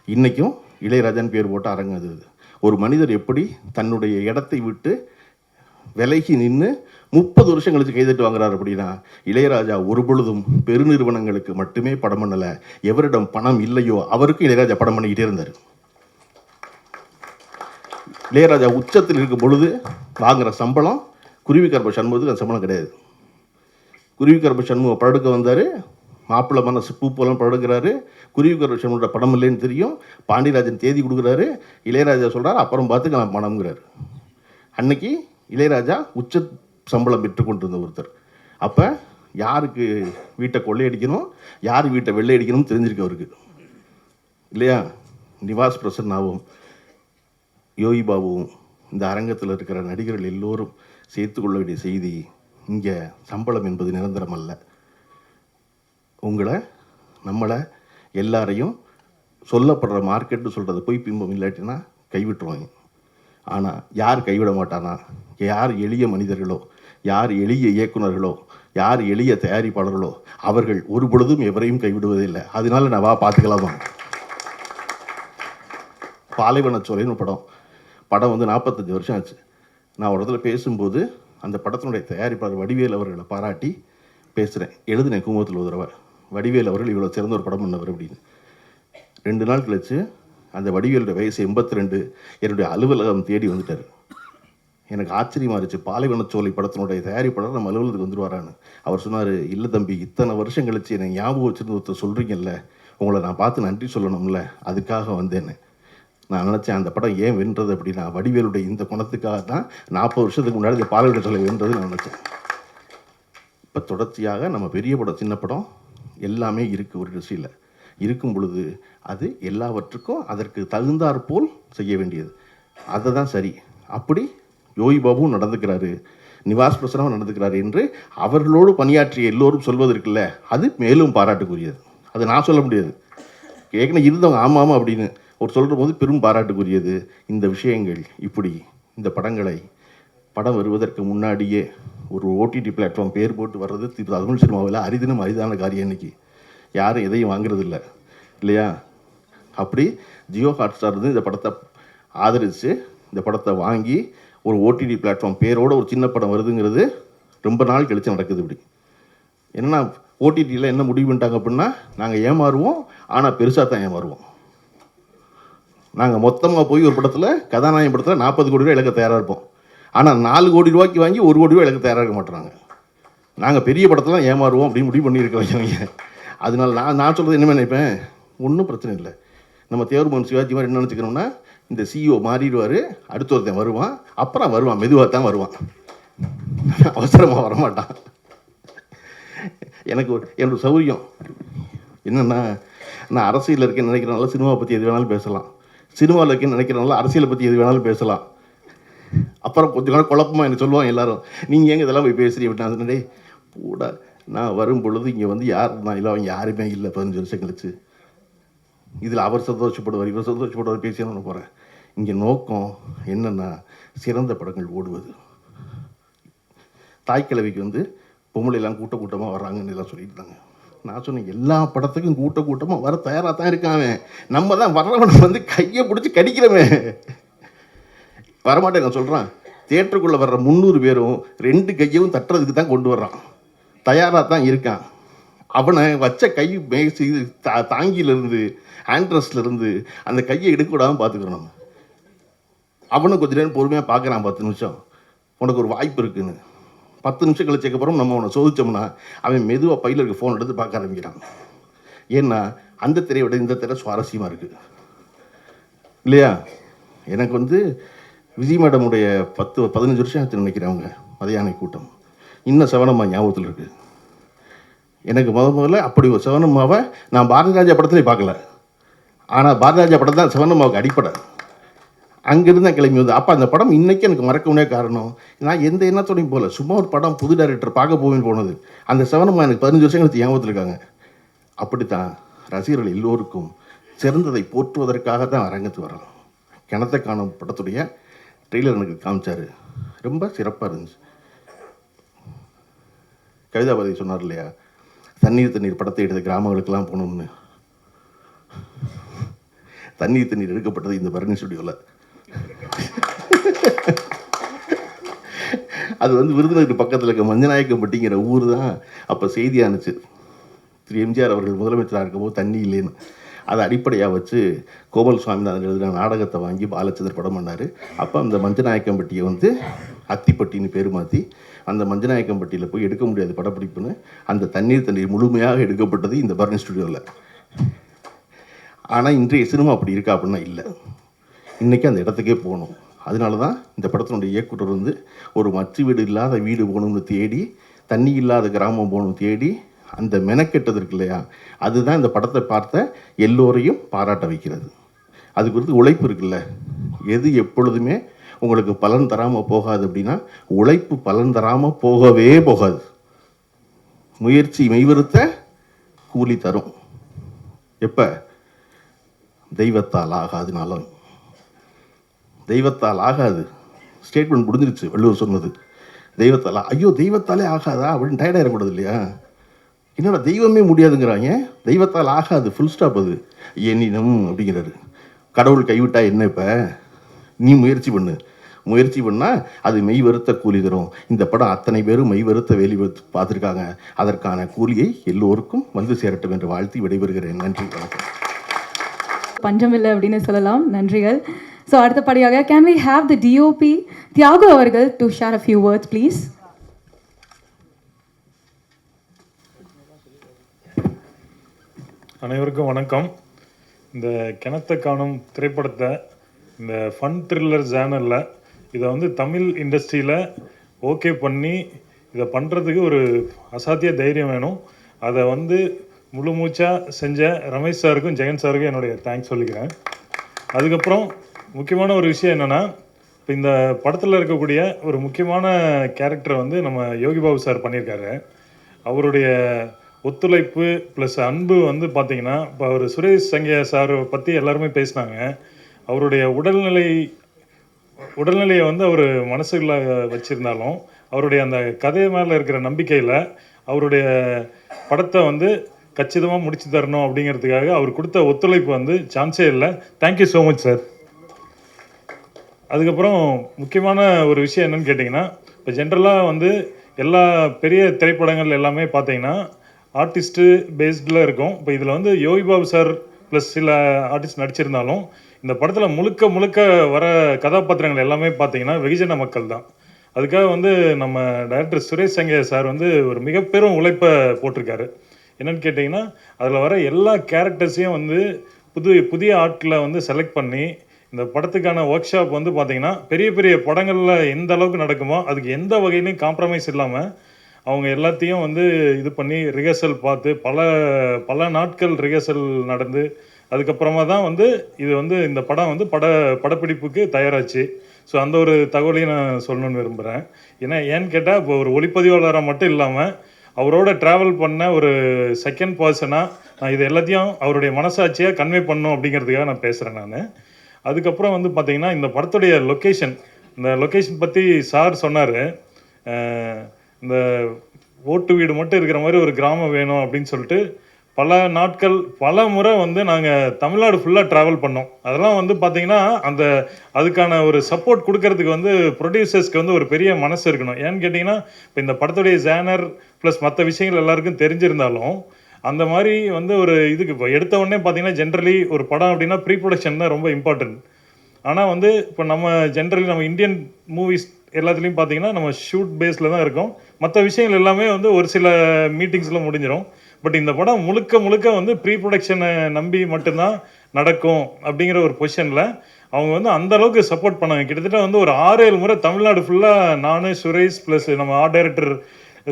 Speaker 17: இன்றைக்கும் இளையராஜான்னு பேர் போட்டால் அரங்கு அதிருது. ஒரு மனிதர் எப்படி தன்னுடைய இடத்தை விட்டு விலகி நின்று 30 வருஷம் கழிச்சு கைதட்டு வாங்குறாரு அப்படின்னா, இளையராஜா ஒரு பொழுதும் பெருநிறுவனங்களுக்கு மட்டுமே படம் பண்ணலை. எவரிடம் பணம் இல்லையோ அவருக்கும் இளையராஜா படம் பண்ணிக்கிட்டே இருந்தார். இளையராஜா உச்சத்தில் இருக்கும் பொழுது வாங்குகிற சம்பளம் குருவிக்கரப்ப சண்முகத்துக்கு அந்த சம்பளம் கிடையாது. குருவிக்கரப்ப சண்முகம் படுக்க வந்தார், மாப்பிள்ளை மனசு பூ போலாம் படுக்கிறாரு. குருவிக்கரப்ப சண்முகோட படம் இல்லைன்னு தெரியும், பாண்டியராஜன் தேதி கொடுக்குறாரு. இளையராஜா சொல்கிறார் அப்புறம் பார்த்துக்கலாம் பணம்ங்கிறார். அன்னைக்கு இளையராஜா உச்ச சம்பளம் பெற்றுக்கொண்டிருந்த ஒருத்தர். அப்போ யாருக்கு வீட்டை கொள்ளையடிக்கணும், யார் வீட்டை வெள்ளையடிக்கணும்னு தெரிஞ்சிருக்கு அவருக்கு இல்லையா? நிவாஸ் பிரசன்னாவும் யோகி பாபுவும் இந்த அரங்கத்தில் இருக்கிற நடிகர்கள் எல்லோரும் சேர்த்து கொள்ள வேண்டிய செய்தி, இங்கே சம்பளம் என்பது நிரந்தரம் அல்ல. உங்களை, நம்மளை, எல்லாரையும் சொல்லப்படுற மார்க்கெட்டு சொல்கிறது போய் பிம்பம் இல்லாட்டினா கைவிட்டுருவாங்க. ஆனால் யார் கைவிட மாட்டானா? யார் எளிய மனிதர்களோ, யார் எளிய இயக்குநர்களோ, யார் எளிய தயாரிப்பாளர்களோ அவர்கள் ஒரு பொழுதும் எவரையும் கைவிடுவதில்லை. அதனால நான் பார்த்துக்கலாமா? பாலைவனச்சோலைன்னு படம் வந்து 45 வருஷம் ஆச்சு. நான் ஒரு இடத்துல பேசும்போது அந்த படத்தினுடைய தயாரிப்பாளர் வடிவேல் அவர்களை பாராட்டி பேசுகிறேன். எழுதுனேன் குமுகத்தில் ஒரு தடவை, வடிவேல் அவர்கள் இவ்வளோ சிறந்த ஒரு படம் பண்ணவர் அப்படின்னு. 2 நாள் கழிச்சு அந்த வடிவேலுடைய வயசு 82, என்னுடைய அலுவலகம் தேடி வந்துட்டார். எனக்கு ஆச்சரியமாக இருந்துச்சு, பாலைவனச்சோலை படத்தினுடைய தயாரிப்பாளர் நம்ம அலுவலகத்துக்கு வந்துடுவாரான்னு. அவர் சொன்னார், இல்லை தம்பி, இத்தனை வருஷம் கழிச்சு என்னை ஞாபகம் வச்சுருந்து ஒருத்தர் சொல்கிறீங்கல்ல, உங்களை நான் பார்த்து நன்றி சொல்லணும்ல, அதுக்காக வந்தேன்னு. நான் நினச்சேன் அந்த படம் ஏன் வென்றது அப்படின்னா வடிவேலுடைய இந்த குணத்துக்காக தான் 40 வருஷத்துக்கு முன்னாடி இந்த பாலைவனச்சோலை வென்றது நான் நினச்சேன். இப்போ தொடர்ச்சியாக நம்ம பெரிய படம் சின்ன படம் எல்லாமே இருக்குது ஒரு ட்ரெஸ்ஸில். இருக்கும் பொழுது அது எல்லாவற்றுக்கும் அதற்கு தகுந்தாற்போல் செய்ய வேண்டியது. அதுதான் சரி. அப்படி யோகி பாபுவும் நடந்துக்கிறாரு, நிவாஸ் பிரசன்னாவும் நடந்துக்கிறாரு என்று அவர்களோடு பணியாற்றிய எல்லோரும் சொல்வதற்கில்ல, அது மேலும் பாராட்டுக்குரியது. அது நான் சொல்ல முடியாது, ஏற்கனவே இருந்தவங்க ஆமாம் அப்படின்னு ஒரு சொல்கிற போது பெரும் பாராட்டுக்குரியது. இந்த விஷயங்கள் இப்படி இந்த படம் வருவதற்கு முன்னாடியே ஒரு ஓடிடி பிளாட்ஃபார்ம் பேர் போட்டு வர்றது தமிழ் சினிமாவில் அரிதான காரியம். இன்றைக்கி யாரும் எதையும் வாங்குறது இல்லை இல்லையா? அப்படி ஜியோ ஹாட்ஸ்டார் வந்து இந்த படத்தை ஆதரித்து இந்த படத்தை வாங்கி ஒரு ஓடிடி பிளாட்ஃபார்ம் பேரோட ஒரு சின்ன படம் வருதுங்கிறது ரொம்ப நாள் கழித்து நடக்குது. இப்படி என்னென்னா ஓடிடியில் என்ன முடிவு பண்ணிட்டாங்க அப்படின்னா, நாங்கள் ஏமாறுவோம், ஆனால் பெருசாக தான் ஏமாறுவோம். நாங்கள் மொத்தமாக போய் ஒரு படத்தில் கதாநாயகன் படத்தில் 40 கோடி ரூபாய் இழக்க தயாராக இருப்போம், ஆனால் 4 கோடி ரூபாய்க்கு வாங்கி 1 கோடி ரூபாய் இழக்க தயாராக இருக்க மாட்டுறாங்க. நாங்கள் பெரிய படத்தெல்லாம் ஏமாறுவோம் அப்படின்னு முடிவு பண்ணியிருக்கவங்க. அதனால நான் சொல்கிறது என்ன நினைப்பேன், ஒன்றும் பிரச்சனை இல்லை. நம்ம தேவர்மன் சிவாஜி மாதிரி என்ன நினச்சிக்கணும்னா, இந்த சிஇஓ மாறிடுவார், அடுத்த ஒருத்தன் வருவான், அப்புறம் வருவான், மெதுவாக தான் வருவான், அவசரமாக வரமாட்டான். என்னோட சௌரியம் என்னென்னா, நான் அரசியலில் இருக்கேன்னு நினைக்கிறனால சினிமாவை பற்றி எது வேணாலும் பேசலாம், சினிமாவில் இருக்கேன்னு நினைக்கிறனால அரசியலை பற்றி எது வேணாலும் பேசலாம். அப்புறம் கொஞ்சம் நாள் குழப்பமாக என்ன சொல்லுவாங்க எல்லாரும், நீங்கள் எங்கே இதெல்லாம் போய் பேசுகிறீங்க அப்படின்னு. நான் கூட நான் வரும் பொழுது இங்கே வந்து யார் நான் இல்லை, அவங்க யாருமே இல்லை. 15 வருஷம் கழிச்சு இதில் அவர் சந்தோஷப்படுவார், இவர் சந்தோஷப்படுவார் பேசியான்னு ஒன்று போகிறேன். இங்கே நோக்கம் என்னென்னா, சிறந்த படங்கள் ஓடுவது. தாய்க்கிழவிக்கு வந்து பொம்பளையெல்லாம் கூட்டமாக வர்றாங்கன்னு எல்லாம் சொல்லியிருந்தாங்க. நான் சொன்னேன், எல்லா படத்துக்கும் கூட்டமாக வர தயாராக தான் இருக்காங்க, நம்ம தான் வர்றவனை வந்து கையை பிடிச்சி கடிக்கிறோமே. வரமாட்டேன் நான் சொல்கிறான். தியேட்டருக்குள்ளே வர்ற 300 பேரும் 2 கையவும் தட்டுறதுக்கு தான் கொண்டு வர்றான், தயாராக தான் இருக்கான். அவனை வச்ச கை மேசி தாங்கியிலேருந்து ஹேண்ட்ரஸ்லேருந்து அந்த கையை எடுக்கக்கூடாமல் பார்த்துக்கிறோம். நம்ம அவனும் கொஞ்சம் நேரம் பொறுமையாக பார்க்குறான், 10 நிமிஷம் உனக்கு ஒரு வாய்ப்பு இருக்குன்னு. 10 நிமிஷம் கழிச்சதுக்கப்புறம் நம்ம அவனை சோதித்தோம்னா அவன் மெதுவாக பையில் இருக்க ஃபோன் எடுத்து பார்க்க ஆரம்பிக்கிறான். ஏன்னா அந்த திரையை விட இந்த திரை சுவாரஸ்யமாக இருக்குது இல்லையா? எனக்கு வந்து விஜய் மேடமுடைய 10-15 வருஷம் ஆச்சு நினைக்கிறேன். அவங்க மதியான கூட்டம் இன்னும் செவனம்மா ஞாபகத்தில் இருக்குது. எனக்கு முதல்ல அப்படி ஒரு செவனம்மாவை நான் பாரதி ராஜா படத்துலேயே பார்க்கல, ஆனால் பாரதி ராஜா படம் தான் செவனம்மாவுக்கு அடிப்படை. அங்கேருந்து தான் கிளம்பி வந்து அப்போ அந்த படம் இன்றைக்கி எனக்கு மறக்கவே காரணம், நான் எந்த எண்ணத்தோடையும் போகல, சும்மா ஒரு படம் புது டைரக்டர் பார்க்க போவேன்னு போனது. அந்த செவனம்மா எனக்கு 15 வருஷம் கழிச்சு ஞாபகத்தில் இருக்காங்க. அப்படித்தான் ரசிகர்கள் எல்லோருக்கும் சிறந்ததை போற்றுவதற்காக தான் அரங்கத்துக்கு வரலாம். கிணத்தை காணும் படத்துடைய ட்ரெய்லர் எனக்கு காமிச்சார், ரொம்ப சிறப்பாக இருந்துச்சு. கவிதாபாரதி சொன்னார் இல்லையா, தண்ணீர் படத்தை எடுத்த கிராமங்களுக்கெல்லாம் போகணும்னு. தண்ணீர் எடுக்கப்பட்டது இந்த பரணி ஸ்டுடியோவில். அது வந்து விருதுநகர் பக்கத்தில் இருக்க மஞ்சநாயக்கம்பட்டிங்கிற ஊர் தான் அப்போ செய்தியானுச்சு. திரு எம்ஜிஆர் அவர்கள் முதலமைச்சராக இருக்கும்போது தண்ணி இல்லைன்னு. அதை அடிப்படையாக வச்சு கோமல் சுவாமிநாதன் எழுதின நாடகத்தை வாங்கி பாலச்சந்தர் படம் பண்ணார். அப்போ அந்த மஞ்சநாயக்கம்பட்டியை வந்து அத்திப்பட்டின்னு பேர் மாற்றி அந்த மஞ்சநாயக்கம்பட்டியில் போய் எடுக்க முடியாது படப்பிடிப்புன்னு அந்த தண்ணீர் முழுமையாக எடுக்கப்பட்டது இந்த பரணி ஸ்டுடியோவில். ஆனால் இன்றைய சினிமா அப்படி இருக்கா அப்படின்னா இல்லை. இன்றைக்கி அந்த இடத்துக்கே போகணும். அதனால தான் இந்த படத்தினுடைய இயக்குனர் வந்து ஒரு மச்சு வீடு இல்லாத வீடு போகணும்னு தேடி, தண்ணி இல்லாத கிராமம் போகணும்னு தேடி அந்த மெனக்கெட்டது இருக்கு இல்லையா, அதுதான் இந்த படத்தை பார்த்த எல்லோரையும் பாராட்ட வைக்கிறது. அது குறித்து உழைப்பு இருக்குல்ல, எது எப்பொழுதுமே உங்களுக்கு பலன் தராமல் போகாது அப்படின்னா உழைப்பு பலன் தராமல் போகவே போகாது. முயற்சி மெய்வருத்த கூலி தரும். எப்போ? தெய்வத்தால் ஆகாதுனாலும். தெய்வத்தால் ஆகாது ஸ்டேட்மெண்ட் முடிஞ்சிருச்சு. வள்ளுவர் சொன்னது தெய்வத்தால். ஐயோ தெய்வத்தாலே ஆகாதா அப்படின்னு டயர்டாக இருக்கக்கூடாது இல்லையா? என்னடா தெய்வமே முடியாதுங்கிறாங்க, தெய்வத்தால் ஆகாது, ஃபுல் ஸ்டாப். அது எண்ணினும் அப்படிங்கிறாரு. கடவுள் கைவிட்டா என்ன? இப்போ நீ முயற்சி பண்ணால் அது மெய் வருத்த கூலி தரும். இந்த படம் அத்தனை பேரும் மெய் வருத்த வேலி பார்த்துருக்காங்க. அதற்கான கூலியை எல்லோருக்கும் வந்து சேரட்டும் என்று வாழ்த்தி விடைபெறுகிறேன். நன்றி, வணக்கம்.
Speaker 4: பஞ்சமில்லை அப்படின்னு சொல்லலாம். நன்றிகள். ஸோ அடுத்தபடியாக can we have the DOP Thiyagu அவர்கள் to share a few words please.
Speaker 18: அனைவருக்கும் வணக்கம். இந்த கிணத்தை காணும் திரைப்படத்தை இந்த ஃபன் த்ரில்லர் ஜேனரில் இதை வந்து தமிழ் இண்டஸ்ட்ரியில் ஓகே பண்ணி இதை பண்ணுறதுக்கு ஒரு அசாத்திய தைரியம் வேணும். அதை வந்து முழு மூச்சாக செஞ்ச ரமேஷ் சாருக்கும் ஜெகன் சாருக்கும் என்னுடைய தேங்க்ஸ் சொல்லிக்கிறேன். அதுக்கப்புறம் முக்கியமான ஒரு விஷயம் என்னென்னா, இப்போ இந்த படத்தில் இருக்கக்கூடிய ஒரு முக்கியமான கேரக்டரை வந்து நம்ம யோகி பாபு சார் பண்ணியிருக்காரு. அவருடைய ஒத்துழைப்பு ப்ளஸ் அன்பு வந்து பார்த்திங்கன்னா, இப்போ அவர் சுரேஷ் சங்கையா சாரை பற்றி எல்லாருமே பேசினாங்க. அவருடைய உடல்நிலையை வந்து அவர் மனசுக்குள்ள வச்சுருந்தாலும், அவருடைய அந்த கதை மேலே இருக்கிற நம்பிக்கையில் அவருடைய படத்தை வந்து கச்சிதமாக முடிச்சு தரணும் அப்படிங்கிறதுக்காக அவர் கொடுத்த ஒத்துழைப்பு வந்து சான்ஸே இல்லை. Thank you so much sir. அதுக்கப்புறம் முக்கியமான ஒரு விஷயம் என்னென்னு கேட்டிங்கன்னா, இப்போ ஜென்ரலாக வந்து எல்லா பெரிய திரைப்படங்கள் எல்லாமே பார்த்தீங்கன்னா ஆர்டிஸ்ட்டு பேஸ்டில் இருக்கும். இப்போ இதில் வந்து யோகி பாபு சார் ப்ளஸ் சில ஆர்டிஸ்ட் நடிச்சிருந்தாலும், இந்த படத்தில் முழுக்க வர கதாபாத்திரங்கள் எல்லாமே பார்த்தீங்கன்னா வெகுஜன மக்கள் தான். அதுக்காக வந்து நம்ம டைரக்டர் சுரேஷ் சங்கையா சார் வந்து ஒரு மிகப்பெரும் உழைப்பை போட்டிருக்காரு. என்னென்னு கேட்டிங்கன்னா, அதில் வர எல்லா கேரக்டர்ஸையும் வந்து புதிய ஆட்களை வந்து செலக்ட் பண்ணி இந்த படத்துக்கான ஒர்க் ஷாப் வந்து பார்த்திங்கன்னா பெரிய படங்களில் எந்த அளவுக்கு நடக்குமோ அதுக்கு எந்த வகையிலையும் காம்ப்ரமைஸ் இல்லாமல் அவங்க எல்லாத்தையும் வந்து இது பண்ணி ரிஹர்சல் பார்த்து பல நாட்கள் ரிஹர்சல் நடந்து அதுக்கப்புறமா தான் வந்து இது வந்து இந்த படம் வந்து படப்பிடிப்புக்கு தயாராச்சு. ஸோ அந்த ஒரு தகவலையும் நான் சொல்லணும்னு விரும்புகிறேன். ஏன்னு கேட்டால் இப்போ ஒரு ஒளிப்பதிவாளராக மட்டும் இல்லாமல் அவரோட ட்ராவல் பண்ண ஒரு செகண்ட் பர்சனாக நான் இது எல்லாத்தையும் அவருடைய மனசாட்சியாக கன்வே பண்ணணும் அப்படிங்கிறதுக்காக நான் பேசுகிறேன் நான். அதுக்கப்புறம் வந்து பார்த்திங்கன்னா, இந்த படத்துடைய இந்த லொக்கேஷன் பற்றி சார் சொன்னார். இந்த ஓட்டு வீடு மட்டும் இருக்கிற மாதிரி ஒரு கிராமம் வேணும் அப்படின்னு சொல்லிட்டு பல நாட்கள் பல முறை வந்து நாங்கள் தமிழ்நாடு ஃபுல்லாக ட்ராவல் பண்ணோம். அதெல்லாம் வந்து பார்த்திங்கன்னா அதுக்கான ஒரு சப்போர்ட் கொடுக்கறதுக்கு வந்து ப்ரொடியூசர்ஸ்க்கு வந்து ஒரு பெரிய மனசு இருக்கணும். ஏன்னு கேட்டிங்கன்னா, இப்போ இந்த படத்துடைய ஜேனர் ப்ளஸ் மற்ற விஷயங்கள் எல்லாருக்கும் தெரிஞ்சிருந்தாலும் அந்த மாதிரி வந்து ஒரு இதுக்கு இப்போ எடுத்த உடனே பார்த்திங்கன்னா ஜென்ரலி ஒரு படம் அப்படின்னா ப்ரீ ப்ரொடக்ஷன் தான் ரொம்ப இம்பார்ட்டன்ட். ஆனால் வந்து இப்போ நம்ம நம்ம இந்தியன் மூவிஸ் எல்லாத்துலேயும் பார்த்திங்கன்னா நம்ம ஷூட் பேஸில் தான் இருக்கோம். மற்ற விஷயங்கள் எல்லாமே வந்து ஒரு சில மீட்டிங்ஸில் முடிஞ்சிடும். பட் இந்த படம் முழுக்க வந்து ப்ரீ ப்ரொடக்ஷனை நம்பி மட்டும்தான் நடக்கும் அப்படிங்கிற ஒரு பொசிஷனில் அவங்க வந்து அந்தளவுக்கு சப்போர்ட் பண்ணாங்க. கிட்டத்தட்ட வந்து ஒரு 6-7 முறை தமிழ்நாடு ஃபுல்லாக நான், சுரேஷ் ப்ளஸ் நம்ம ஆர்ட் டைரக்டர்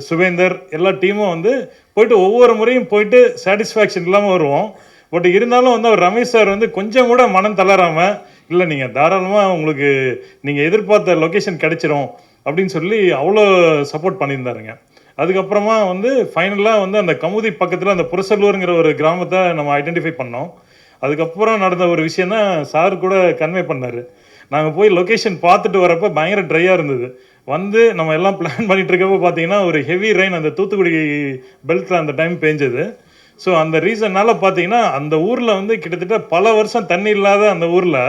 Speaker 18: சுவேந்தர் எல்லா டீமும் வந்து போயிட்டு ஒவ்வொரு முறையும் போயிட்டு சாட்டிஸ்ஃபேக்ஷன் இல்லாமல் வருவோம். பட் இருந்தாலும் வந்து அவர் ரமேஷ் சார் வந்து கொஞ்சம் கூட மனம் தளராமல், இல்லை நீங்கள் தாராளமாக உங்களுக்கு நீங்கள் எதிர்பார்த்த லொக்கேஷன் கிடைச்சிரும் அப்படின்னு சொல்லி அவ்வளோ சப்போர்ட் பண்ணியிருந்தாருங்க. அதுக்கப்புறமா வந்து ஃபைனலாக வந்து அந்த கமுதி பக்கத்தில் அந்த புரசல்லூருங்கிற ஒரு கிராமத்தை நம்ம ஐடென்டிஃபை பண்ணோம். அதுக்கப்புறம் நடந்த ஒரு விஷயம் தான் சார் கூட கன்வே பண்ணார். நாங்கள் போய் லொக்கேஷன் பார்த்துட்டு வரப்போ பயங்கர ட்ரையாக இருந்தது. வந்து நம்ம எல்லாம் பிளான் பண்ணிட்டு இருக்கப்போ பார்த்தீங்கன்னா ஒரு ஹெவி ரெயின் அந்த தூத்துக்குடி பெல்ட்டில் அந்த டைம் பேஞ்சது. ஸோ அந்த ரீசன்னால் பார்த்தீங்கன்னா அந்த ஊரில் வந்து கிட்டத்தட்ட பல வருஷம் தண்ணி இல்லாத அந்த ஊரில்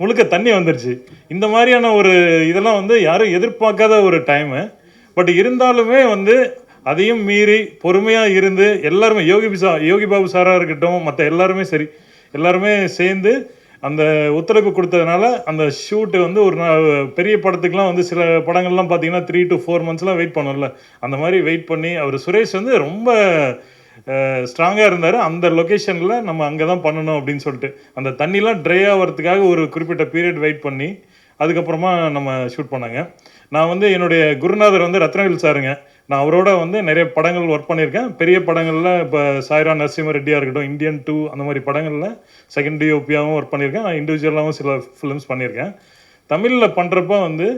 Speaker 18: முழுக்க தண்ணி வந்துருச்சு. இந்த மாதிரியான ஒரு இதெல்லாம் வந்து யாரும் எதிர்பார்க்காத ஒரு டைமு. பட் இருந்தாலுமே வந்து அதையும் மீறி பொறுமையாக இருந்து எல்லாருமே யோகி பாபு சாராக இருக்கட்டும், மற்ற எல்லாருமே சேர்ந்து அந்த ஒத்துழைப்பு கொடுத்ததுனால அந்த ஷூட்டு வந்து ஒரு பெரிய படத்துக்குலாம் வந்து சில படங்கள்லாம் பார்த்தீங்கன்னா 3 to 4 monthsலாம் வெயிட் பண்ணோம்ல, அந்த மாதிரி வெயிட் பண்ணி அவர் சுரேஷ் வந்து ரொம்ப ஸ்ட்ராங்காக இருந்தார். அந்த லொக்கேஷனில் நம்ம அங்கே தான் பண்ணணும் அப்படின்னு சொல்லிட்டு அந்த தண்ணிலாம் ட்ரை ஆகிறதுக்காக ஒரு குறிப்பிட்ட பீரியட் வெயிட் பண்ணி அதுக்கப்புறமா நம்ம ஷூட் பண்ணாங்க. நான் வந்து என்னுடைய குருநாதர் வந்து ரத்னவேல் சாருங்க. நான் அவரோட வந்து நிறைய படங்கள் ஒர்க் பண்ணியிருக்கேன். பெரிய படங்களில் இப்போ சாய்ரா நரசிம்ம ரெட்டியாக இருக்கட்டும், இந்தியன் 2 அந்த மாதிரி படங்களில் செகண்ட் டிஓபியாகவும் ஒர்க் பண்ணியிருக்கேன். இண்டிவிஜுவலாகவும் சில ஃபிலிம்ஸ் பண்ணியிருக்கேன். தமிழில் பண்ணுறப்போ வந்து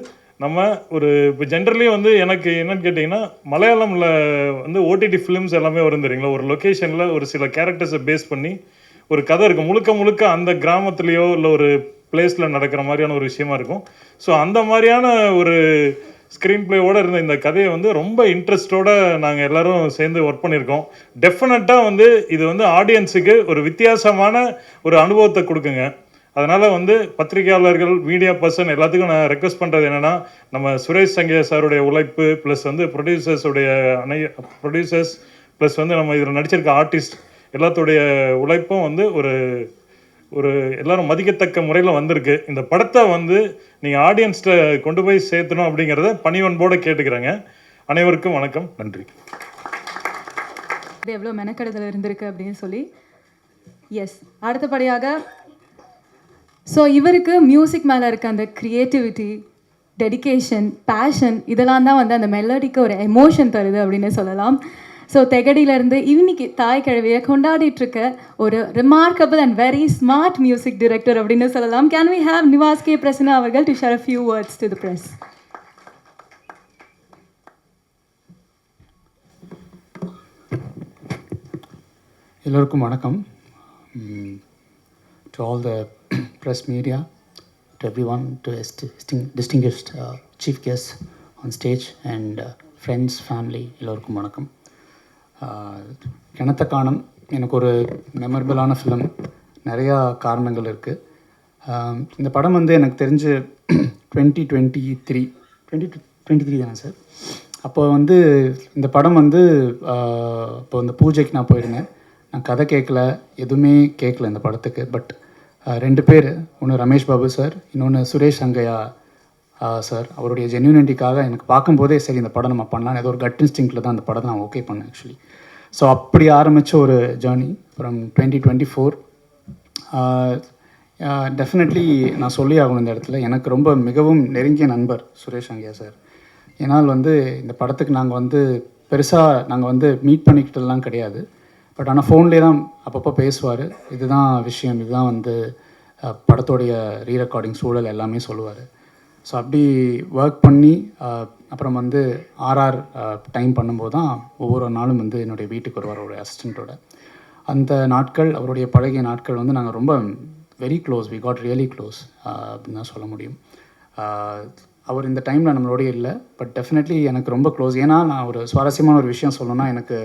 Speaker 18: நம்ம ஒரு இப்போ ஜென்ரலி வந்து எனக்கு என்னன்னு கேட்டிங்கன்னா, மலையாளமில் வந்து ஓடிடி ஃபிலிம்ஸ் எல்லாமே வரும் தெரியுங்களா. ஒரு லொக்கேஷனில் ஒரு சில கேரக்டர்ஸை பேஸ் பண்ணி ஒரு கதை இருக்கும். முழுக்க அந்த கிராமத்துலேயோ இல்லை ஒரு பிளேஸில் நடக்கிற மாதிரியான ஒரு விஷயமா இருக்கும். ஸோ அந்த மாதிரியான ஒரு ஸ்க்ரீன் பிளேவோடு இருந்த இந்த கதையை வந்து ரொம்ப இன்ட்ரெஸ்டோடு நாங்கள் எல்லோரும் சேர்ந்து ஒர்க் பண்ணியிருக்கோம். டெஃபினட்டாக வந்து இது வந்து ஆடியன்ஸுக்கு ஒரு வித்தியாசமான ஒரு அனுபவத்தை கொடுக்குங்க. அதனால் வந்து பத்திரிகையாளர்கள், மீடியா பர்சன் எல்லாத்துக்கும் நான் ரெக்வஸ்ட் பண்ணுறது என்னென்னா, நம்ம சுரேஷ் சங்கையா சாருடைய உழைப்பு ப்ளஸ் வந்து ப்ரொடியூசர்ஸ் ப்ளஸ் வந்து நம்ம இதில் நடிச்சிருக்க ஆர்டிஸ்ட் எல்லாத்துடைய உழைப்பும் வந்து ஒரு எல்லாரும் மதிக்கத்தக்க முறையில் வந்திருக்கு. இந்த படத்தை வந்து நீங்கள் ஆடியன்ஸ்கிட்ட கொண்டு போய் சேர்த்தணும் அப்படிங்கிறத பணிவன்போடு கேட்டுக்கிறேங்க. அனைவருக்கும் வணக்கம், நன்றி.
Speaker 4: இது எவ்வளோ மெனக்கெடுதல் இருந்திருக்கு அப்படின்னு சொல்லி. எஸ், அடுத்தபடியாக ஸோ இவருக்கு மியூசிக் மேலே இருக்க அந்த க்ரியேட்டிவிட்டி, டெடிகேஷன், பேஷன் இதெல்லாம் தான் வந்து அந்த மெலடிக்கு ஒரு எமோஷன் தருது அப்படின்னு சொல்லலாம். ஸோ தெகடியிலேருந்து இன்னைக்கு தாய் கிழவியை கொண்டாடிட்டு இருக்க ஒரு remarkable and very smart music director அப்படின்னு சொல்லலாம். Can we have Nivas K Prasanna அவர்கள் to share a few words to the press?
Speaker 19: எல்லோருக்கும் வணக்கம். To all the press media, to everyone, to distinguished chief guests on stage and friends, family, எல்லோருக்கும் வணக்கம். கிணத்த காணம் எனக்கு ஒரு மெமரபிளான ஃபிலிம். நிறையா காரணங்கள் இருக்குது. இந்த படம் வந்து எனக்கு தெரிஞ்சு 2023 தானே சார்? அப்போ வந்து இந்த படம் வந்து இப்போ இந்த பூஜைக்கு நான் போயிருந்தேன். நான் கதை கேட்கல, எதுவுமே கேட்கல இந்த படத்துக்கு. பட் 2 பேர், ஒன்று ரமேஷ் பாபு சார், இன்னொன்று சுரேஷ் சங்கையா சார், அவருடைய ஜென்யூனிட்டிக்காக எனக்கு பார்க்கும்போதே சரி இந்த படம் நம்ம பண்ணலாம், ஏதோ ஒரு கட் இன்ஸ்டிங்கில் தான் அந்த படத்தை நான் ஓகே பண்ணேன் ஆக்சுவலி. ஸோ அப்படி ஆரம்பித்த ஒரு ஜேர்னி ஃப்ரம் 2024. டெஃபினெட்லி நான் சொல்லி ஆகணும் இந்த இடத்துல, எனக்கு ரொம்ப மிகவும் நெருங்கிய நண்பர் சுரேஷ் சங்கையா சார். ஏன்னால் வந்து இந்த படத்துக்கு நாங்கள் வந்து பெருசாக நாங்கள் வந்து மீட் பண்ணிக்கிட்டதெல்லாம் கிடையாது. பட் ஆனால் ஃபோன்லேயே தான் அப்பப்போ பேசுவார். இதுதான் விஷயம், இதுதான் வந்து படத்தோடைய ரீரெக்கார்டிங் சூழல் எல்லாமே சொல்லுவார். ஸோ அப்படி ஒர்க் பண்ணி அப்புறம் வந்து ஆர்ஆர் டைம் பண்ணும்போது தான் ஒவ்வொரு நாளும் வந்து என்னுடைய வீட்டுக்கு வருவார் ஒரு அசிஸ்டண்ட்டோட. அந்த நாட்கள், அவருடைய பழகிய நாட்கள் வந்து நாங்கள் ரொம்ப very close, we got really close அப்படின்னு தான் சொல்ல முடியும். அவர் இந்த டைமில் நம்மளோடய இல்லை, பட் டெஃபினெட்லி எனக்கு ரொம்ப க்ளோஸ். ஏன்னா நான் ஒரு சுவாரஸ்யமான ஒரு விஷயம் சொல்லணும்னா, எனக்கு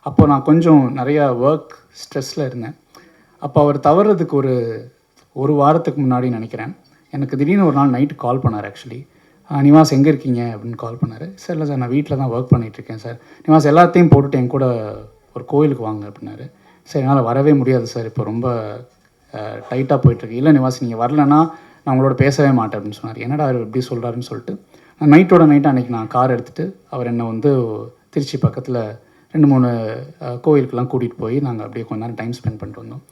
Speaker 19: அப்போது நான் கொஞ்சம் நிறையா ஒர்க் ஸ்ட்ரெஸ்ஸில் இருந்தேன். அப்போ அவர் தவறுறதுக்கு ஒரு வாரத்துக்கு முன்னாடி நினைக்கிறேன், எனக்கு திடீர்னு ஒரு நாள் நைட்டு கால் பண்ணார். ஆக்சுவலி, நிவாஸ் எங்கே இருக்கீங்க அப்படின்னு கால் பண்ணார். சார் இல்லை சார், நான் வீட்டில் தான் ஒர்க் பண்ணிகிட்ருக்கேன் சார். நிவாஸ் எல்லாத்தையும் போட்டுட்டு என் கூட ஒரு கோயிலுக்கு வாங்க அப்படின்னாரு. சரி, என்னால் வரவே முடியாது சார், இப்போ ரொம்ப டைட்டாக போயிட்டுருக்கு. இல்லை நிவாஸ், நீங்கள் வரலன்னா நான் உங்களோட பேசவே மாட்டேன் அப்படின்னு சொன்னார். என்னடா அவர் எப்படி சொல்கிறாருன்னு சொல்லிட்டு நான் நைட்டோட நைட்டு அன்றைக்கி நான் கார் எடுத்துகிட்டு அவர் என்னை வந்து திருச்சி பக்கத்தில் 2-3 கோயிலுக்கெல்லாம் கூட்டிகிட்டு போய் நாங்கள் அப்படியே கொஞ்ச நேரம் டைம் ஸ்பெண்ட் பண்ணிட்டு வந்தோம்.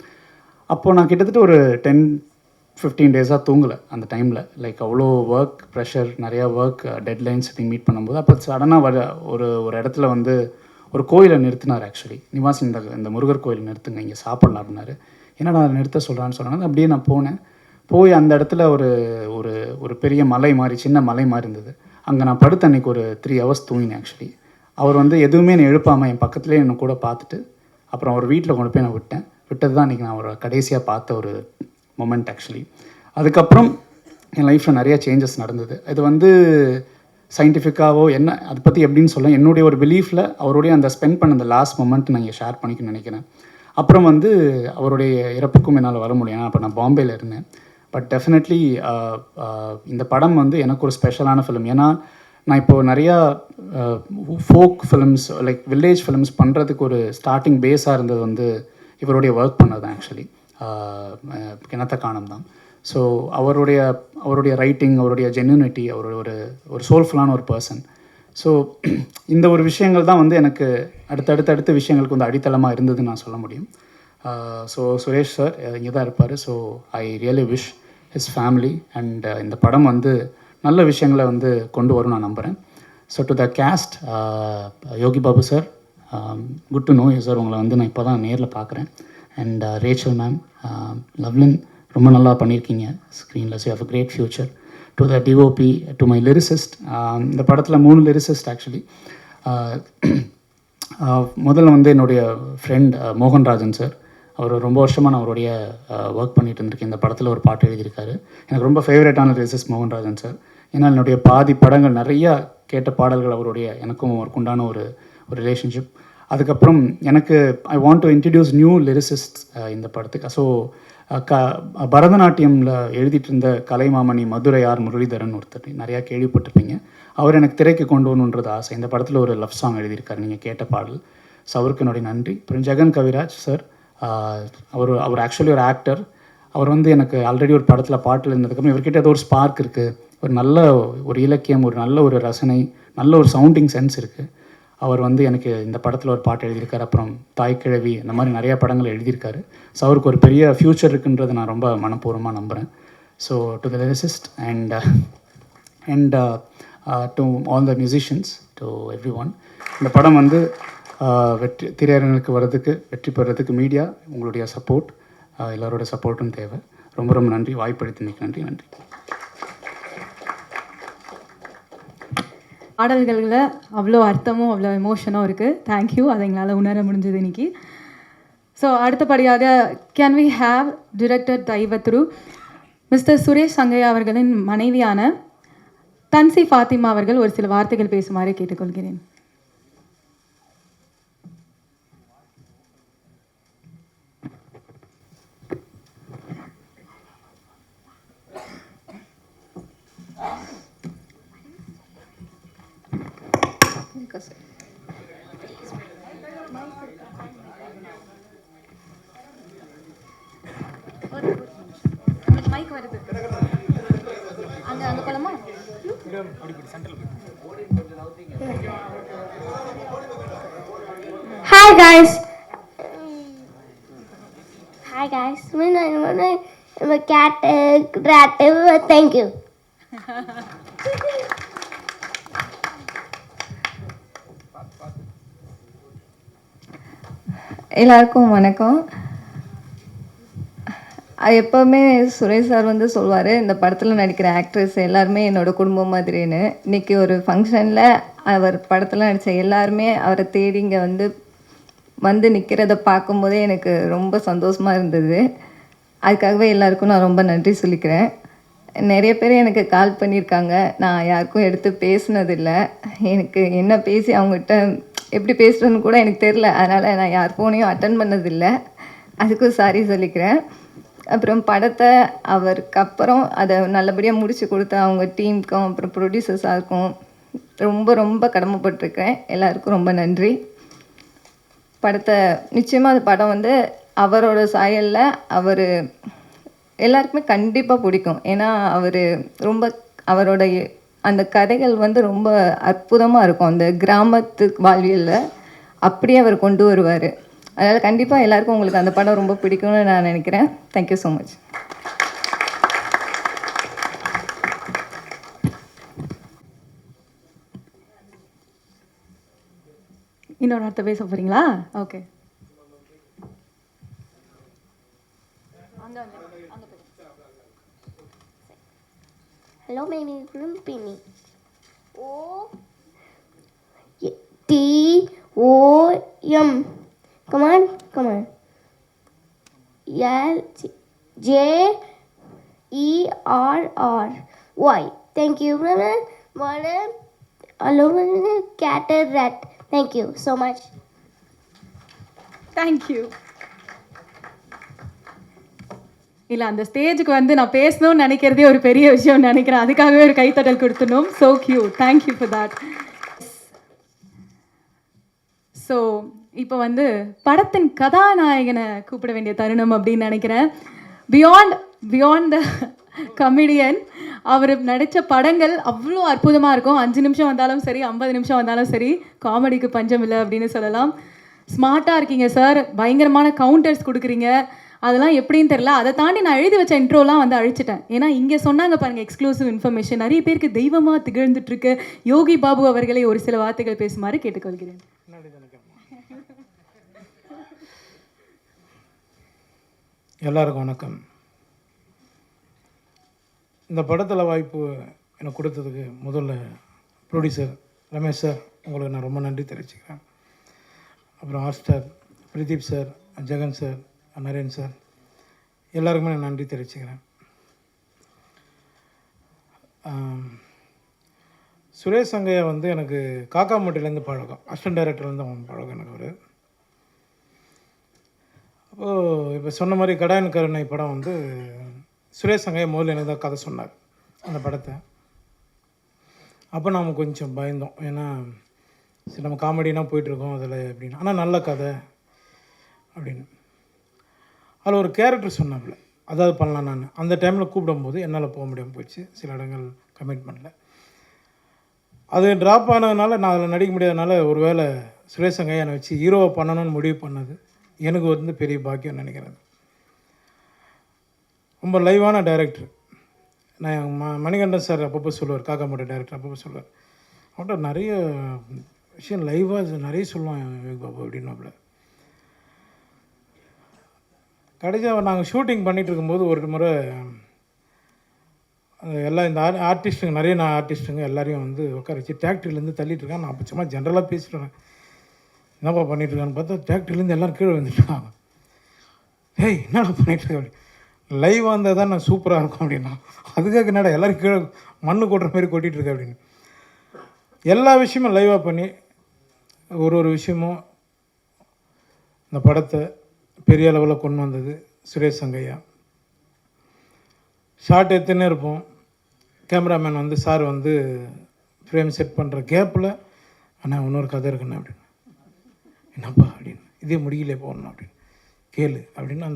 Speaker 19: அப்போது நான் கிட்டத்தட்ட ஒரு 10-15 டேஸாக தூங்கலை அந்த டைமில். லைக் அவ்வளோ ஒர்க் ப்ரெஷர், நிறையா ஒர்க் டெட்லைன்ஸ் இப்படி மீட் பண்ணும்போது அப்போ சடனாக ஒரு இடத்துல வந்து ஒரு கோயிலை நிறுத்தினார். ஆக்சுவலி, நிவாஸ் இந்த முருகர் கோயில் நிறுத்துங்க, இங்கே சாப்பிட்லாம் அப்படின்னாரு. என்னடா நிறுத்த சொல்கிறான்னு சொன்னாங்க. அப்படியே நான் போய் அந்த இடத்துல ஒரு பெரிய மலை மாதிரி, சின்ன மலை மாதிரி இருந்தது. அங்கே நான் படுத்து அன்றைக்கி ஒரு 3 hours தூங்கினேன். ஆக்சுவலி, அவர் வந்து எதுவுமே என்னை எழுப்பாமல் என் பக்கத்துலேயே என்னை கூட பார்த்துட்டு அப்புறம் அவர் வீட்டில் கொண்டு போய் நான் விட்டது தான் இன்றைக்கி நான் ஒரு கடைசியாக பார்த்த ஒரு மொமெண்ட். ஆக்சுவலி, அதுக்கப்புறம் என் லைஃப்பில் நிறையா சேஞ்சஸ் நடந்தது. இது வந்து சயின்டிஃபிக்காவோ என்ன அதை பற்றி எப்படின்னு சொல்ல, என்னுடைய ஒரு பிலீஃபில் அவருடைய அந்த ஸ்பெண்ட் பண்ண அந்த லாஸ்ட் மொமெண்ட் நான் இங்கே ஷேர் பண்ணிக்கணும்னு நினைக்கிறேன். அப்புறம் வந்து அவருடைய இறப்புக்கும் என்னால் வர முடியும், ஏன்னா அப்போ நான் பாம்பேயில் இருந்தேன். பட் டெஃபினெட்லி இந்த படம் வந்து எனக்கு ஒரு ஸ்பெஷலான ஃபிலிம். ஏன்னா நான் இப்போது நிறையா folk films, like village films பண்ணுறதுக்கு ஒரு ஸ்டார்டிங் பேஸாக இருந்தது வந்து இவருடைய ஒர்க் பண்ணது தான். ஆக்சுவலி, கிணத்த காணம் தான். ஸோ அவருடைய ரைட்டிங், அவருடைய ஜென்யூனிட்டி, அவர் ஒரு சோல்ஃபுல்லான ஒரு பர்சன். ஸோ இந்த ஒரு விஷயங்கள் தான் வந்து எனக்கு அடுத்த விஷயங்களுக்கு வந்து அடித்தளமாக இருந்ததுன்னு நான் சொல்ல முடியும். ஸோ சுரேஷ் சார் இங்கே தான் இருப்பார். So I really wish his family and இந்த படம் வந்து நல்ல விஷயங்களை வந்து கொண்டு வரும் நான் நம்புகிறேன். So to the cast, Yogi Babu sir, good to know you sir, உங்களை வந்து நான் இப்போ தான் நேரில் பார்க்குறேன். அண்ட் ரேச்சல் மேம், லவ்லின், ரொம்ப நல்லா பண்ணியிருக்கீங்க ஸ்க்ரீனில். So have a great future. To the DOP, to my lyricist, இந்த படத்தில் 3 லிரிசிஸ்ட் ஆக்சுவலி. முதல்ல வந்து என்னுடைய ஃப்ரெண்ட் மோகன்ராஜன் சார், அவர் ரொம்ப வருஷமாக நான் அவருடைய ஒர்க் பண்ணிகிட்டு இருந்திருக்கேன். இந்த படத்தில் ஒரு பாட்டு எழுதியிருக்காரு. எனக்கு ரொம்ப ஃபேவரட்டான லிரிசிஸ்ட் மோகன்ராஜன் சார். ஏன்னா என்னுடைய பாதி படங்கள் நிறையா கேட்ட பாடல்கள் அவருடைய, எனக்கும் அவருக்கு உண்டான ஒரு ரிலேஷன்ஷிப். அதுக்கப்புறம் எனக்கு I want to introduce new lyricist இந்த படத்துக்கு. ஸோ பரதநாட்டியமில் எழுதிட்டு இருந்த கலைமாமணி மதுரையார் முரளிதரன் ஒருத்தர் நிறையா கேள்விப்பட்டிருப்பீங்க. அவர் எனக்கு திரைக்கு கொண்டு வரணுன்றது ஆசை. இந்த படத்தில் ஒரு லவ் சாங் எழுதியிருக்காரு, நீங்கள் கேட்ட பாடல். ஸோ அவருக்கு என்னுடைய நன்றி. அப்புறம் ஜெகன் கவிராஜ் சார், அவர் ஆக்சுவலி ஒரு ஆக்டர். அவர் வந்து எனக்கு ஆல்ரெடி ஒரு படத்தில் பாட்டில் இருந்ததுக்கப்புறம் இவர்கிட்ட ஏதோ ஒரு ஸ்பார்க் இருக்குது, ஒரு நல்ல ஒரு இலக்கியம், ஒரு நல்ல ஒரு ரசனை, நல்ல ஒரு சவுண்டிங் சென்ஸ் இருக்குது. அவர் வந்து எனக்கு இந்த படத்தில் ஒரு பாட்டு எழுதியிருக்காரு. அப்புறம் தாய்க்கிழவி, இந்த மாதிரி நிறையா படங்கள் எழுதியிருக்காரு. ஸோ அவருக்கு ஒரு பெரிய ஃப்யூச்சர் இருக்குன்றதை நான் ரொம்ப மனப்பூர்வமாக நம்புகிறேன். So to the lyricist and to all the musicians, to every one, இந்த படம் வந்து திரையரங்குகளுக்கு வர்றதுக்கு, வெற்றி பெறதுக்கு மீடியா உங்களுடைய சப்போர்ட், எல்லாரோட சப்போர்ட்டும் தேவை. ரொம்ப ரொம்ப நன்றி. வாய்ப்பளித்தமைக்கு நன்றி. நன்றி.
Speaker 4: பாடல்களில் அவ்வளோ அர்த்தமும் அவ்வளோ எமோஷனும் இருக்குது. தேங்க்யூ, அதை எங்களால் உணர முடிஞ்சது இன்னைக்கு. ஸோ அடுத்தபடியாக கேன் வி ஹேவ் டிரெக்டர் தெய்வத்ரு மிஸ்டர் சுரேஷ் சங்கையா அவர்களின் மனைவியான தன்சி ஃபாத்திமா அவர்கள் ஒரு சில வார்த்தைகள் பேசுமாறு கேட்டுக்கொள்கிறேன். மைக் வருது அங்கே போலாமா?
Speaker 20: Hi guys. Hi guys. I'm a cat, rat. Thank you.
Speaker 6: எல்லாருக்கும் வணக்கம். எப்போவுமே சுரேஷ் சார் வந்து சொல்வார், இந்த படத்தில் நடிக்கிற ஆக்ட்ரஸ் எல்லாருமே என்னோடய குடும்பம் மாதிரின்னு. இன்றைக்கி ஒரு ஃபங்க்ஷனில் அவர் படத்தில் நடித்த எல்லாருமே அவரை தேடி இங்கே வந்து நிற்கிறத பார்க்கும்போதே எனக்கு ரொம்ப சந்தோஷமாக இருந்தது. அதுக்காகவே எல்லாருக்கும் நான் ரொம்ப நன்றி சொல்லிக்கிறேன். நிறைய பேர் எனக்கு கால் பண்ணியிருக்காங்க, நான் யாருக்கும் எடுத்து பேசினதில்லை. எனக்கு என்ன பேசி அவங்ககிட்ட எப்படி பேசுகிறேன்னு கூட எனக்கு தெரில. அதனால் நான் யார் ஃபோனையும் அட்டன் பண்ணதில்லை. அதுக்கும் சாரி சொல்லிக்கிறேன். அப்புறம் படத்தை அவருக்கு அப்புறம் அதை நல்லபடியாக முடித்து கொடுத்த அவங்க டீமுக்கும் அப்புறம் ப்ரொடியூசர்ஸாருக்கும் ரொம்ப ரொம்ப கடமைப்பட்டிருக்கேன். எல்லாருக்கும் ரொம்ப நன்றி. படத்தை நிச்சயமாக அந்த படம் அவரோட சாயலில் அவர் எல்லாருக்குமே கண்டிப்பாக பிடிக்கும். ஏன்னா அவர் ரொம்ப அவரோட அந்த கதைகள் ரொம்ப அற்புதமாக இருக்கும். அந்த கிராமத்து வாழ்வியலில் அப்படியே அவர் கொண்டு வருவார். அதனால் கண்டிப்பாக எல்லாருக்கும் உங்களுக்கு அந்த படம் ரொம்ப பிடிக்கும்னு நான் நினைக்கிறேன். Thank you so much.
Speaker 4: இன்னொரு வார்த்தை பேச போகிறீங்களா? Okay.
Speaker 20: Hello, my name is Penny. O-T-O-M. Come on. L-J-E-R-R-Y. Thank you, brother. Hello, cat and rat. Thank you so much.
Speaker 4: Thank you. இல்லை, அந்த ஸ்டேஜுக்கு நான் பேசணும்னு நினைக்கிறதே ஒரு பெரிய விஷயம்னு நினைக்கிறேன். அதுக்காகவே ஒரு கைத்தட்டல் கொடுத்துடணும். So cute. Thank you for that. So இப்போ படத்தின் கதாநாயகனை கூப்பிட வேண்டிய தருணம் அப்படின்னு நினைக்கிறேன். Beyond the comedian. அவர் நடித்த படங்கள் அவ்வளோ அற்புதமாக இருக்கும். 5 நிமிஷம் வந்தாலும் சரி, 50 நிமிஷம் வந்தாலும் சரி, காமெடிக்கு பஞ்சம் இல்லை அப்படின்னு சொல்லலாம். ஸ்மார்ட்டாக இருக்கீங்க சார். பயங்கரமான கவுண்டர்ஸ் கொடுக்குறீங்க. அதெல்லாம் எப்படின்னு தெரில. அதை தாண்டி நான் எழுதி வச்ச இன்ட்ரோலாம் அழிச்சிட்டேன். ஏன்னா இங்கே சொன்னாங்க பாருங்கள், எக்ஸ்க்ளூசிவ் இன்ஃபர்மேஷன். நிறைய பேருக்கு தெய்வமாக திகழ்ந்துட்டுருக்கு யோகி பாபு அவர்களை ஒரு சில வார்த்தைகள் பேசுமாறு கேட்டுக்கொள்கிறேன்.
Speaker 15: எல்லாருக்கும் வணக்கம். இந்த படத்தில் வாய்ப்பு எனக்கு கொடுத்ததுக்கு முதல்ல ப்ரொடியூசர் ரமேஷ் சார், உங்களுக்கு நான் ரொம்ப நன்றி தெரிவிச்சுக்கிறேன். அப்புறம் Hotstar Pradeep sir, Jagan sir, Naren sir, எல்லாருக்குமே நான் நன்றி தெரிவிச்சுக்கிறேன். சுரேஷ் சங்கையா எனக்கு காக்காமட்டிலேருந்து பழக்கம், அசிஸ்டன்ட் டைரக்டர்லேருந்து அவங்க பழக்கம் எனக்கு ஒரு. அப்போது இப்போ சொன்ன மாதிரி கடாயன் கருணை படம் சுரேஷ் சங்கையா முதல்ல எனக்கு தான் கதை சொன்னார் அந்த படத்தை. அப்போ நாம் கொஞ்சம் பயந்தோம். ஏன்னா சரி, நம்ம காமெடினா போயிட்டுருக்கோம் அதில் அப்படின்னு. ஆனால் நல்ல கதை அப்படின்னு. அதில் ஒரு கேரக்டர் சொன்னாப்புல, அதாவது பண்ணலாம். நான் அந்த டைமில் கூப்பிடும்போது என்னால் போக முடியாமல் போயிடுச்சு. சில இடங்கள் கமிட்மெண்ட்டில் அது ட்ராப் ஆனதுனால நான் அதில் நடிக்க முடியாதனால ஒரு வேளை சுரேஷ் சங்கையா என்னை வச்சு ஹீரோவை பண்ணணும்னு முடிவு பண்ணது எனக்கு பெரிய பாக்கியம் நினைக்கிறேன். ரொம்ப லைவான டைரக்டர். நான் மணிகண்டன் சார் அப்பப்போ சொல்லுவார், காக்காமட்டை டைரக்டர் அப்பப்போ சொல்லுவார், அவன்கிட்ட நிறைய
Speaker 21: விஷயம் லைவாக நிறைய சொல்லுவான் யோகி பாபு அப்படின்னாப்புல. கடைசியாக நாங்கள் ஷூட்டிங் பண்ணிகிட்டு இருக்கும்போது ஒரு முறை எல்லாம் இந்த ஆர்டிஸ்ட்டுங்க நிறைய ஆர்டிஸ்ட்டுங்க எல்லாரையும் வந்து உட்கார வச்சு டிராக்டர்லேருந்து தள்ளிட்டு இருக்கான். நான் அப்போ சும்மா ஜென்ரலாக பேசிட்டுருவேன், என்னப்பா பண்ணிகிட்ருக்கான்னு பார்த்தா டிராக்டர்லேருந்து எல்லோரும் கீழே வந்துட்டுருக்காங்க. ஏய் என்னடா பண்ணிகிட்ருக்க அப்படி, லைவாக இருந்தால் தான் நான் சூப்பராக இருக்கும் அப்படின்னா, அதுக்காக என்னடா எல்லோரும் கீழே மண்ணு கொட்டுற மாதிரி கொட்டிகிட்ருக்க அப்படின்னு. எல்லா விஷயமும் லைவாக பண்ணி ஒரு விஷயமும் இந்த படத்தை பெரிய அளவில் கொண்டு வந்தது சுரேஷ் சங்கையா. ஷார்ட் எடுத்துன்னே இருப்போம், கேமராமேன் வந்து சார் வந்து ஃப்ரேம் செட் பண்ணுற கேப்பில் அண்ணா இன்னொரு கதை இருக்குண்ணா அப்படின்னு, என்னப்பா அப்படின்னு, இதே முடியல போகணும் அப்படின்னு, கேளு அப்படின்னு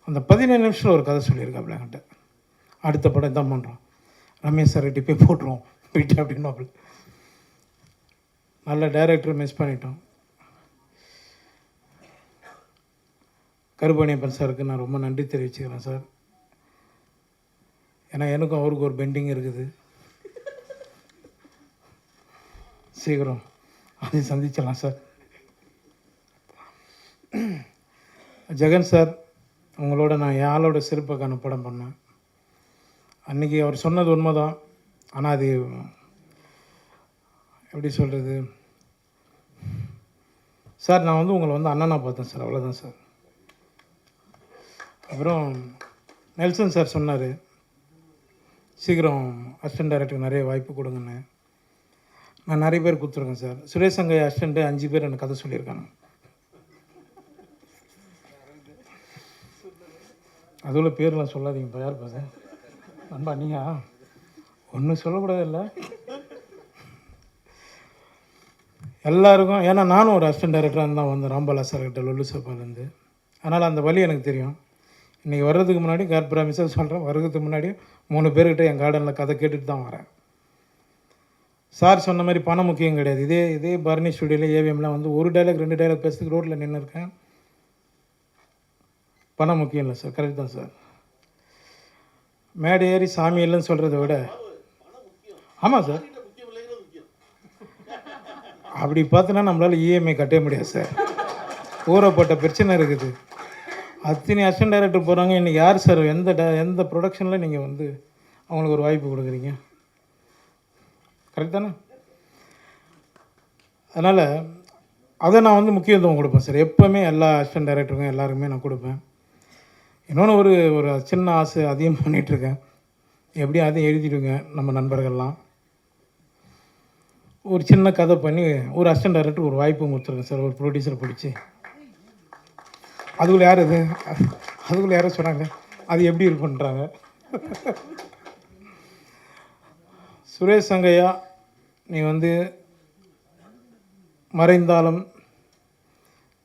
Speaker 21: அந்த 15 நிமிஷத்தில் ஒரு கதை சொல்லியிருக்காப்புல என்கிட்ட. அடுத்த படம் தான் பண்ணுறோம், ரமேஷ் சார் கிட்டே போய் போட்டுருவோம் போயிட்டு அப்படின்னு. நல்ல டைரக்டர் மிஸ் பண்ணிட்டோம். கருப்பணியப்பன் சாருக்கு நான் ரொம்ப நன்றி தெரிவிச்சுக்கிறேன் சார். ஏன்னா எனக்கும் அவருக்கு ஒரு பெண்டிங் இருக்குது, சீக்கிரம் அதை சந்திச்சிடலாம் சார். ஜெகன் சார், உங்களோட நான் என் ஆளோட சிறப்புக்கான படம் பண்ணேன். அன்றைக்கி அவர் சொன்னது உண்மை தான், ஆனால் அது எப்படி சொல்கிறது சார், நான் வந்து உங்களை வந்து அண்ணனாக பார்த்தேன் சார், அவ்வளோதான் சார். அப்புறம் நெல்சன் சார் சொன்னார் சீக்கிரம் அசிஸ்டன்ட் டைரக்டருக்கு நிறைய வாய்ப்பு கொடுங்கன்னு. நான் நிறைய பேர் கொடுத்துருக்கேன் சார். சுரேஷ் சங்கையா அசிஸ்டண்ட்டு 5 பேர் எனக்கு கதை சொல்லியிருக்காங்க. அதுவும் பேர்லாம் சொல்லாதீங்கப்பா, யார் பாரு நண்பா நீங்கள் ஒன்றும் சொல்லக்கூடாது இல்லை எல்லாருக்கும். ஏன்னா நானும் ஒரு அசிஸ்டன்ட் டைரக்டராக தான் வந்தேன் ராம்பாலா சார்கிட்ட லொல்லு சப்பாலேருந்து. அதனால் அந்த வழி எனக்கு தெரியும். இன்றைக்கி வர்றதுக்கு முன்னாடி காட் ப்ராமிஸாக சொல்கிறேன், வர்றதுக்கு முன்னாடி 3 பேர்கிட்ட என் கார்டனில் கதை கேட்டுட்டு தான் வரேன். சார் சொன்ன மாதிரி பணம் முக்கியம் கிடையாது. இதே பரணி ஸ்டுடியோவில் ஏவிஎம்லாம் வந்து 1 டைலாக் 2 டைலாக் பேசுறதுக்கு ரோட்டில் நின்று இருக்கேன். பணம் முக்கியம் இல்லை சார், கரெக்ட் தான் சார். மேடை ஏறி சாமி இல்லைன்னு சொல்கிறத விட, ஆமாம் சார், அப்படி பார்த்தோன்னா நம்மளால் இஎம்ஐ கட்டவே முடியாது சார். ஊறப்பட்ட பிரச்சனை இருக்குது. அத்தனை அசிஸ்டன்ட் டைரக்டர் போகிறாங்க. இன்றைக்கி யார் சார் எந்த ப்ரொடக்ஷனில் நீங்கள் வந்து அவங்களுக்கு ஒரு வாய்ப்பு கொடுக்குறீங்க? கரெக்ட் தானே? அதனால் அதை நான் வந்து முக்கியத்துவம் கொடுப்பேன் சார். எப்போவுமே எல்லா அசிஸ்டன்ட் டைரக்டருக்கும் எல்லாருக்குமே நான் கொடுப்பேன். இன்னொன்று ஒரு சின்ன ஆசை அதிகம் பண்ணிகிட்ருக்கேன், எப்படியும் அதையும் எழுதிடுங்க நம்ம நண்பர்கள்லாம். ஒரு சின்ன கதை பண்ணி ஒரு அசிஸ்டன்ட் டைரக்டர் ஒரு வாய்ப்பு கொடுத்துருக்கேன் சார், ஒரு ப்ரொடியூசரை பிடிச்சி. அதுக்குள்ளே யார் அதுக்குள்ளே யாரும் சொன்னாங்க அது எப்படி இருக்குன்றாங்க. சுரேஷ் சங்கையா, நீ வந்து மறைந்தாலும்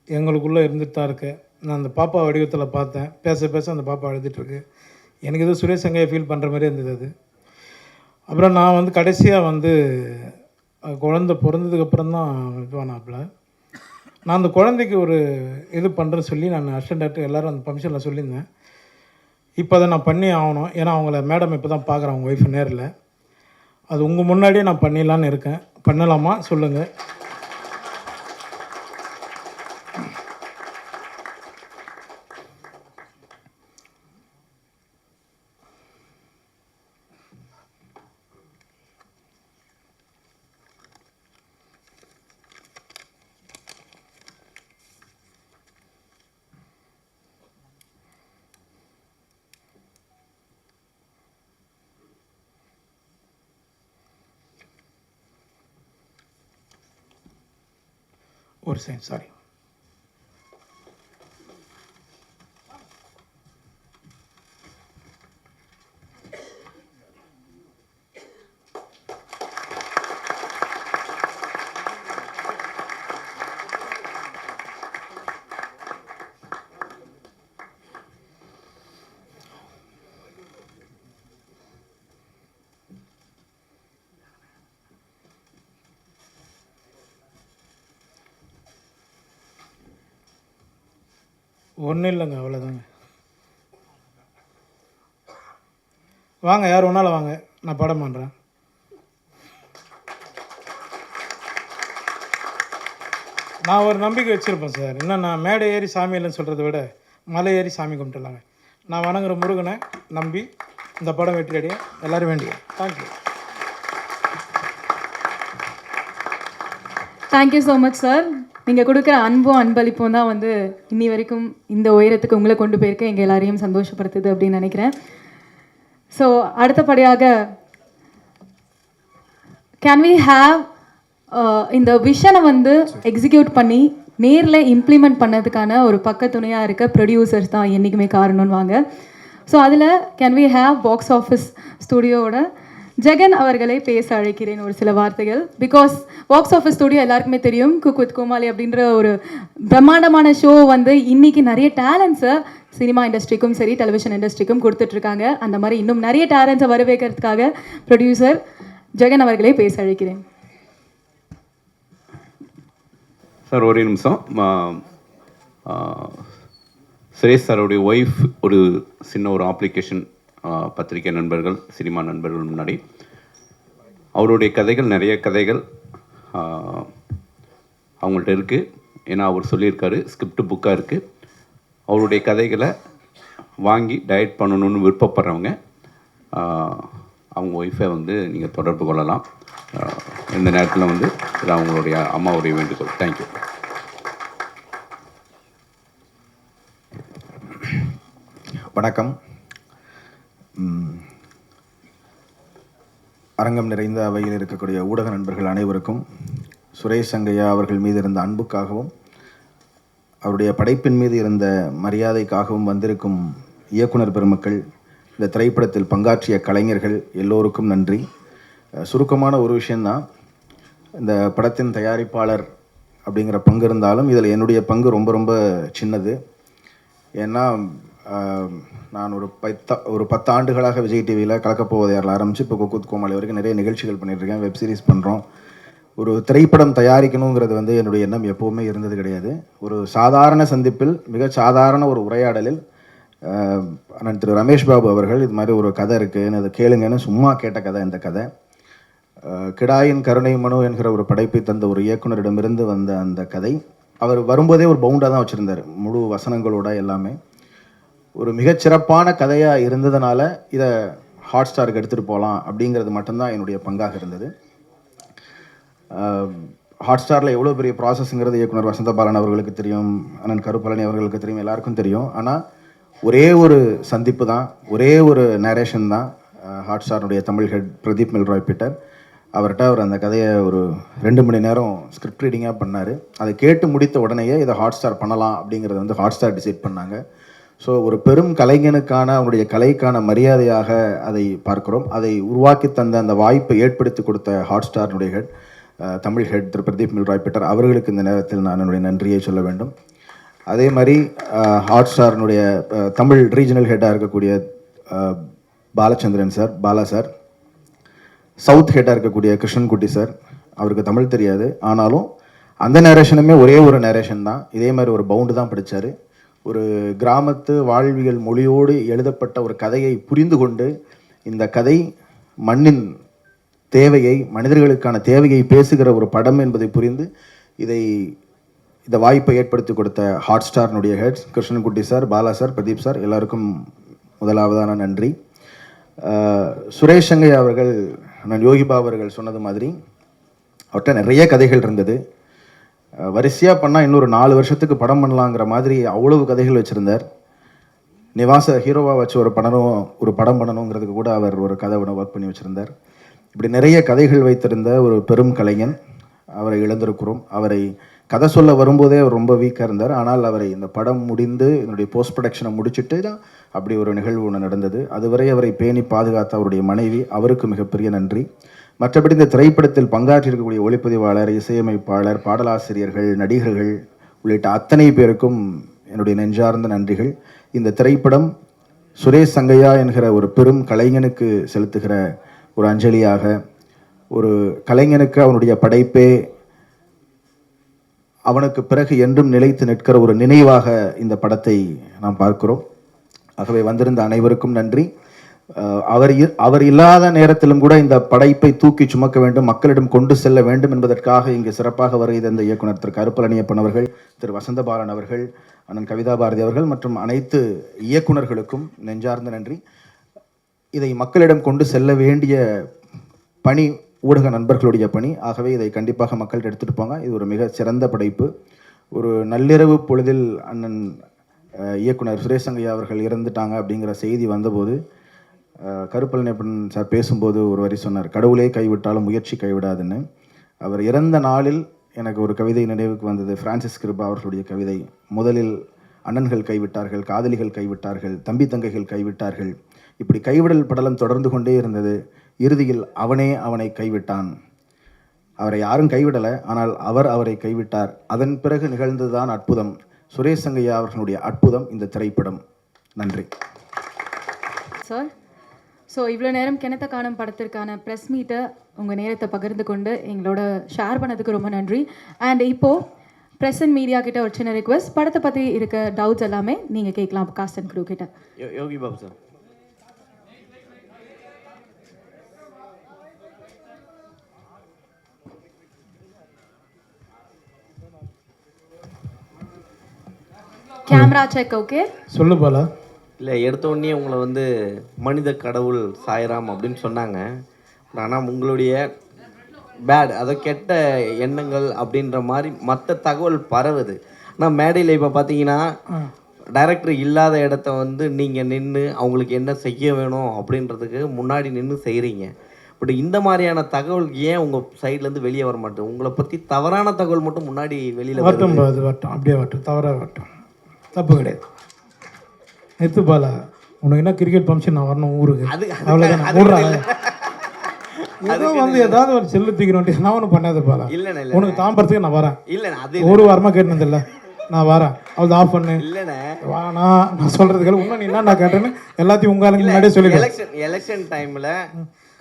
Speaker 21: எங்களுக்குள்ளே இருந்துட்டு தான் இருக்க. நான் அந்த பாப்பா வடிவத்தில் பார்த்தேன், பேச அந்த பாப்பா அழுதுட்டுருக்கு. எனக்கு எதுவும் சுரேஷ் சங்கையா ஃபீல் பண்ணுற மாதிரி இருந்தது அது. அப்புறம் நான் வந்து கடைசியாக வந்து குழந்தை பிறந்ததுக்கப்புறம் தான் இதுவானாப்பில். நான் அந்த குழந்தைக்கு ஒரு இது பண்ணுறேன்னு சொல்லி நான் அசிஸ்டன்ட் டைரக்டர் எல்லோரும் அந்த ஃபங்க்ஷனில் சொல்லியிருந்தேன். இப்போ அதை நான் பண்ணி ஆகணும். ஏன்னா அவங்கள மேடம் இப்போ தான் பார்க்குறேன், அவங்க ஒய்ஃபு நேரில். அது உங்கள் முன்னாடியே நான் பண்ணிடலான்னு இருக்கேன். பண்ணலாமா சொல்லுங்கள்? ஒரு செகண்ட், சாரி. ஒன்றும் இல்லைங்க, அவ்வளோதாங்க. வாங்க, யார் ஒன்றால் வாங்க, நான் படம் பண்ணுறேன். நான் ஒரு நம்பிக்கை வச்சுருப்பேன் சார். இன்னும் நான் மேடை ஏறி சாமி இல்லைன்னு சொல்கிறத விட மலை ஏறி சாமி கும்பிட்டுலாங்க. நான் வணங்குற முருகனை நம்பி இந்த படம் வெற்றி அடைய எல்லோரும் வேண்டிய. Thank you.
Speaker 4: Thank you so much sir. நீங்கள் கொடுக்குற அன்பும் அன்பளிப்பும் தான் வந்து இன்னி வரைக்கும் இந்த உயரத்துக்கு உங்களை கொண்டு போயிருக்க எங்கள் எல்லாரையும் சந்தோஷப்படுத்துது அப்படின்னு நினைக்கிறேன். ஸோ அடுத்தபடியாக கேன் வி ஹாவ் இந்த விஷனை வந்து எக்ஸிக்யூட் பண்ணி நேரில் இம்ப்ளிமெண்ட் பண்ணதுக்கான ஒரு பக்கத்துணையாக இருக்க ப்ரொடியூசர்ஸ் தான் என்றைக்குமே காரணம்னு வாங்க. ஸோ அதில் can we have Box Office ஸ்டுடியோவோட ஜெகன் அவர்களை பேச அழைக்கிறேன் ஒரு சில வார்த்தைகள். பிகாஸ் பாக்ஸ் ஆஃபீஸ் ஸ்டுடியோ எல்லாருக்குமே தெரியும், குக் வித் கோமாளி அப்படின்ற ஒரு பிரம்மாண்டமான ஷோ வந்து இன்றைக்கி நிறைய டேலண்ட்ஸை சினிமா இண்டஸ்ட்ரிக்கும் சரி டெலிவிஷன் இண்டஸ்ட்ரிக்கும் கொடுத்துட்ருக்காங்க. அந்த மாதிரி இன்னும் நிறைய டேலண்ட்ஸை வரவேற்கிறதுக்காக ப்ரொடியூசர் ஜெகன் அவர்களை பேச அழைக்கிறேன்.
Speaker 8: சார் ஒரே நிமிஷம். சுரேஷ் சாரோடைய ஒய்ஃப் ஒரு சின்ன ஒரு அப்ளிகேஷன் பத்திரிகை நண்பர்கள் சினிமா நண்பர்கள் முன்னாடி அவருடைய கதைகள் நிறைய கதைகள் அவங்கள்ட்ட இருக்குது. ஏன்னா அவர் சொல்லியிருக்காரு ஸ்கிரிப்ட் புக்காக இருக்குது. அவருடைய கதைகளை வாங்கி டயட் பண்ணணும்னு விருப்பப்படுறவங்க அவங்க ஒய்ஃபை வந்து நீங்கள் தொடர்பு கொள்ளலாம். இந்த நேரத்தில் வந்து இது அவங்களுடைய அம்மாவுடைய வேண்டுகோள். தேங்க்யூ.
Speaker 2: வணக்கம். அரங்கம் நிறைந்த அவையில் இருக்கக்கூடிய ஊடக நண்பர்கள் அனைவருக்கும் சுரேஷ் சங்கையா அவர்கள் மீது இருந்த அன்புக்காகவும் அவருடைய படைப்பின் மீது இருந்த மரியாதைக்காகவும் வந்திருக்கும் இயக்குனர் பெருமக்கள், இந்த திரைப்படத்தில் பங்காற்றிய கலைஞர்கள் எல்லோருக்கும் நன்றி. சுருக்கமான ஒரு விஷயந்தான், இந்த படத்தின் தயாரிப்பாளர் அப்படிங்கிற பங்கு இருந்தாலும் இதில் என்னுடைய பங்கு ரொம்ப ரொம்ப சின்னது. ஏன்னா நான் ஒரு 10 ஆண்டுகளாக விஜய் டிவியில் கலக்கப்போவது யாரில் ஆரம்பித்து இப்போ குக் வித் கோமாளி வரைக்கும் நிறைய நிகழ்ச்சிகள் பண்ணிகிட்ருக்கேன், வெப் சீரிஸ் பண்ணுறோம். ஒரு திரைப்படம் தயாரிக்கணுங்கிறது வந்து என்னுடைய எண்ணம் எப்போவுமே இருந்தது கிடையாது. ஒரு சாதாரண சந்திப்பில் மிக சாதாரண ஒரு உரையாடலில் அண்ணன் திரு ரமேஷ் பாபு அவர்கள் இது மாதிரி ஒரு கதை இருக்குதுன்னு அதை கேளுங்கன்னு சும்மா கேட்ட கதை இந்த கதை. கிடாயின் கருணை மனு என்கிற ஒரு படைப்பை தந்த ஒரு இயக்குனரிடமிருந்து வந்த அந்த கதை அவர் வரும்போதே ஒரு பவுண்டாக தான் வச்சுருந்தார், முழு வசனங்களோட எல்லாமே. ஒரு மிகச்சிறப்பான கதையாக இருந்ததுனால இதை ஹாட் ஸ்டாருக்கு எடுத்துகிட்டு போகலாம் அப்படிங்கிறது மட்டும்தான் என்னுடைய பங்காக இருந்தது. ஹாட் ஸ்டாரில் எவ்வளோ பெரிய ப்ராசஸ்ங்கிறது இயக்குனர் வசந்த பாலன் அவர்களுக்கு தெரியும், அண்ணன் கருப்பழனி அவர்களுக்கு தெரியும், எல்லாருக்கும் தெரியும். ஆனால் ஒரே ஒரு சந்திப்பு தான், ஒரே ஒரு நேரேஷன் தான் ஹாட் ஸ்டாருடைய Tamil head Pradeep Milroy Peter. அவர்கிட்ட அவர் அந்த கதையை ஒரு 2 மணி நேரம் ஸ்கிரிப்ட் ரீடிங்காக பண்ணார். அதை கேட்டு முடித்த உடனேயே இதை ஹாட் ஸ்டார் பண்ணலாம் அப்படிங்கிறத வந்து ஹாட் ஸ்டார் டிசைட் பண்ணாங்க. ஸோ ஒரு பெரும் கலைஞனுக்கான அவருடைய கலைக்கான மரியாதையாக அதை பார்க்கிறோம். அதை உருவாக்கி தந்த அந்த வாய்ப்பை ஏற்படுத்தி கொடுத்த ஹாட் ஸ்டாருடைய ஹெட் தமிழ் ஹெட் திரு பிரதீப் மில்ராய் பீட்டர் அவர்களுக்கு இந்த நேரத்தில் நான் என்னுடைய நன்றியை சொல்ல வேண்டும். அதே மாதிரி ஹாட் ஸ்டாரினுடைய தமிழ் ரீஜனல் ஹெட்டாக இருக்கக்கூடிய Balachandran sir, Bala sir, south ஹெட்டாக இருக்கக்கூடிய கிருஷ்ணன்குட்டி சார், அவருக்கு தமிழ் தெரியாது, ஆனாலும் அந்த நேரேஷனுமே ஒரே ஒரு நேரேஷன் தான். இதே மாதிரி ஒரு பவுண்டு தான் படித்தார். ஒரு கிராமத்து வாழ்வியல் மொழியோடு எழுதப்பட்ட ஒரு கதையை புரிந்து கொண்டு இந்த கதை மண்ணின் தேவையை, மனிதர்களுக்கான தேவையை பேசுகிற ஒரு படம் என்பதை புரிந்து இந்த வாய்ப்பை ஏற்படுத்தி கொடுத்த ஹாட் ஸ்டார்னுடைய heads Krishnankutty sir, Bala sir, Pradeep sir எல்லாருக்கும் முதலாவதான நன்றி. சுரேஷ் சங்கையா அவர்கள், நான் யோகிபா அவர்கள் சொன்னது மாதிரி அவர்கிட்ட நிறைய கதைகள் இருந்தது. வரிசையாக பண்ணால் இன்னொரு 4 வருஷத்துக்கு படம் பண்ணலாங்கிற மாதிரி அவ்வளவு கதைகள் வச்சுருந்தார். நிவாச ஹீரோவாக வச்சு ஒரு படம் பண்ணணுங்கிறதுக்கு கூட அவர் ஒரு கதை ஒர்க் பண்ணி வச்சுருந்தார். இப்படி நிறைய கதைகள் வைத்திருந்த ஒரு பெரும் கலைஞன். அவரை இழந்திருக்கிறோம். அவரை கதை சொல்ல வரும்போதே அவர் ரொம்ப வீக்காக இருந்தார். ஆனால் அவரை இந்த படம் முடிந்து என்னுடைய போஸ்ட் ப்ரொடக்ஷனை முடிச்சுட்டு தான் அப்படி ஒரு நிகழ்வு ஒன்று நடந்தது. அதுவரை அவரை பேணி பாதுகாத்த அவருடைய மனைவி, அவருக்கு மிகப்பெரிய நன்றி. மற்றபடி இந்த திரைப்படத்தில் பங்காற்றியிருக்கக்கூடிய ஒளிப்பதிவாளர், இசையமைப்பாளர், பாடலாசிரியர்கள், நடிகர்கள் உள்ளிட்ட அத்தனை பேருக்கும் என்னுடைய நெஞ்சார்ந்த நன்றிகள். இந்த திரைப்படம் சுரேஷ் சங்கையா என்கிற ஒரு பெரும் கலைஞனுக்கு செலுத்துகிற ஒரு அஞ்சலியாக, ஒரு கலைஞனுக்கு அவனுடைய படைப்பே அவனுக்கு பிறகு என்றும் நிலைத்து நிற்கிற ஒரு நினைவாக இந்த படத்தை நாம் பார்க்கிறோம். ஆகவே வந்திருந்த அனைவருக்கும் நன்றி. அவர் இல்லாத நேரத்திலும் கூட இந்த படைப்பை தூக்கி சுமக்க வேண்டும், மக்களிடம் கொண்டு செல்ல வேண்டும் என்பதற்காக இங்கு சிறப்பாக வருகை தந்த இயக்குனர் திரு கருப்பழனியப்பன் அவர்கள், திரு வசந்தபாலன் அவர்கள், அண்ணன் கவிதா பாரதி அவர்கள் மற்றும் அனைத்து இயக்குனர்களுக்கும் நெஞ்சார்ந்த நன்றி. இதை மக்களிடம் கொண்டு செல்ல வேண்டிய பணி ஊடக நண்பர்களுடைய பணி. ஆகவே இதை கண்டிப்பாக மக்கள்கிட்ட எடுத்துகிட்டு போங்க. இது ஒரு மிக சிறந்த படைப்பு. ஒரு நள்ளிரவு பொழுதில் அண்ணன் இயக்குனர் சுரேஷ் சங்கையா அவர்கள் இறந்துட்டாங்க அப்படிங்கிற செய்தி வந்தபோது கருப்பழனியப்பன் சார் பேசும்போது ஒரு வரி சொன்னார், கடவுளே கைவிட்டாலும் முயற்சி கைவிடாதுன்னு. அவர் இறந்த நாளில் எனக்கு ஒரு கவிதை நினைவுக்கு வந்தது. பிரான்சிஸ் கிருபா அவர்களுடைய கவிதை. முதலில் அண்ணன்கள் கைவிட்டார்கள், காதலிகள் கைவிட்டார்கள், தம்பி தங்கைகள் கைவிட்டார்கள். இப்படி கைவிடல் படலம் தொடர்ந்து கொண்டே இருந்தது. இறுதியில் அவனே அவனை கைவிட்டான். அவரை யாரும் கைவிடலை, ஆனால் அவர் அவரை கைவிட்டார். அதன் பிறகு நிகழ்ந்ததுதான் அற்புதம். சுரேஷ் சங்கையா அவர்களுடைய அற்புதம் இந்த திரைப்படம். நன்றி
Speaker 4: சார். ஸோ இவ்வளோ நேரம் கிணத்த காணும் படத்திற்கான ப்ரெஸ் மீட்டை உங்கள் நேரத்தை பகிர்ந்து கொண்டு எங்களோட ஷேர் பண்ணதுக்கு ரொம்ப நன்றி. அண்ட் இப்போது ப்ரெஸ் அண்ட் மீடியா கிட்ட ஒரு சின்ன ரிக்வெஸ்ட், படத்தை பற்றி இருக்க டவுட்ஸ் எல்லாமே நீங்கள் கேட்கலாம் காஸ்ட் அண்ட் க்ரூ கிட்ட.
Speaker 1: Yogi Babu sir.
Speaker 4: Camera check. Okay,
Speaker 21: சொல்லு பாலா.
Speaker 1: இல்லை, எடுத்த உடனே உங்களை வந்து மனித கடவுள் சாய்ராம் அப்படின்னு சொன்னாங்க. ஆனால் உங்களுடைய பேட், அதை கெட்ட எண்ணங்கள் அப்படின்ற மாதிரி மற்ற தகவல் பரவுது. ஆனால் மேடையில் இப்போ பார்த்தீங்கன்னா டைரக்டர் இல்லாத இடத்த வந்து நீங்கள் நின்று அவங்களுக்கு என்ன செய்ய வேணும் அப்படின்றதுக்கு முன்னாடி நின்று செய்கிறீங்க. பட் இந்த மாதிரியான தகவல் ஏன் உங்கள் சைட்லேருந்து வெளியே வர மாட்டேன்? உங்களை பற்றி தவறான தகவல் மட்டும் முன்னாடி வெளியில்
Speaker 21: வரட்டும், வரட்டும், அப்படியே வரட்டும், தவறாக வரட்டும், தப்பு கிடையாது. எத்து பாலா, உனக்கு என்ன கிரிக்கெட் ஃபங்க்ஷன் நான் வரணும் ஊருக்கு, அவ்வளோதான். ஊடுறாங்க ஏதோ வந்து ஏதாவது ஒரு செல்லு தூக்கிறோம், நான் ஒன்றும் பண்ணாத பாலா.
Speaker 1: இல்லைண்ணே,
Speaker 21: உனக்கு தாம்பரத்துக்கு நான் வரேன்.
Speaker 1: இல்லைண்ணே, அது
Speaker 21: ஒரு வாரமாக கேட்டதில்ல, நான் வரேன். அவள் ஆஃப் பண்ணு.
Speaker 1: இல்லைண்ணே,
Speaker 21: வானா நான் சொல்கிறதுக்கு இன்னும் நீ என்ன நான் கேட்டேன்னு எல்லாத்தையும் உங்க முன்னாடியே சொல்லிடுறேன்.
Speaker 1: எலெக்ஷன் டைமில்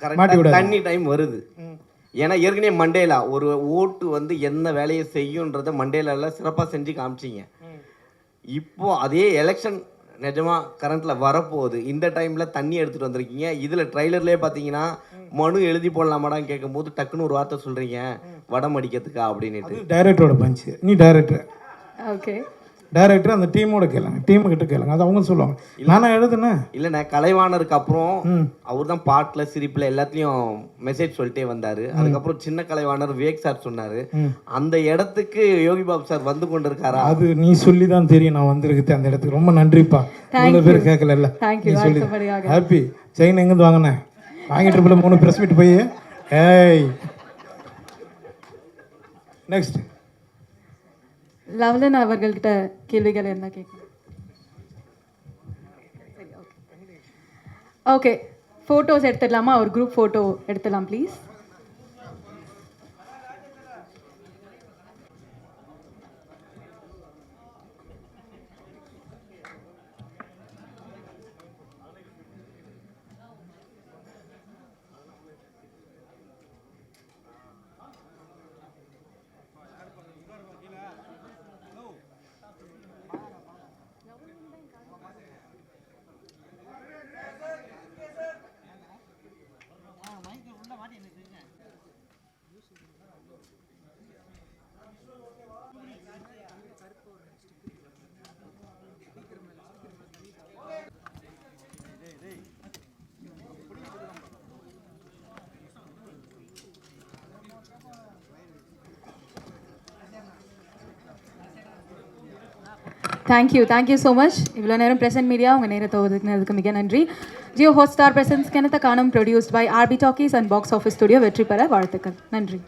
Speaker 1: கரெக்டாக தண்ணி டைம் வருது. ஏன்னா ஏற்கனவே மண்டேலா ஒரு ஓட்டு வந்து என்ன வேலையை செய்யுன்றதை மண்டேலாவில் சிறப்பாக செஞ்சு காமிச்சிங்க. இப்போ அதே எலெக்ஷன் நிஜமாக கரண்ட்டில் வரப்போகுது. இந்த டைமில் தண்ணி எடுத்துகிட்டு வந்திருக்கீங்க. இதில் ட்ரைலர்லேயே பார்த்தீங்கன்னா மனு எழுதி போடலாமாடான்னு கேட்கும்போது டக்குன்னு ஒரு வார்த்தை சொல்கிறீங்க, வடம் அடிக்கிறதுக்கா அப்படின்ட்டு.
Speaker 21: டைரக்டரோட பஞ்சு. நீ டைரக்டர்.
Speaker 4: ஓகே,
Speaker 21: டைரக்டர் அந்த டீமோட கேளுங்க, டீமு கிட்ட கேளுங்க, அது அவங்க சொல்லுவாங்க. நானா எழுதுனேன்.
Speaker 1: இல்லைண்ணே, கலைவாணருக்கு அப்புறம் அவர் தான் பாட்டில் சிரிப்பில் எல்லாத்துலேயும் மெசேஜ் சொல்லிட்டே வந்தார். அதுக்கப்புறம் சின்ன கலைவாணர் விவேக் சார் சொன்னார். அந்த இடத்துக்கு யோகி பாபு சார் வந்து கொண்டு இருக்காரா?
Speaker 21: அது நீ சொல்லி தான் தெரியும் நான் வந்திருக்கு அந்த இடத்துக்கு. ரொம்ப நன்றிப்பா. இவ்வளோ பேர் கேட்கல. நீ சொல்லி ஹாப்பி. செயின் எங்கேருந்து வாங்கினேன்? வாங்கிட்டு போல 3 ப்ரெஸ் மீட் போய். ஏய், நெக்ஸ்ட்
Speaker 4: லவ்லன் அவர்கள்கிட்ட கேள்விகள் என்ன கேட்கணும்? ஓகே, ஃபோட்டோஸ் எடுத்துடலாமா? ஒரு குரூப் ஃபோட்டோ எடுத்துடலாம் ப்ளீஸ். Thank you so much. இவ்வளோ நேரம் ப்ரெசன்ட் மீடியா உங்கள் நேரத்தை ஒதுக்குனதுக்கு மிக நன்றி. Jio Hotstar presents Kinatha Kaanom produced by RP talkies and box office studio வெற்றி பெற வாழ்த்துக்கள். நன்றி.